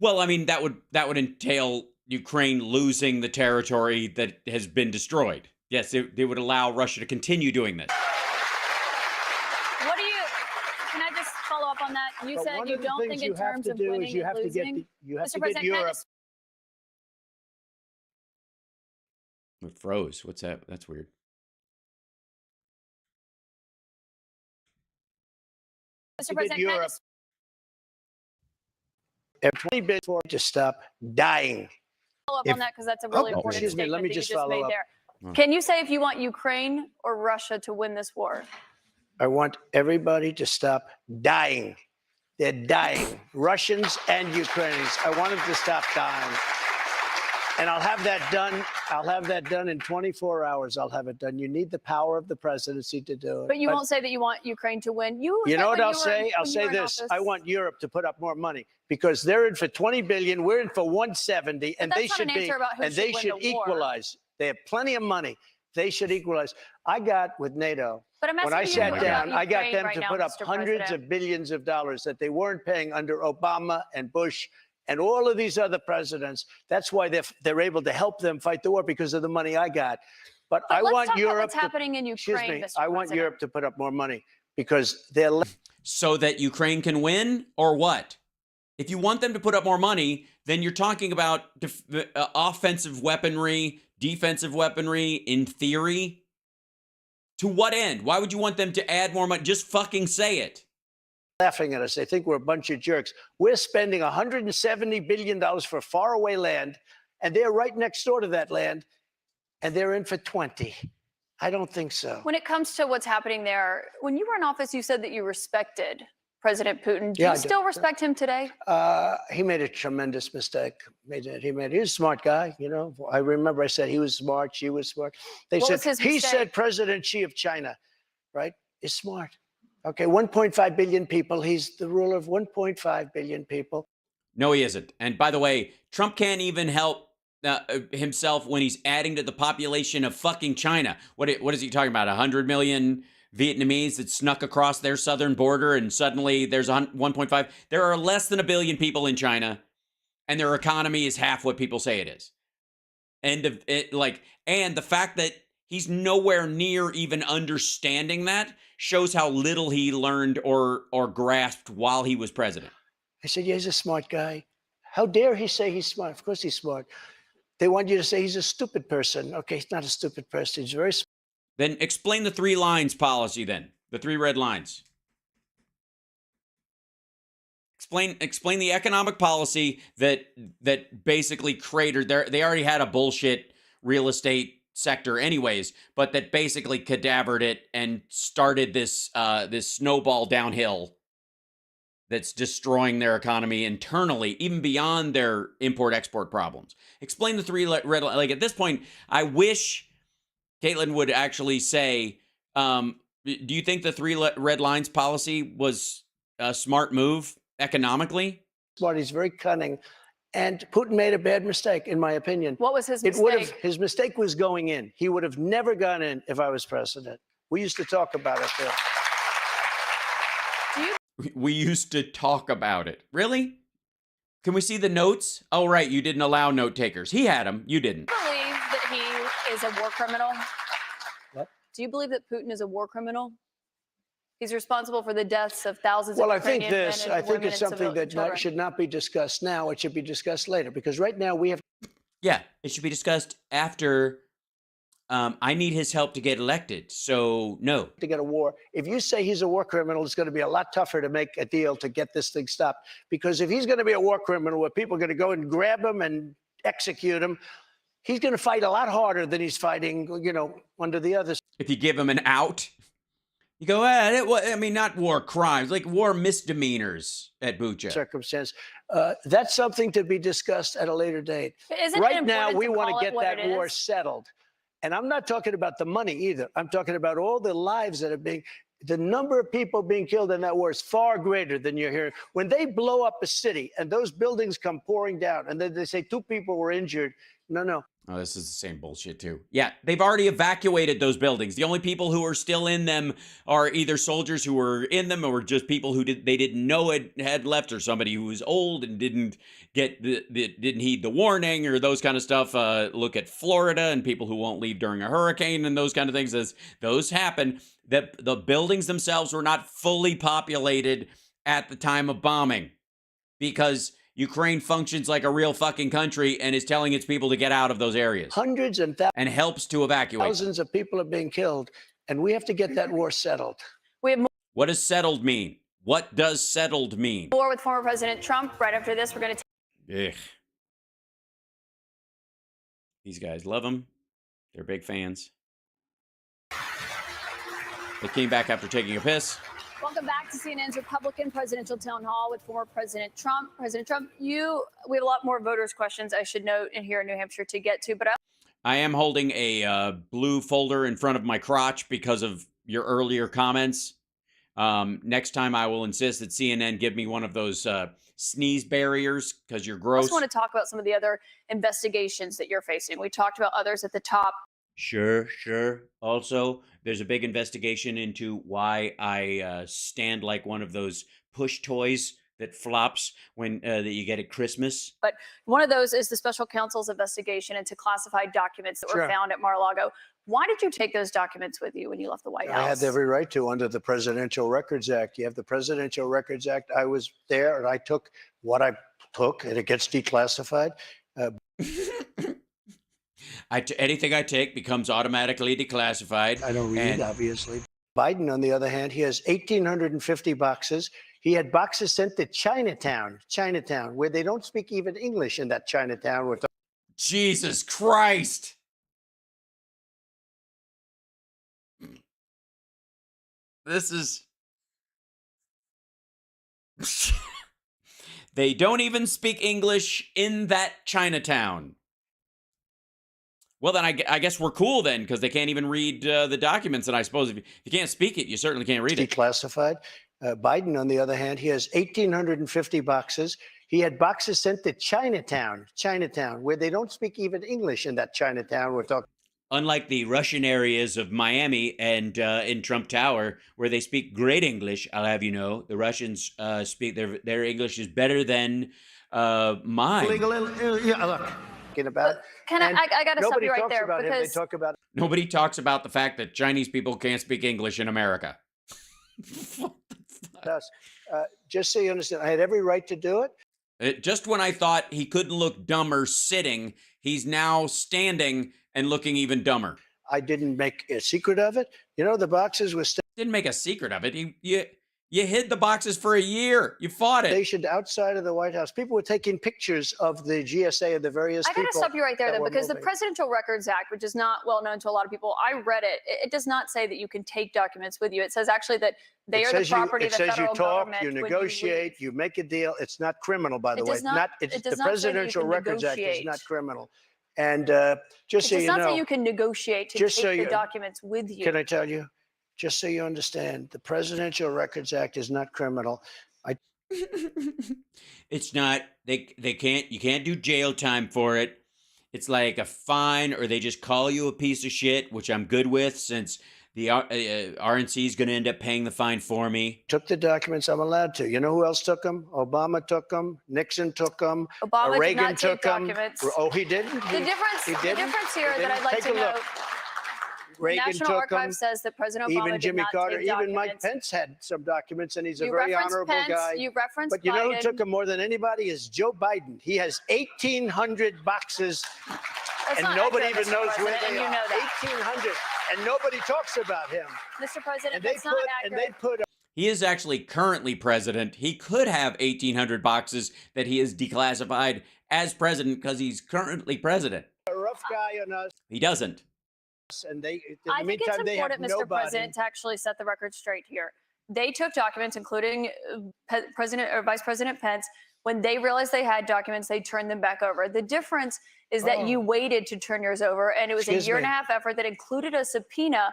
Speaker 3: Well, I mean, that would entail Ukraine losing the territory that has been destroyed. Yes, it would allow Russia to continue doing this.
Speaker 5: What do you? Can I just follow up on that? You
Speaker 1: but
Speaker 5: said
Speaker 1: one
Speaker 5: you
Speaker 1: of the
Speaker 5: don't
Speaker 1: things
Speaker 5: think
Speaker 1: you
Speaker 5: in
Speaker 1: have
Speaker 5: terms
Speaker 1: to
Speaker 5: of
Speaker 1: do
Speaker 5: winning
Speaker 1: is you
Speaker 5: and
Speaker 1: have to get
Speaker 5: losing.
Speaker 1: Mr.
Speaker 5: President, can I
Speaker 1: Europe.
Speaker 5: just-
Speaker 3: It froze. What's that? That's weird.
Speaker 5: Mr.
Speaker 1: get
Speaker 5: President, can I
Speaker 1: Europe.
Speaker 5: just-
Speaker 1: If 20 billion for to stop dying.
Speaker 5: follow up
Speaker 1: If-
Speaker 5: on that because that's a really
Speaker 1: Oh,
Speaker 5: important
Speaker 1: excuse me,
Speaker 5: statement
Speaker 1: let me
Speaker 5: that
Speaker 1: just
Speaker 5: you just
Speaker 1: follow
Speaker 5: made
Speaker 1: up.
Speaker 5: there. Can you say if you want Ukraine or Russia to win this war?
Speaker 1: I want everybody to stop dying. They're dying. Russians and Ukrainians. I want them to stop dying. And I'll have that done. I'll have that done in 24 hours. I'll have it done. You need the power of the presidency to do it.
Speaker 5: But you won't say that you want Ukraine to win. You
Speaker 1: You
Speaker 5: said
Speaker 1: know what
Speaker 5: when
Speaker 1: I'll
Speaker 5: you were
Speaker 1: say?
Speaker 5: in-
Speaker 1: I'll
Speaker 5: when you
Speaker 1: say
Speaker 5: were in
Speaker 1: this.
Speaker 5: office.
Speaker 1: I want Europe to put up more money because they're in for 20 billion. We're in for 170, and
Speaker 5: that's
Speaker 1: they
Speaker 5: not
Speaker 1: should
Speaker 5: an
Speaker 1: be.
Speaker 5: answer about who
Speaker 1: And
Speaker 5: should
Speaker 1: they
Speaker 5: win
Speaker 1: should
Speaker 5: the war.
Speaker 1: equalize. They have plenty of money. They should equalize. I got with NATO.
Speaker 5: But I'm
Speaker 1: When I
Speaker 5: asking you
Speaker 1: sat
Speaker 5: about
Speaker 1: down, I got
Speaker 5: Ukraine
Speaker 1: them
Speaker 5: right
Speaker 1: to
Speaker 5: now,
Speaker 1: put up
Speaker 5: Mr.
Speaker 1: hundreds
Speaker 5: President.
Speaker 1: of billions of dollars that they weren't paying under Obama and Bush and all of these other presidents. That's why they're able to help them fight the war because of the money I got. But
Speaker 5: But
Speaker 1: I
Speaker 5: let's
Speaker 1: want
Speaker 5: talk about
Speaker 1: Europe.
Speaker 5: what's happening in
Speaker 1: Excuse
Speaker 5: Ukraine,
Speaker 1: me.
Speaker 5: Mr.
Speaker 1: I want
Speaker 5: President.
Speaker 1: Europe to put up more money because they're.
Speaker 3: So that Ukraine can win, or what? If you want them to put up more money, then you're talking about offensive weaponry, defensive weaponry, in theory. To what end? Why would you want them to add more money? Just fucking say it.
Speaker 1: Laughing at us. They think we're a bunch of jerks. We're spending $170 billion for faraway land, and they're right next door to that land, and they're in for 20. I don't think so.
Speaker 5: When it comes to what's happening there, when you were in office, you said that you respected President Putin. Do
Speaker 1: Yeah,
Speaker 5: you
Speaker 1: I do.
Speaker 5: still respect him today?
Speaker 1: He made a tremendous mistake. He was a smart guy, you know. I remember I said he was smart, she was smart. They
Speaker 5: What was
Speaker 1: said
Speaker 5: his
Speaker 1: he
Speaker 5: mistake?
Speaker 1: said President Xi of China, right, is smart. Okay, 1.5 billion people. He's the ruler of 1.5 billion people.
Speaker 3: No, he isn't. And by the way, Trump can't even help himself when he's adding to the population of fucking China. What is he talking about? 100 million Vietnamese that snuck across their southern border, and suddenly there's 1.5. There are less than a billion people in China, and their economy is half what people say it is. And the fact that he's nowhere near even understanding that shows how little he learned or grasped while he was president.
Speaker 1: I said, yeah, he's a smart guy. How dare he say he's smart? Of course he's smart. They want you to say he's a stupid person. Okay, he's not a stupid person. He's very smart.
Speaker 3: Then explain the 3 lines policy then. The 3 red lines. Explain the economic policy that basically cratered they already had a bullshit real estate sector anyways, but that basically cadavered it and started this snowball downhill that's destroying their economy internally, even beyond their import-export problems. Explain the 3 red lines. Like, at this point, I wish Caitlin would actually say, do you think the 3 red lines policy was a smart move economically?
Speaker 1: Smart. He's very cunning. And Putin made a bad mistake, in my opinion.
Speaker 5: What was his mistake?
Speaker 1: His mistake was going in. He would have never gone in if I was president. We used to talk about it there.
Speaker 3: We used to talk about it. Really? Can we see the notes? Oh, right. You didn't allow note takers. He had them. You didn't.
Speaker 5: Do you believe that he is a war criminal?
Speaker 1: What?
Speaker 5: Do you believe that Putin is a war criminal? He's responsible for the deaths of thousands
Speaker 1: Well,
Speaker 5: of
Speaker 1: I think
Speaker 5: Ukrainian men
Speaker 1: this.
Speaker 5: and
Speaker 1: I think
Speaker 5: women
Speaker 1: it's
Speaker 5: and
Speaker 1: something that
Speaker 5: children.
Speaker 1: should not be discussed now. It should be discussed later, because right now we have
Speaker 3: Yeah, it should be discussed after I need his help to get elected. So, no.
Speaker 1: to get a war. If you say he's a war criminal, it's going to be a lot tougher to make a deal to get this thing stopped. Because if he's going to be a war criminal where people are going to go and grab him and execute him, he's going to fight a lot harder than he's fighting, you know, under the others.
Speaker 3: If you give him an out, you go, I mean, not war crimes, like war misdemeanors at Bucha.
Speaker 1: Circumstance. That's something to be discussed at a later date.
Speaker 5: But isn't it
Speaker 1: Right now,
Speaker 5: important
Speaker 1: we
Speaker 5: to
Speaker 1: want
Speaker 5: call
Speaker 1: to
Speaker 5: it
Speaker 1: get
Speaker 5: what
Speaker 1: that
Speaker 5: it
Speaker 1: war
Speaker 5: is?
Speaker 1: settled. And I'm not talking about the money either. I'm talking about all the lives that are being, the number of people being killed in that war is far greater than you're hearing. When they blow up a city and those buildings come pouring down and then they say 2 people were injured. No.
Speaker 3: Oh, this is the same bullshit too. Yeah, they've already evacuated those buildings. The only people who are still in them are either soldiers who were in them or just people who they didn't know had left, or somebody who was old and didn't heed the warning, or those kind of stuff. Look at Florida and people who won't leave during a hurricane and those kind of things. As those happen, that the buildings themselves were not fully populated at the time of bombing, because Ukraine functions like a real fucking country and is telling its people to get out of those areas.
Speaker 1: Hundreds and
Speaker 3: and helps to evacuate.
Speaker 1: thousands of people are being killed, and we have to get that war settled.
Speaker 5: We have
Speaker 3: What does settled mean? What does settled mean?
Speaker 5: more with former President Trump. Right after this, we're going to
Speaker 3: Ugh. These guys love him. They're big fans. They came back after taking a piss.
Speaker 5: welcome back to CNN's Republican Presidential Town Hall with former President Trump. President Trump, we have a lot more voters' questions, I should note, in here in New Hampshire to get to, but
Speaker 3: I am holding a blue folder in front of my crotch because of your earlier comments. Next time I will insist that CNN give me one of those sneeze barriers, because you're
Speaker 5: I
Speaker 3: gross.
Speaker 5: just want to talk about some of the other investigations that you're facing. We talked about others at the top.
Speaker 3: Sure. Also, there's a big investigation into why I stand like one of those push toys that flops when that you get at Christmas.
Speaker 5: But one of those is the special counsel's investigation into classified documents that were found at Mar-a-Lago. Why did you take those documents with you when you left the White House?
Speaker 1: I had every right to under the Presidential Records Act. You have the Presidential Records Act. I was there and I took what I took, and it gets declassified.
Speaker 3: Anything I take becomes automatically declassified.
Speaker 1: I don't read, obviously. Biden, on the other hand, he has 1,850 boxes. He had boxes sent to Chinatown, where they don't speak even English in that Chinatown.
Speaker 3: Jesus Christ. This is... They don't even speak English in that Chinatown. Well, then I guess we're cool then, because they can't even read the documents. And I suppose if you can't speak it, you certainly can't read it.
Speaker 1: Declassified. Biden, on the other hand, he has 1,850 boxes. He had boxes sent to Chinatown, where they don't speak even English in that Chinatown. We're talking.
Speaker 3: Unlike the Russian areas of Miami and in Trump Tower, where they speak great English, I'll have you know, the Russians speak their English is better than mine.
Speaker 1: About
Speaker 5: I got to stop you right there because
Speaker 3: nobody talks about the fact that Chinese people can't speak English in America.
Speaker 1: Just so you understand, I had every right to do it.
Speaker 3: Just when I thought he couldn't look dumber sitting, he's now standing and looking even dumber.
Speaker 1: I didn't make a secret of it. You know, the boxes were
Speaker 3: didn't make a secret of it. You hid the boxes for a year. You fought it.
Speaker 1: Stationed outside of the White House. People were taking pictures of the GSA and the various people.
Speaker 5: I got to stop you right there, though, because the
Speaker 1: moving.
Speaker 5: Presidential Records Act, which is not well known to a lot of people, I read it. It does not say that you can take documents with you. It says actually that they are the property of the federal government.
Speaker 1: It says you talk, you negotiate, you make a deal. It's not criminal, by the way. The Presidential Records Act is not criminal. And just so you know,
Speaker 5: it does not say you can negotiate to take the documents with you.
Speaker 1: Can I tell you? Just so you understand, the Presidential Records Act is not criminal.
Speaker 3: It's not. They can't. You can't do jail time for it. It's like a fine, or they just call you a piece of shit, which I'm good with, since the RNC is going to end up paying the fine for me.
Speaker 1: Took the documents. I'm allowed to. You know who else took them? Obama took them. Nixon took them.
Speaker 5: Obama
Speaker 1: Reagan
Speaker 5: did not
Speaker 1: took
Speaker 5: take
Speaker 1: them.
Speaker 5: documents.
Speaker 1: Oh, he didn't.
Speaker 5: The difference here that I'd like to know.
Speaker 1: Reagan
Speaker 5: National
Speaker 1: took
Speaker 5: Archive
Speaker 1: them.
Speaker 5: says that President Obama
Speaker 1: Even Jimmy
Speaker 5: did not
Speaker 1: Carter,
Speaker 5: take
Speaker 1: even Mike
Speaker 5: documents.
Speaker 1: Pence had some documents, and he's a
Speaker 5: You
Speaker 1: very
Speaker 5: referenced
Speaker 1: honorable
Speaker 5: Pence,
Speaker 1: guy.
Speaker 5: you referenced
Speaker 1: But you know who
Speaker 5: Biden.
Speaker 1: took them more than anybody is Joe Biden. He has 1,800 boxes,
Speaker 5: That's
Speaker 1: and
Speaker 5: not
Speaker 1: nobody
Speaker 5: accurate,
Speaker 1: even
Speaker 5: Mr.
Speaker 1: knows where
Speaker 5: President,
Speaker 1: they
Speaker 5: and you
Speaker 1: are.
Speaker 5: know that.
Speaker 1: 1,800, and nobody talks about him.
Speaker 5: Mr. President,
Speaker 1: And they
Speaker 5: that's not accurate.
Speaker 3: He is actually currently president. He could have 1,800 boxes that he is declassified as president because he's currently president.
Speaker 1: A rough guy on us.
Speaker 3: He doesn't.
Speaker 1: And they, in
Speaker 5: I
Speaker 1: the
Speaker 5: think
Speaker 1: meantime,
Speaker 5: it's
Speaker 1: they have
Speaker 5: important, Mr.
Speaker 1: nobody.
Speaker 5: President, to actually set the record straight here. They took documents, including President or Vice President Pence. When they realized they had documents, they turned them back over. The difference is that you waited to turn yours over, and it was a year-and-a-half effort that included a subpoena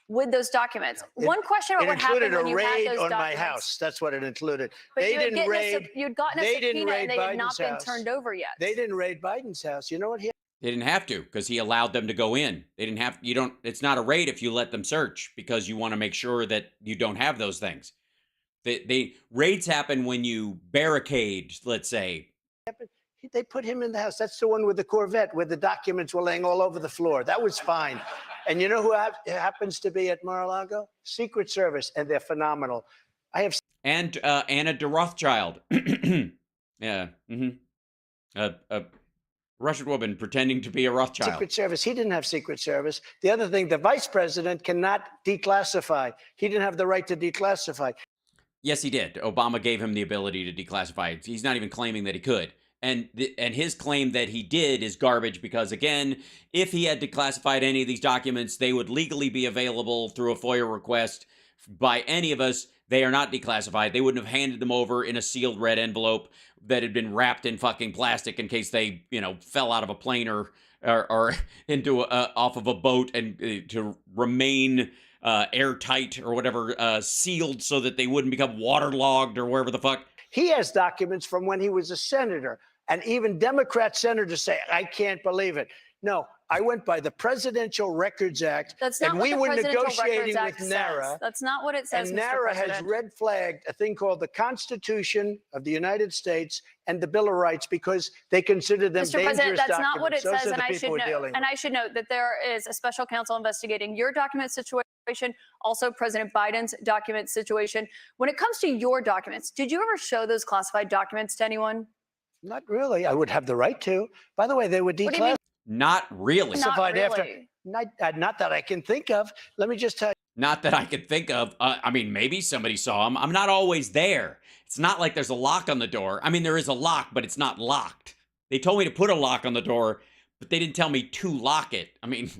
Speaker 5: with those documents. One question about what happened when you had those documents.
Speaker 1: It included a raid on my house. That's what it included.
Speaker 5: But
Speaker 1: They didn't raid.
Speaker 5: You'd gotten a subpoena, and they had not been turned over yet.
Speaker 1: They didn't raid Biden's house. You know what?
Speaker 3: They didn't have to because he allowed them to go in. They didn't have. You don't. It's not a raid if you let them search because you want to make sure that you don't have those things. They raids happen when you barricade, let's say.
Speaker 1: They put him in the house. That's the one with the Corvette where the documents were laying all over the floor. That was fine. And you know who happens to be at Mar-a-Lago? Secret Service, and they're phenomenal. I have
Speaker 3: And Anna de Rothschild. Yeah. A Russian woman pretending to be a Rothschild.
Speaker 1: Secret Service. He didn't have Secret Service. The other thing, the vice president cannot declassify. He didn't have the right to declassify.
Speaker 3: Yes, he did. Obama gave him the ability to declassify. He's not even claiming that he could. And his claim that he did is garbage because, again, if he had declassified any of these documents, they would legally be available through a FOIA request by any of us. They are not declassified. They wouldn't have handed them over in a sealed red envelope that had been wrapped in fucking plastic in case they, fell out of a plane or into off of a boat and to remain airtight or whatever, sealed so that they wouldn't become waterlogged or wherever the fuck.
Speaker 1: He has documents from when he was a senator. And even Democrat senators say, I can't believe it. No, I went by the Presidential Records Act,
Speaker 5: That's not
Speaker 1: and
Speaker 5: what
Speaker 1: we
Speaker 5: the
Speaker 1: were
Speaker 5: Presidential Records
Speaker 1: negotiating
Speaker 5: Act
Speaker 1: with
Speaker 5: says.
Speaker 1: NARA.
Speaker 5: That's not what it says,
Speaker 1: And
Speaker 5: Mr.
Speaker 1: NARA has
Speaker 5: President.
Speaker 1: red flagged a thing called the Constitution of the United States and the Bill of Rights because they consider them
Speaker 5: Mr.
Speaker 1: dangerous
Speaker 5: President, that's
Speaker 1: documents.
Speaker 5: not what it
Speaker 1: Those
Speaker 5: says,
Speaker 1: are
Speaker 5: and
Speaker 1: the
Speaker 5: I
Speaker 1: people
Speaker 5: should
Speaker 1: we're
Speaker 5: know.
Speaker 1: dealing
Speaker 5: And
Speaker 1: with.
Speaker 5: I should note that there is a special counsel investigating your document situation, also President Biden's document situation. When it comes to your documents, did you ever show those classified documents to anyone?
Speaker 1: Not really. I would have the right to. By the way, they were
Speaker 5: What do you mean?
Speaker 1: declassified
Speaker 3: Not really.
Speaker 5: Not
Speaker 1: after.
Speaker 5: really.
Speaker 1: Not that I can think of. Let me just tell you.
Speaker 3: Not that I could think of. I mean, maybe somebody saw him. I'm not always there. It's not like there's a lock on the door. I mean, there is a lock, but it's not locked. They told me to put a lock on the door, but they didn't tell me to lock it. I mean,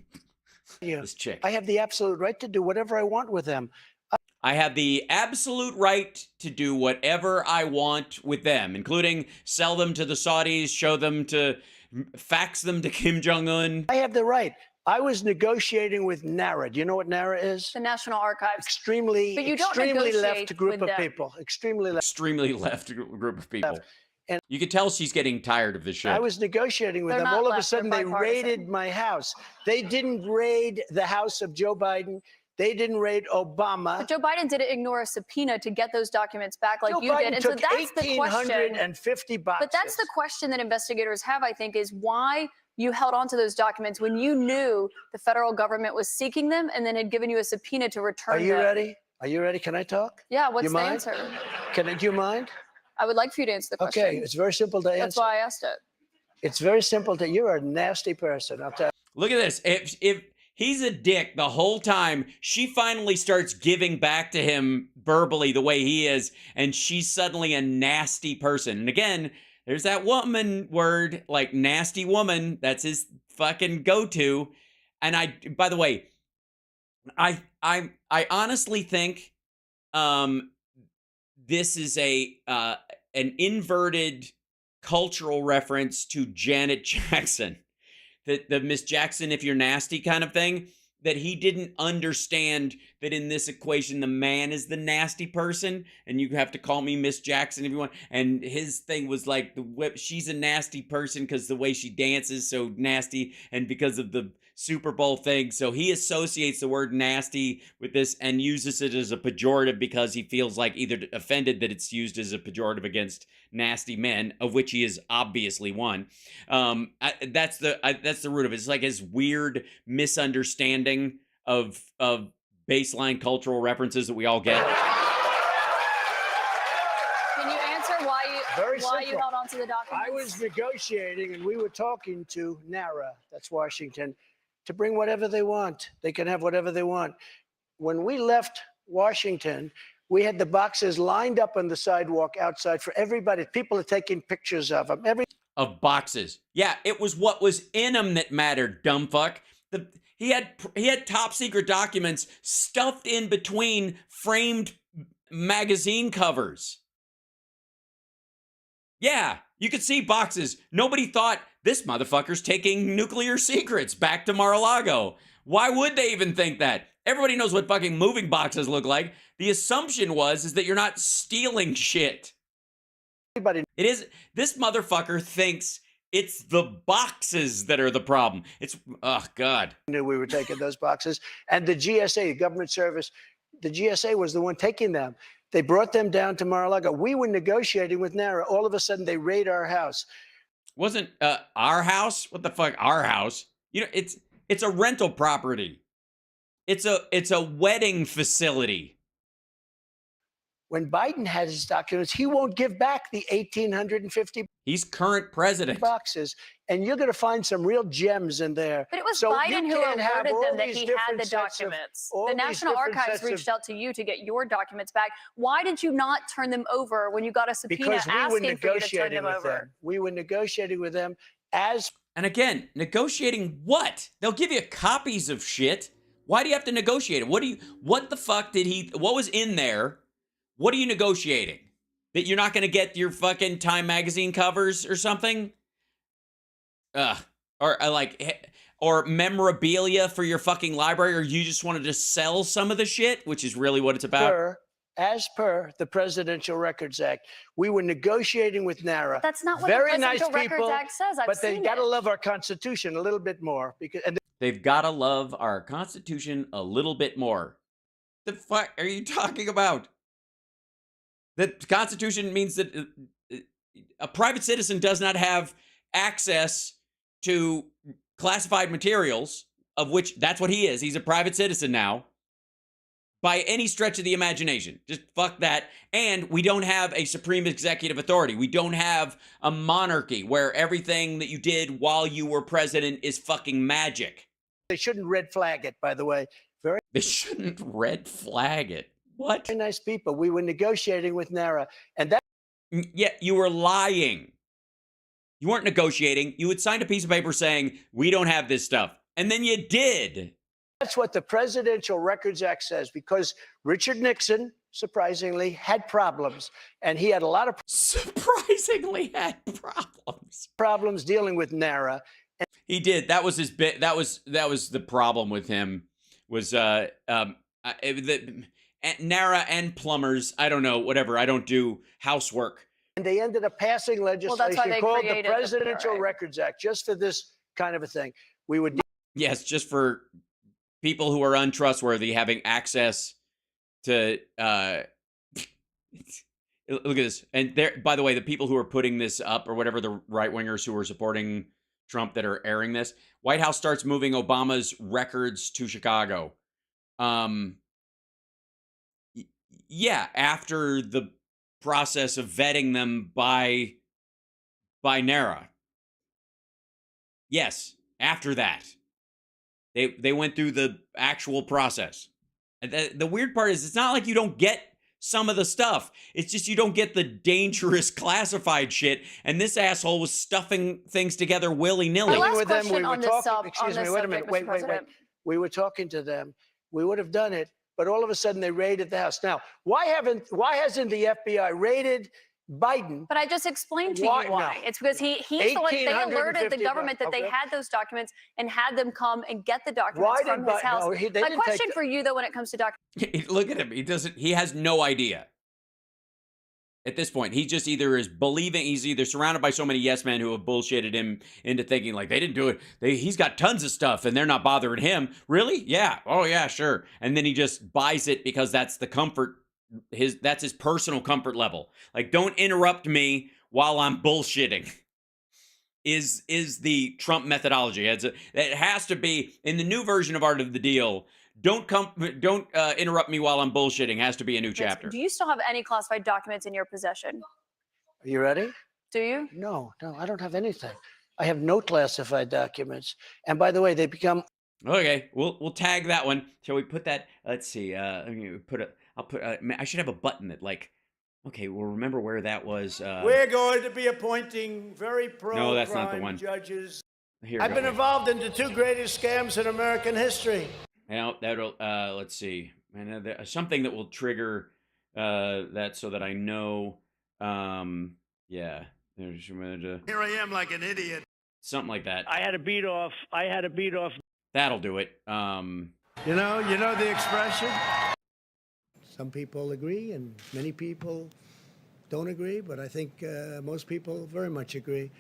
Speaker 3: this chick.
Speaker 1: I have the absolute right to do whatever I want with them.
Speaker 3: I have the absolute right to do whatever I want with them, including sell them to the Saudis, show them to fax them to Kim Jong-un.
Speaker 1: I have the right. I was negotiating with NARA. Do you know what NARA is?
Speaker 5: The National Archives.
Speaker 1: Extremely
Speaker 5: negotiate
Speaker 1: left group
Speaker 5: with
Speaker 1: of
Speaker 5: them.
Speaker 1: people. Extremely left.
Speaker 3: Extremely left group of people.
Speaker 1: And
Speaker 3: you can tell she's getting tired of this shit.
Speaker 1: I was negotiating with
Speaker 5: They're
Speaker 1: them.
Speaker 5: not
Speaker 1: All of a
Speaker 5: left, they're
Speaker 1: sudden, they
Speaker 5: bipartisan.
Speaker 1: raided my house. They didn't raid the house of Joe Biden. They didn't raid Obama.
Speaker 5: But Joe Biden didn't ignore a subpoena to get those documents back like
Speaker 1: Joe
Speaker 5: you
Speaker 1: Biden
Speaker 5: did. And so
Speaker 1: took
Speaker 5: that's the question.
Speaker 1: 1,850 boxes.
Speaker 5: But that's the question that investigators have, I think, is why you held on to those documents when you knew the federal government was seeking them and then had given you a subpoena to return
Speaker 1: Are you
Speaker 5: them.
Speaker 1: ready? Are you ready? Can I talk?
Speaker 5: Yeah, what's
Speaker 1: You
Speaker 5: the
Speaker 1: mind?
Speaker 5: answer?
Speaker 1: Do you mind?
Speaker 5: I would like for you to answer the question.
Speaker 1: Okay, it's very simple to answer.
Speaker 5: That's why I asked it.
Speaker 1: It's very simple to. You're a nasty person. I'll tell you.
Speaker 3: Look at this. If he's a dick the whole time, she finally starts giving back to him verbally the way he is, and she's suddenly a nasty person. And again, there's that woman word, like nasty woman. That's his fucking go-to. And by the way, I honestly think this is an inverted cultural reference to Janet Jackson. The Miss Jackson, if you're nasty kind of thing, that he didn't understand that in this equation, the man is the nasty person, and you have to call me Miss Jackson if you want. And his thing was like, she's a nasty person because the way she dances so nasty, and because of the Super Bowl thing. So he associates the word nasty with this and uses it as a pejorative because he feels like either offended that it's used as a pejorative against nasty men, of which he is obviously one. That's the root of it. It's like his weird misunderstanding of baseline cultural references that we all get.
Speaker 5: Can you answer why you
Speaker 1: simple.
Speaker 5: held on to the documents?
Speaker 1: I was negotiating, and we were talking to NARA, that's Washington, to bring whatever they want. They can have whatever they want. When we left Washington, we had the boxes lined up on the sidewalk outside for everybody. People are taking pictures of them.
Speaker 3: Of boxes. Yeah, it was what was in them that mattered, dumb fuck. He had top secret documents stuffed in between framed magazine covers. Yeah, you could see boxes. Nobody thought this motherfucker's taking nuclear secrets back to Mar-a-Lago. Why would they even think that? Everybody knows what fucking moving boxes look like. The assumption is that you're not stealing shit. This motherfucker thinks it's the boxes that are the problem. Oh God.
Speaker 1: Knew we were taking those boxes. And the GSA, government service, the GSA was the one taking them. They brought them down to Mar-a-Lago. We were negotiating with NARA. All of a sudden, they raid our house.
Speaker 3: Wasn't our house? What the fuck? Our house? You know, it's a rental property. It's a wedding facility.
Speaker 1: When Biden has his documents, he won't give back the 1,850.
Speaker 3: He's current president.
Speaker 1: Boxes, and you're going to find some real gems in there.
Speaker 5: But it was
Speaker 1: So
Speaker 5: Biden
Speaker 1: you
Speaker 5: who
Speaker 1: can't have
Speaker 5: alerted
Speaker 1: all
Speaker 5: them that
Speaker 1: these
Speaker 5: he
Speaker 1: different
Speaker 5: had the
Speaker 1: sets of-
Speaker 5: documents.
Speaker 1: all
Speaker 5: The
Speaker 1: these
Speaker 5: National
Speaker 1: different
Speaker 5: Archives
Speaker 1: sets of-
Speaker 5: reached out to you to get your documents back. Why did you not turn them over when you got a subpoena
Speaker 1: Because we were
Speaker 5: asking for you to turn
Speaker 1: negotiating
Speaker 5: them
Speaker 1: with
Speaker 5: over?
Speaker 1: them. We were negotiating with them as.
Speaker 3: And again, negotiating what? They'll give you copies of shit. Why do you have to negotiate it? What the fuck what was in there? What are you negotiating? That you're not going to get your fucking Time magazine covers or something? Or memorabilia for your fucking library, or you just wanted to sell some of the shit, which is really what it's about.
Speaker 1: as per the Presidential Records Act. We were negotiating with NARA.
Speaker 5: That's not what
Speaker 1: Very
Speaker 5: the
Speaker 1: nice
Speaker 5: Presidential
Speaker 1: people,
Speaker 5: Records Act says. I've
Speaker 1: but they
Speaker 5: seen
Speaker 1: got to
Speaker 5: it.
Speaker 1: love our Constitution a little bit more.
Speaker 3: They've got to love our Constitution a little bit more. The fuck are you talking about? The Constitution means that a private citizen does not have access to classified materials, of which that's what he is. He's a private citizen now, by any stretch of the imagination. Just fuck that. And we don't have a supreme executive authority. We don't have a monarchy where everything that you did while you were president is fucking magic.
Speaker 1: They shouldn't red flag it, by the way.
Speaker 3: They shouldn't red flag it. What?
Speaker 1: Very nice people. We were negotiating with NARA, and that.
Speaker 3: Yeah, you were lying. You weren't negotiating. You had signed a piece of paper saying, we don't have this stuff. And then you did.
Speaker 1: That's what the Presidential Records Act says, because Richard Nixon, surprisingly, had problems, and he had a lot of
Speaker 3: surprisingly had
Speaker 1: problems dealing with NARA.
Speaker 3: He did. That was his bit. That was the problem with him. Was NARA and plumbers. I don't know. Whatever. I don't do housework.
Speaker 1: And they ended up passing legislation called the Presidential Records Act, just for this kind of a thing. We would.
Speaker 3: Yes, just for people who are untrustworthy having access to. Look at this. And there, by the way, the people who are putting this up or whatever, the right wingers who are supporting Trump that are airing this, White House starts moving Obama's records to Chicago. Yeah, after the process of vetting them by NARA. Yes, after that. They went through the actual process. And the weird part is it's not like you don't get some of the stuff. It's just you don't get the dangerous classified shit. And this asshole was stuffing things together willy-nilly.
Speaker 1: With them, we were talking. Excuse me. Wait a minute. Wait. We were talking to them. We would have done it, but all of a sudden they raided the house. Now, why hasn't the FBI raided Biden?
Speaker 5: But I just explained to you why. No. It's because he's the one, they alerted the government that they had those documents and had them come and get the documents from his house. No, my question for you, though, when it comes to documents.
Speaker 3: Look at him. He has no idea. At this point, he just either is believing, he's either surrounded by so many yes men who have bullshitted him into thinking like they didn't do it. He's got tons of stuff and they're not bothering him. Really? Yeah. Oh yeah, sure. And then he just buys it because that's the comfort. That's his personal comfort level. Like, don't interrupt me while I'm bullshitting. Is the Trump methodology? It has to be in the new version of Art of the Deal. Don't interrupt me while I'm bullshitting. Has to be a new chapter.
Speaker 5: Do you still have any classified documents in your possession?
Speaker 1: Are you ready?
Speaker 5: Do you?
Speaker 1: No, I don't have anything. I have no classified documents. And by the way, they become.
Speaker 3: Okay, we'll tag that one. Shall we put that? Let's see. I should have a button that like. Okay, we'll remember where that was.
Speaker 7: We're going to be appointing very pro-crime
Speaker 3: no, that's not the one.
Speaker 7: judges.
Speaker 3: Here,
Speaker 7: I've been involved in the two greatest scams in American history.
Speaker 3: Now that'll let's see, and something that will trigger that so that I know. Yeah,
Speaker 7: Here I am like an idiot.
Speaker 3: Something like that.
Speaker 2: I had a beat off.
Speaker 3: That'll do it.
Speaker 7: You know the expression? Some people agree and many people don't agree, but I think most people very much agree.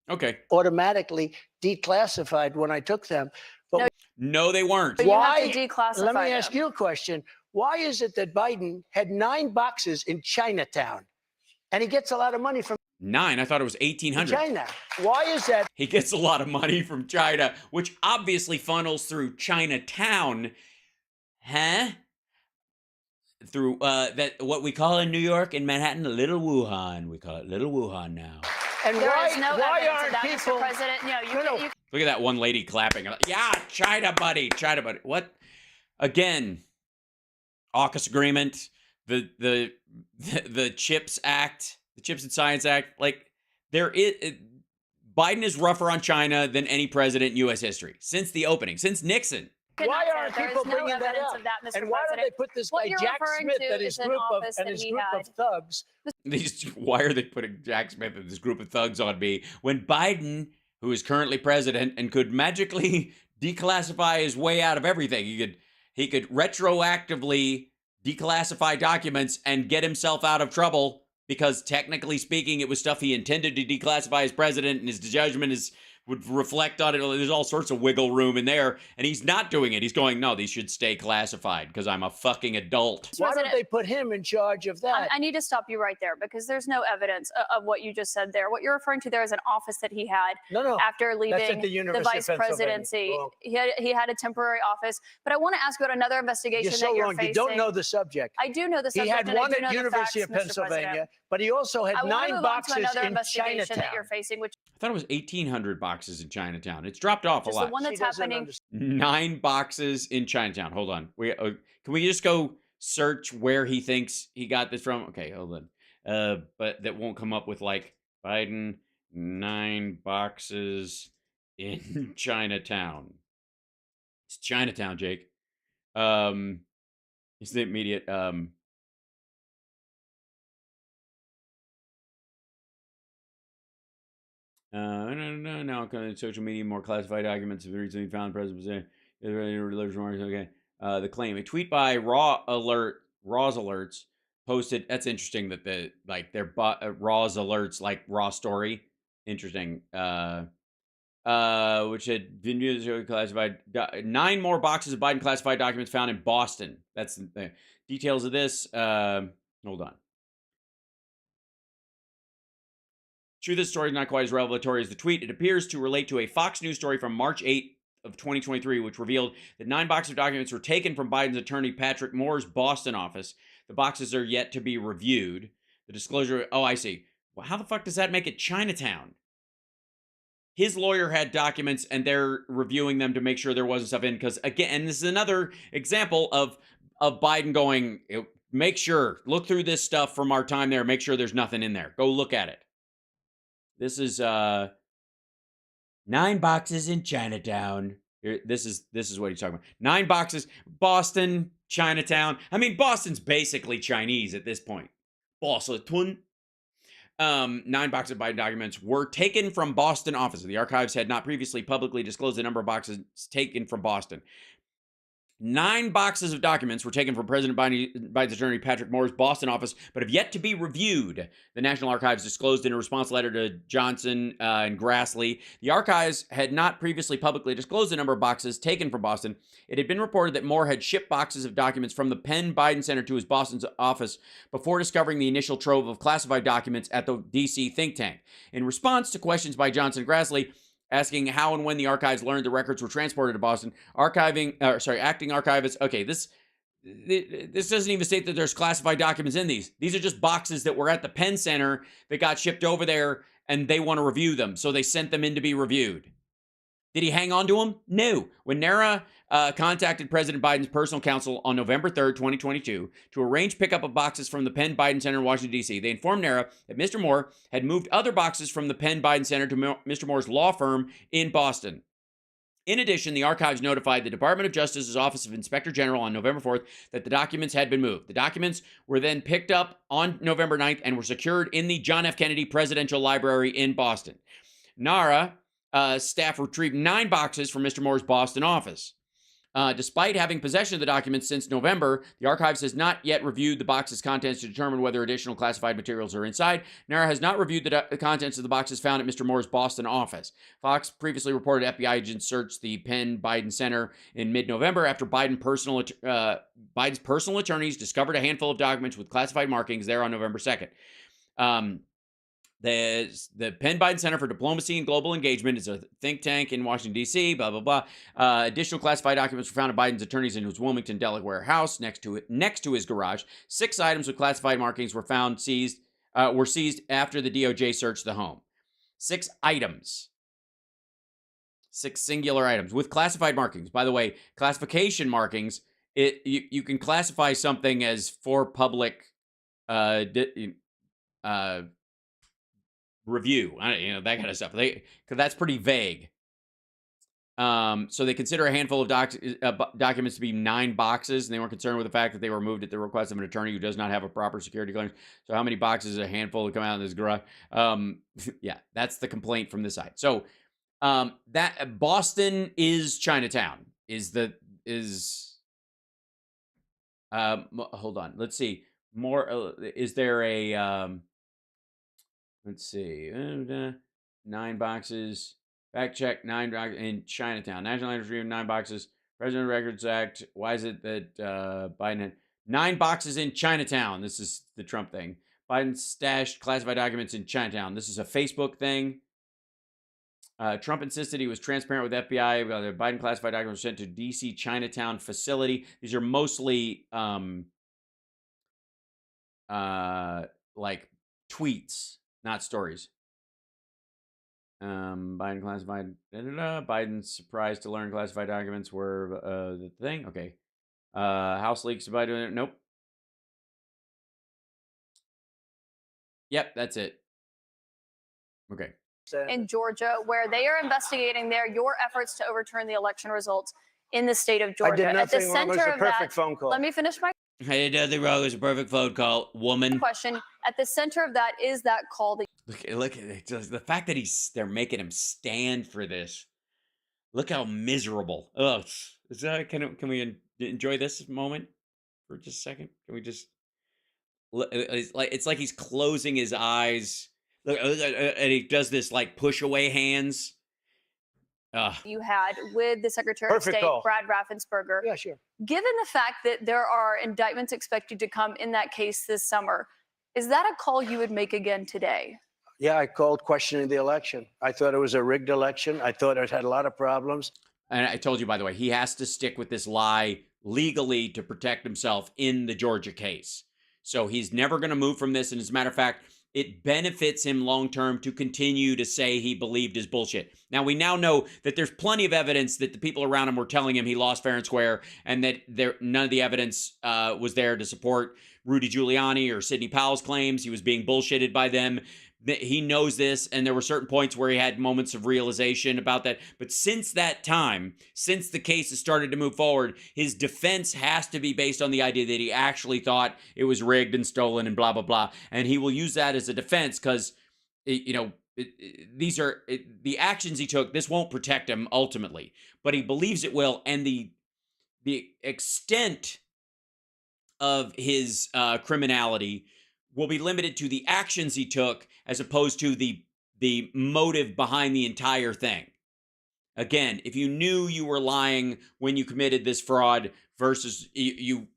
Speaker 3: Okay.
Speaker 1: Automatically declassified when I took them. But
Speaker 3: no, they weren't.
Speaker 5: But
Speaker 1: why?
Speaker 5: You have to declassify
Speaker 1: Let me ask
Speaker 5: them.
Speaker 1: you a question. Why is it that Biden had 9 boxes in Chinatown and he gets a lot of money from
Speaker 3: 9? I thought it was 1,800.
Speaker 1: China? Why is that?
Speaker 3: He gets a lot of money from China, which obviously funnels through Chinatown. Huh? Through that what we call in New York, in Manhattan, Little Wuhan. We call it Little Wuhan now.
Speaker 1: And
Speaker 5: There is no
Speaker 1: why
Speaker 5: evidence
Speaker 1: aren't
Speaker 5: of that,
Speaker 1: people?
Speaker 5: Mr. President. No, you
Speaker 3: Look at that one lady clapping. Yeah, China, buddy. China, buddy. What? Again, AUKUS agreement, the CHIPS Act, the Chips and Science Act. Like, Biden is rougher on China than any president in U.S. history since the opening, since Nixon.
Speaker 1: Why aren't people bringing that up? And why don't they put this guy Jack Smith and his group of thugs?
Speaker 3: Why are they putting Jack Smith and this group of thugs on me when Biden, who is currently president and could magically declassify his way out of everything, he could retroactively declassify documents and get himself out of trouble because technically speaking, it was stuff he intended to declassify as president, and his judgment would reflect on it. There's all sorts of wiggle room in there, and he's not doing it. He's going, no, these should stay classified because I'm a fucking adult.
Speaker 1: Why don't they put him in charge of that?
Speaker 5: I need to stop you right there because there's no evidence of what you just said there. What you're referring to there is an office that he had after leaving the vice presidency. He had a temporary office. But I want to ask you about another investigation
Speaker 1: You're so
Speaker 5: that you're
Speaker 1: wrong.
Speaker 5: facing.
Speaker 1: You don't know the subject.
Speaker 5: I do know the subject.
Speaker 1: He had
Speaker 5: and
Speaker 1: one
Speaker 5: I do know
Speaker 1: at
Speaker 5: the
Speaker 1: University
Speaker 5: facts,
Speaker 1: of
Speaker 5: Mr.
Speaker 1: Pennsylvania,
Speaker 5: President.
Speaker 1: but he also had
Speaker 5: I want to
Speaker 1: 9
Speaker 5: move
Speaker 1: boxes
Speaker 5: on to another
Speaker 1: in
Speaker 5: investigation
Speaker 1: Chinatown.
Speaker 5: that you're facing, which
Speaker 3: I thought it was 1,800 boxes in Chinatown. It's dropped off a
Speaker 5: is
Speaker 3: lot.
Speaker 5: the one that's happening.
Speaker 3: 9 boxes in Chinatown. Hold on. Can we just go search where he thinks he got this from? Okay, hold on. But that won't come up with like Biden 9 boxes in Chinatown. It's Chinatown, Jake. It's the immediate no, now social media, more classified documents have recently found president. Okay. The claim, a tweet by Raw's Alerts posted. That's interesting that their Raw's Alerts like Raw Story. Interesting. Which had been used classified 9 more boxes of Biden classified documents found in Boston. That's the details of this. Hold on. True, this story is not quite as revelatory as the tweet. It appears to relate to a Fox News story from March 8th of 2023, which revealed that 9 boxes of documents were taken from Biden's attorney Patrick Moore's Boston office. The boxes are yet to be reviewed. The disclosure, oh, I see. Well, how the fuck does that make it Chinatown? His lawyer had documents, and they're reviewing them to make sure there wasn't stuff in. Because, again, and this is another example of Biden going, make sure, look through this stuff from our time there, make sure there's nothing in there. Go look at it. This is 9 boxes in Chinatown. Here, this is what he's talking about. 9 boxes, Boston, Chinatown. I mean, Boston's basically Chinese at this point. Boston. 9 boxes of Biden documents were taken from Boston office. The archives had not previously publicly disclosed the number of boxes taken from Boston. 9 boxes of documents were taken from President Biden's attorney Patrick Moore's Boston office, but have yet to be reviewed. The National Archives disclosed in a response letter to Johnson and Grassley. The archives had not previously publicly disclosed the number of boxes taken from Boston. It had been reported that Moore had shipped boxes of documents from the Penn Biden Center to his Boston office before discovering the initial trove of classified documents at the D.C. think tank. In response to questions by Johnson and Grassley, asking how and when the archives learned the records were transported to Boston, acting archivist. Okay, this doesn't even state that there's classified documents in these. These are just boxes that were at the Penn Center that got shipped over there, and they want to review them, so they sent them in to be reviewed. Did he hang on to them? No. When NARA contacted President Biden's personal counsel on November 3rd, 2022, to arrange pickup of boxes from the Penn Biden Center in Washington, D.C., they informed NARA that Mr. Moore had moved other boxes from the Penn Biden Center to Mr. Moore's law firm in Boston. In addition, the archives notified the Department of Justice's Office of Inspector General on November 4th that the documents had been moved. The documents were then picked up on November 9th and were secured in the John F. Kennedy Presidential Library in Boston. NARA staff retrieved 9 boxes from Mr. Moore's Boston office. Despite having possession of the documents since November, the archives has not yet reviewed the box's contents to determine whether additional classified materials are inside. NARA has not reviewed the contents of the boxes found at Mr. Moore's Boston office. Fox previously reported FBI agents searched the Penn Biden Center in mid-November after Biden's personal attorneys discovered a handful of documents with classified markings there on November 2nd. The Penn Biden Center for Diplomacy and Global Engagement is a think tank in Washington, D.C., blah, blah, blah. Additional classified documents were found at Biden's attorneys in his Wilmington, Delaware house next to his garage. 6 items with classified markings were seized after the DOJ searched the home. 6 items. 6 singular items with classified markings. By the way, classification markings, you can classify something as for public review, that kind of stuff. Because that's pretty vague. So they consider a handful of documents to be 9 boxes, and they weren't concerned with the fact that they were moved at the request of an attorney who does not have a proper security clearance. So how many boxes is a handful to come out of this garage? Yeah, that's the complaint from this side. So that Boston is Chinatown. Hold on. Let's see. More. Is there a? Let's see. 9 boxes. Fact check. 9 in Chinatown. National Language Review. 9 boxes. President Records Act. Why is it that Biden had 9 boxes in Chinatown? This is the Trump thing. Biden stashed classified documents in Chinatown. This is a Facebook thing. Trump insisted he was transparent with FBI. The Biden classified documents were sent to D.C. Chinatown facility. These are mostly like tweets, not stories. Biden classified. Biden's surprised to learn classified documents were the thing. Okay. House leaks. Biden. Nope. Yep, that's it. Okay.
Speaker 5: In Georgia, where they are investigating your efforts to overturn the election results in the state of Georgia.
Speaker 7: I did nothing wrong. It was a
Speaker 5: of
Speaker 7: perfect phone call.
Speaker 5: Let me finish my
Speaker 3: Hey, nothing wrong. It was a perfect phone call, woman.
Speaker 5: question. At the center of that is that call that
Speaker 3: Look at it. Just the fact that they're making him stand for this. Look how miserable. Oh, is that, can we enjoy this moment for just a second? Can we just? It's like he's closing his eyes. Look, and he does this like push away hands.
Speaker 5: you had with the Secretary
Speaker 7: Perfect
Speaker 5: of State,
Speaker 7: call.
Speaker 5: Brad Raffensperger.
Speaker 7: Yeah, sure.
Speaker 5: Given the fact that there are indictments expected to come in that case this summer, is that a call you would make again today?
Speaker 7: Yeah, I called questioning the election. I thought it was a rigged election. I thought it had a lot of problems.
Speaker 3: And I told you, by the way, he has to stick with this lie legally to protect himself in the Georgia case. So he's never going to move from this. And as a matter of fact, it benefits him long term to continue to say he believed his bullshit. Now, we now know that there's plenty of evidence that the people around him were telling him he lost fair and square, and that none of the evidence was there to support Rudy Giuliani or Sidney Powell's claims. He was being bullshitted by them. He knows this, and there were certain points where he had moments of realization about that. But since that time, since the case has started to move forward, his defense has to be based on the idea that he actually thought it was rigged and stolen and blah, blah, blah. And he will use that as a defense because, these are the actions he took. This won't protect him ultimately, but he believes it will. And the extent of his criminality will be limited to the actions he took as opposed to the motive behind the entire thing. Again, if you knew you were lying when you committed this fraud versus you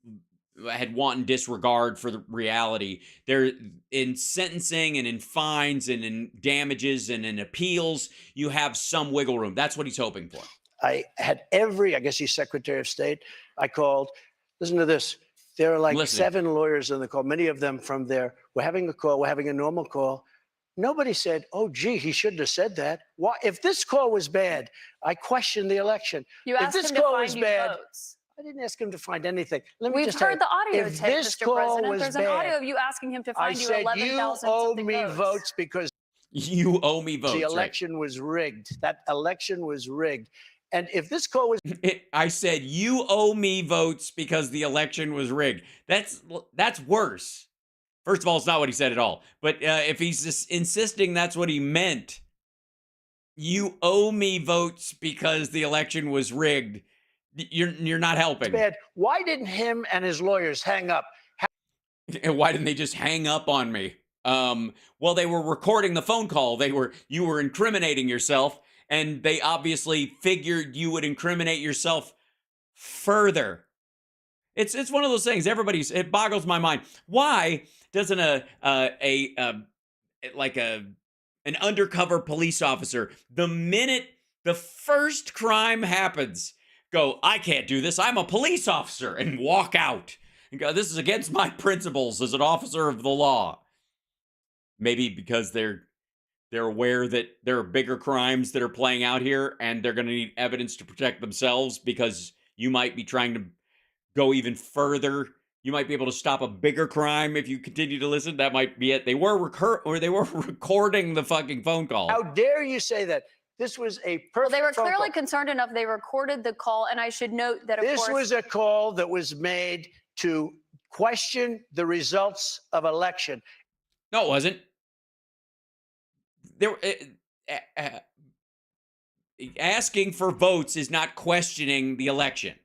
Speaker 3: had wanton disregard for the reality, there in sentencing and in fines and in damages and in appeals, you have some wiggle room. That's what he's hoping for.
Speaker 7: I had I guess he's Secretary of State. I called. Listen to this. There are like 7 lawyers on the call, many of them from there. We're having a call. We're having a normal call. Nobody said, oh, gee, he shouldn't have said that. Why? If this call was bad, I questioned the election.
Speaker 5: You asked
Speaker 7: if this
Speaker 5: him to
Speaker 7: call
Speaker 5: find
Speaker 7: was
Speaker 5: you
Speaker 7: bad,
Speaker 5: votes.
Speaker 7: I didn't ask him to find anything. Let me
Speaker 5: We've
Speaker 7: just tell
Speaker 5: heard
Speaker 7: you,
Speaker 5: the audio
Speaker 7: if
Speaker 5: tape,
Speaker 7: this
Speaker 5: Mr.
Speaker 7: call
Speaker 5: President.
Speaker 7: was
Speaker 5: There's an
Speaker 7: bad,
Speaker 5: audio of you asking him to
Speaker 7: I
Speaker 5: find you
Speaker 7: said,
Speaker 5: 11,000
Speaker 7: you owe
Speaker 5: something
Speaker 7: me
Speaker 5: votes.
Speaker 7: votes because
Speaker 3: You owe me votes.
Speaker 7: the election was rigged. That election was rigged. And if this call was,
Speaker 3: I said, you owe me votes because the election was rigged. That's worse. First of all, it's not what he said at all. But if he's just insisting that's what he meant, you owe me votes because the election was rigged, you're not helping.
Speaker 7: bad, why didn't him and his lawyers hang up?
Speaker 3: And why didn't they just hang up on me? Well, they were recording the phone call. You were incriminating yourself, and they obviously figured you would incriminate yourself further. It's one of those things. It boggles my mind. Why doesn't an undercover police officer, the minute the first crime happens, go, I can't do this. I'm a police officer, and walk out and go, this is against my principles as an officer of the law. Maybe because they're aware that there are bigger crimes that are playing out here, and they're going to need evidence to protect themselves because you might be trying to go even further. You might be able to stop a bigger crime if you continue to listen. That might be it. They were recording the fucking phone call.
Speaker 7: How dare you say that? This was a perfect
Speaker 5: Well, they were
Speaker 7: phone
Speaker 5: clearly
Speaker 7: call.
Speaker 5: concerned enough. They recorded the call, and I should note that, of
Speaker 7: This
Speaker 5: course,
Speaker 7: was a call that was made to question the results of election.
Speaker 3: No, it wasn't. There, asking for votes is not questioning the election.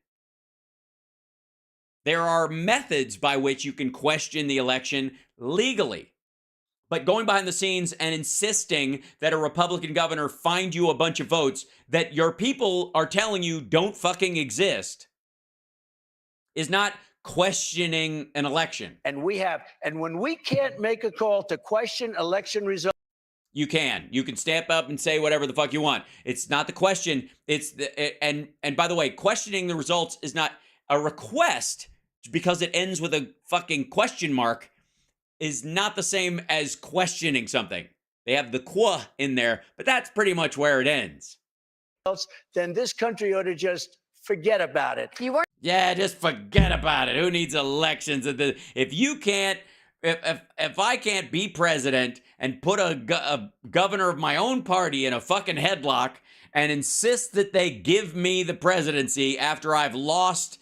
Speaker 3: There are methods by which you can question the election legally. But going behind the scenes and insisting that a Republican governor find you a bunch of votes that your people are telling you don't fucking exist is not questioning an election.
Speaker 7: And when we can't make a call to question election results.
Speaker 3: You can stamp up and say whatever the fuck you want. It's not the question. It's and by the way, questioning the results is not a request because it ends with a fucking question mark is not the same as questioning something. They have the qua in there, but that's pretty much where it ends.
Speaker 7: Then this country ought to just forget about it.
Speaker 3: Yeah, just forget about it. Who needs elections? If you can't, if I can't be president and put a governor of my own party in a fucking headlock and insist that they give me the presidency after I've lost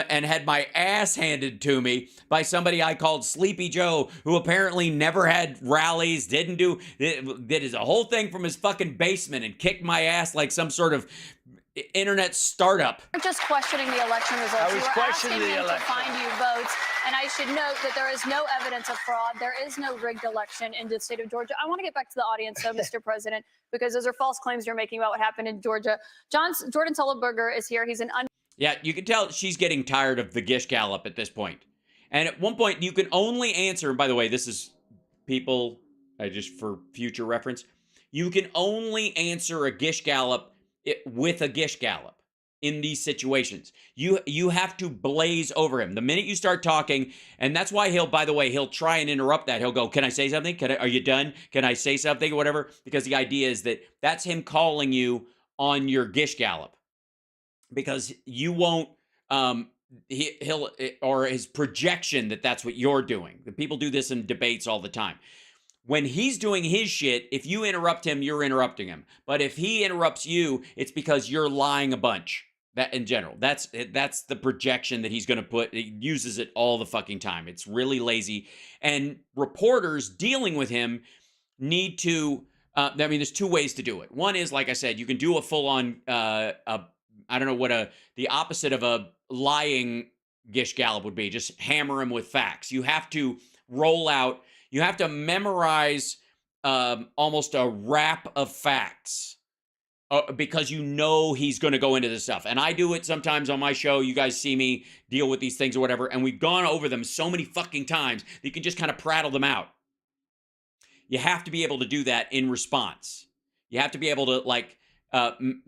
Speaker 3: and had my ass handed to me by somebody I called Sleepy Joe, who apparently never had rallies, did his whole thing from his fucking basement and kicked my ass like some sort of internet startup.
Speaker 5: We're just questioning the election results.
Speaker 7: I was
Speaker 5: You were
Speaker 7: questioning
Speaker 5: asking
Speaker 7: the
Speaker 5: him
Speaker 7: election.
Speaker 5: to find you votes, and I should note that there is no evidence of fraud. There is no rigged election in the state of Georgia. I want to get back to the audience, though, Mr. President, because those are false claims you're making about what happened in Georgia. Jordan Sullenberger is here. He's an
Speaker 3: Yeah, you can tell she's getting tired of the Gish Gallop at this point. And at one point, you can only answer, and by the way, this is people, just for future reference, you can only answer a Gish Gallop with a Gish Gallop in these situations. You have to blaze over him. The minute you start talking, and that's why he'll try and interrupt that. He'll go, can I say something? Are you done? Can I say something or whatever? Because the idea is that that's him calling you on your Gish Gallop. Because you won't, he'll or his projection that that's what you're doing. The people do this in debates all the time. When he's doing his shit, if you interrupt him, you're interrupting him. But if he interrupts you, it's because you're lying a bunch. That in general, that's the projection that he's going to put. He uses it all the fucking time. It's really lazy. And reporters dealing with him need to. There's two ways to do it. One is, like I said, you can do a full-on. I don't know what the opposite of a lying Gish Gallop would be. Just hammer him with facts. You have to roll out. You have to memorize almost a rap of facts because you know he's going to go into this stuff. And I do it sometimes on my show. You guys see me deal with these things or whatever. And we've gone over them so many fucking times that you can just kind of prattle them out. You have to be able to do that in response. You have to be able to, like,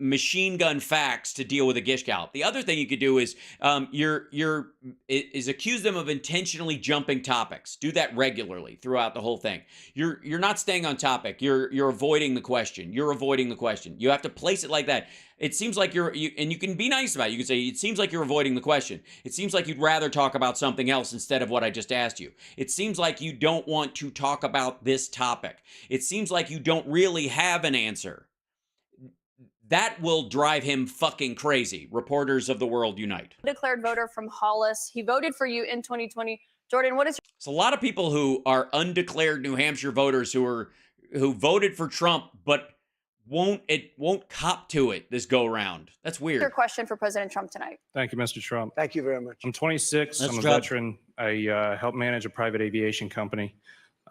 Speaker 3: machine gun facts to deal with a Gish Gallop. The other thing you could do is accuse them of intentionally jumping topics. Do that regularly throughout the whole thing. You're not staying on topic. You're avoiding the question. You're avoiding the question. You have to place it like that. It seems like and you can be nice about it. You can say, it seems like you're avoiding the question. It seems like you'd rather talk about something else instead of what I just asked you. It seems like you don't want to talk about this topic. It seems like you don't really have an answer. That will drive him fucking crazy. Reporters of the world unite.
Speaker 5: declared voter from Hollis. He voted for you in 2020. Jordan, what is
Speaker 3: It's a lot of people who are undeclared New Hampshire voters who voted for Trump but won't cop to it this go round. That's weird.
Speaker 5: your question for President Trump tonight?
Speaker 4: Thank you, Mr. Trump.
Speaker 7: Thank you very much.
Speaker 4: I'm 26.
Speaker 3: That's
Speaker 4: I'm a
Speaker 3: Trump.
Speaker 4: veteran. I help manage a private aviation company.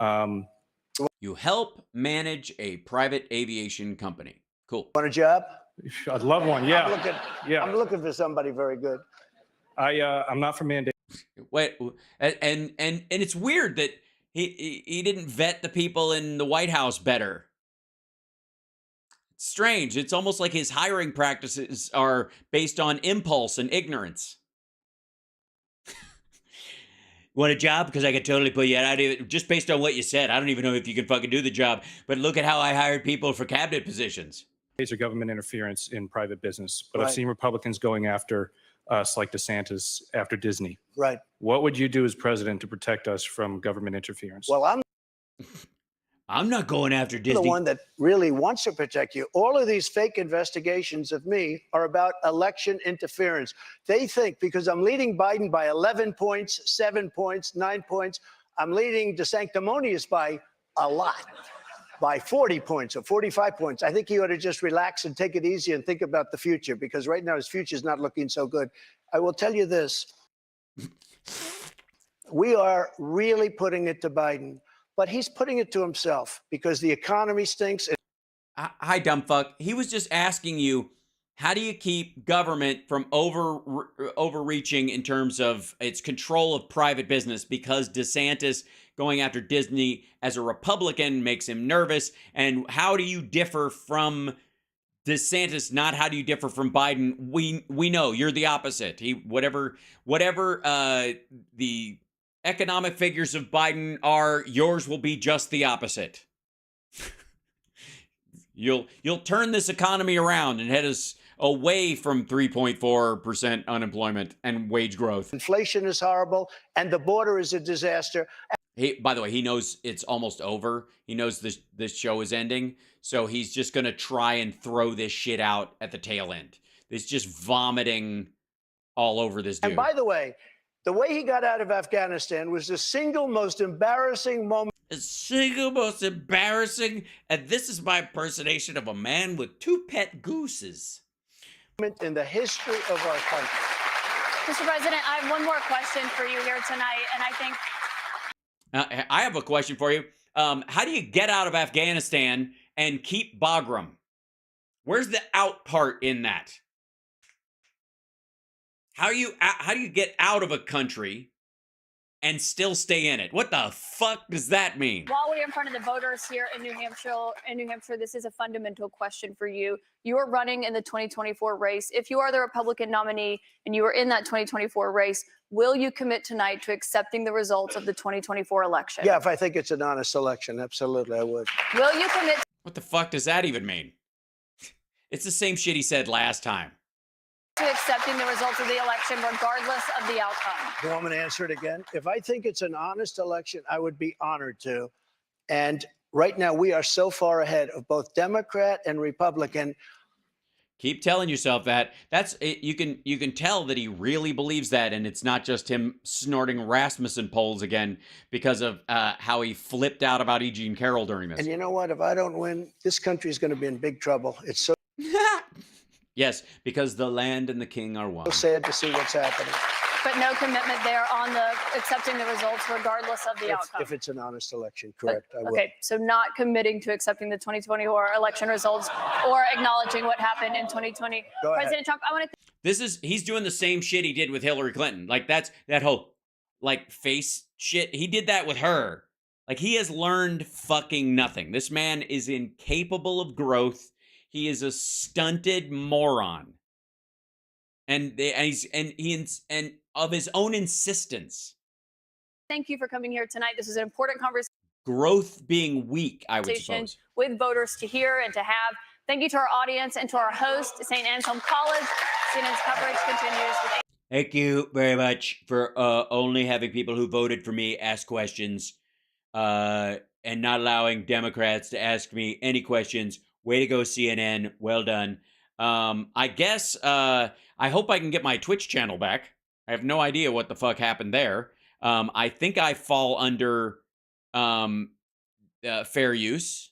Speaker 3: You help manage a private aviation company. Cool.
Speaker 7: Want a job?
Speaker 4: I'd love one. Yeah.
Speaker 7: I'm looking for somebody very good.
Speaker 4: I'm not for mandate.
Speaker 3: Wait, and it's weird that he didn't vet the people in the White House better. It's strange. It's almost like his hiring practices are based on impulse and ignorance. Want a job? Because I could totally put you out. Just based on what you said, I don't even know if you can fucking do the job. But look at how I hired people for cabinet positions.
Speaker 4: Or government interference in private business, but
Speaker 7: Right.
Speaker 4: I've seen Republicans going after us like DeSantis after Disney.
Speaker 7: Right.
Speaker 4: What would you do as president to protect us from government interference?
Speaker 7: Well,
Speaker 3: I'm not going after Disney.
Speaker 7: the one that really wants to protect you. All of these fake investigations of me are about election interference. They think because I'm leading Biden by 11 points, 7 points, 9 points, I'm leading DeSanctimonious by a lot, by 40 points or 45 points. I think he ought to just relax and take it easy and think about the future, because right now his future is not looking so good. I will tell you this. We are really putting it to Biden, but he's putting it to himself because the economy stinks.
Speaker 3: Hi, dumb fuck. He was just asking you, how do you keep government from overreaching in terms of its control of private business? Because DeSantis going after Disney as a Republican makes him nervous. And how do you differ from DeSantis? Not how do you differ from Biden? We know you're the opposite. Whatever the economic figures of Biden are, yours will be just the opposite. You'll turn this economy around and head us away from 3.4% unemployment and wage growth.
Speaker 7: Inflation is horrible, and the border is a disaster.
Speaker 3: By the way, he knows it's almost over. He knows this show is ending, so he's just gonna try and throw this shit out at the tail end. It's just vomiting all over this dude.
Speaker 7: And by the way he got out of Afghanistan was the single most embarrassing moment.
Speaker 3: The single most embarrassing, and this is my impersonation of a man with 2 pet gooses.
Speaker 7: In the history of our country.
Speaker 5: Mr. President, I have one more question for you here tonight, and I think
Speaker 3: I have a question for you. How do you get out of Afghanistan and keep Bagram? Where's the out part in that? How do you get out of a country and still stay in it? What the fuck does that mean?
Speaker 5: while we're in front of the voters here in New Hampshire, this is a fundamental question for you. You are running in the 2024 race. If you are the Republican nominee and you are in that 2024 race, will you commit tonight to accepting the results of the 2024 election?
Speaker 7: Yeah, if I think it's an honest election, absolutely, I would.
Speaker 5: Will you commit?
Speaker 3: What the fuck does that even mean? It's the same shit he said last time.
Speaker 5: To accepting the results of the election, regardless of the outcome.
Speaker 7: You want me to answer it again? If I think it's an honest election, I would be honored to. And right now, we are so far ahead of both Democrat and Republican.
Speaker 3: Keep telling yourself that. That's it. You can tell that he really believes that, and it's not just him snorting Rasmussen polls again because of how he flipped out about E. Jean Carroll during this.
Speaker 7: And you know what? If I don't win, this country is going to be in big trouble. It's so
Speaker 3: Yes, because the land and the king are one.
Speaker 7: sad to see what's happening.
Speaker 5: But no commitment there on the accepting the results, regardless of the outcome.
Speaker 7: If it's an honest election, correct. I will.
Speaker 5: Okay, so not committing to accepting the 2024 election results or acknowledging what happened in 2020.
Speaker 7: Go ahead.
Speaker 5: President Trump, I want to.
Speaker 3: He's doing the same shit he did with Hillary Clinton. Like that whole like face shit. He did that with her. Like he has learned fucking nothing. This man is incapable of growth. He is a stunted moron. And of his own insistence.
Speaker 5: Thank you for coming here tonight. This is an important conversation.
Speaker 3: Growth being weak, I would suppose.
Speaker 5: With voters to hear and to have. Thank you to our audience and to our host, St. Anselm College. CNN's coverage continues with.
Speaker 3: Thank you very much for only having people who voted for me ask questions and not allowing Democrats to ask me any questions. Way to go, CNN. Well done. I guess I hope I can get my Twitch channel back. I have no idea what the fuck happened there. I think I fall under fair use.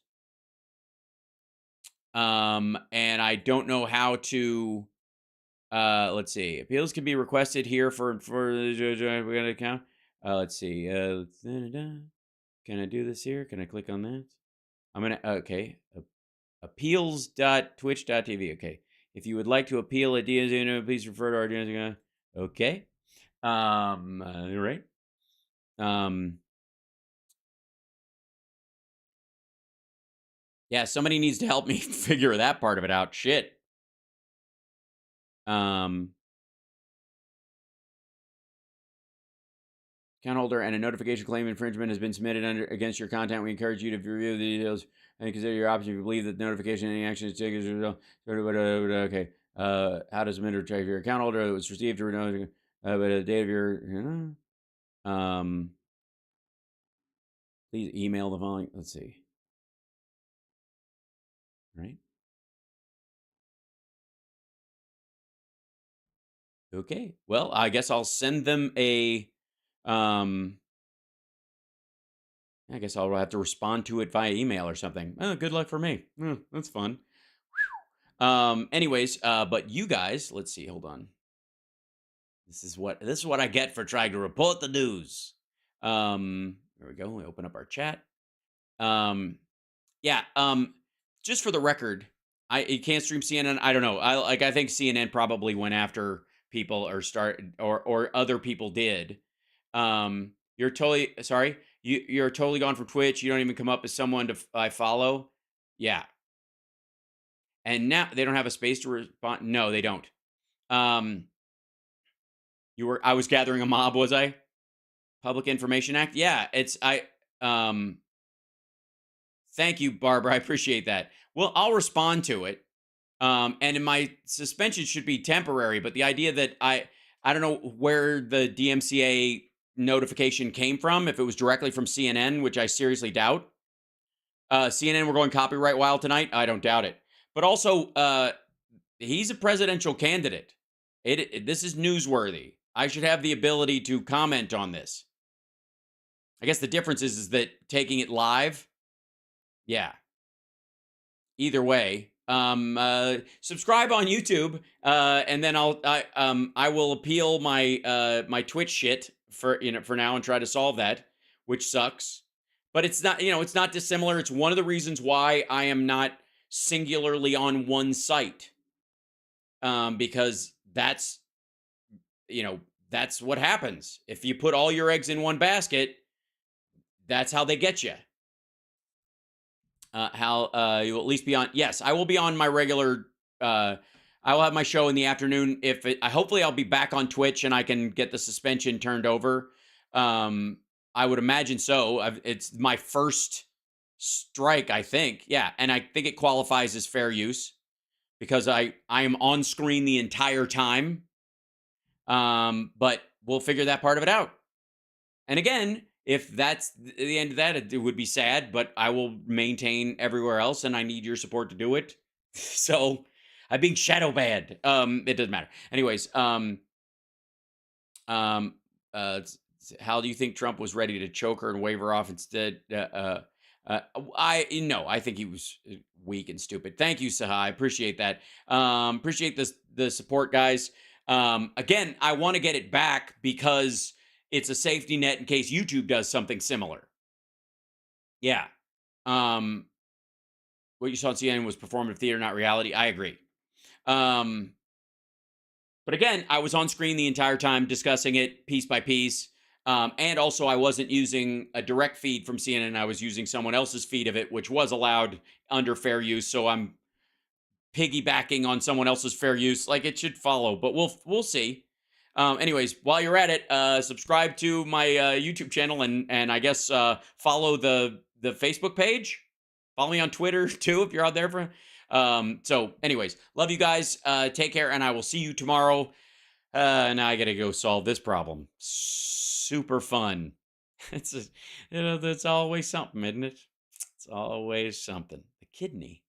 Speaker 3: And I don't know how to let's see. Appeals can be requested here for the account. Let's see. Can I do this here? Can I click on that? I'm gonna okay. Appeals.twitch.tv. Okay. If you would like to appeal a DNZ, please refer to our DNZ. Okay. Right. Yeah, somebody needs to help me figure that part of it out. Shit. Account holder and a notification claim infringement has been submitted against your content. We encourage you to review the details and consider your options if you believe that the notification and any action is taken as a result. Okay. How does Minder check your account holder that was received or no? But the date of your please email the following. Let's see. Right. Okay. Well, I guess I'll send them a I guess I'll have to respond to it via email or something. Oh, good luck for me. That's fun. Anyways, but you guys, let's see, hold on. This is what I get for trying to report the news. There we go. We open up our chat. Yeah. Just for the record, you can't stream CNN. I don't know. I think CNN probably went after people or other people did. You're totally sorry. You're totally gone from Twitch. You don't even come up as someone I follow. Yeah. And now they don't have a space to respond. No, they don't. I was gathering a mob, was I? Public Information Act? Yeah, thank you, Barbara. I appreciate that. Well, I'll respond to it. And my suspension should be temporary, but the idea that I don't know where the DMCA notification came from, if it was directly from CNN, which I seriously doubt. CNN, we're going copyright wild tonight. I don't doubt it. But also, he's a presidential candidate. This is newsworthy. I should have the ability to comment on this. I guess the difference is that taking it live, yeah. Either way, subscribe on YouTube, and then I will appeal my my Twitch shit for now and try to solve that, which sucks. But it's not it's not dissimilar. It's one of the reasons why I am not singularly on one site, because that's that's what happens if you put all your eggs in one basket. That's how they get you. You will at least be on. Yes, I will be on my regular. I will have my show in the afternoon. Hopefully I'll be back on Twitch and I can get the suspension turned over. I would imagine so. It's my first strike, I think. Yeah, and I think it qualifies as fair use because I am on screen the entire time. But we'll figure that part of it out. And again, if that's the end of that, it would be sad, but I will maintain everywhere else, and I need your support to do it. So I'm being shadow banned. It doesn't matter. Anyways, how do you think Trump was ready to choke her and wave her off instead? I think he was weak and stupid. Thank you, Saha. I appreciate that. Appreciate the support, guys. Again, I want to get it back because it's a safety net in case YouTube does something similar. Yeah. What you saw on CNN was performative theater, not reality. I agree. But again, I was on screen the entire time discussing it piece by piece. And also I wasn't using a direct feed from CNN. I was using someone else's feed of it, which was allowed under fair use. So I'm piggybacking on someone else's fair use. Like, it should follow, but we'll see. Anyways, while you're at it, subscribe to my YouTube channel and I guess follow the Facebook page. Follow me on Twitter too if you're out there for. So, anyways, love you guys. Take care, and I will see you tomorrow. Now I gotta go solve this problem. Super fun. That's always something, isn't it? It's always something. The kidney.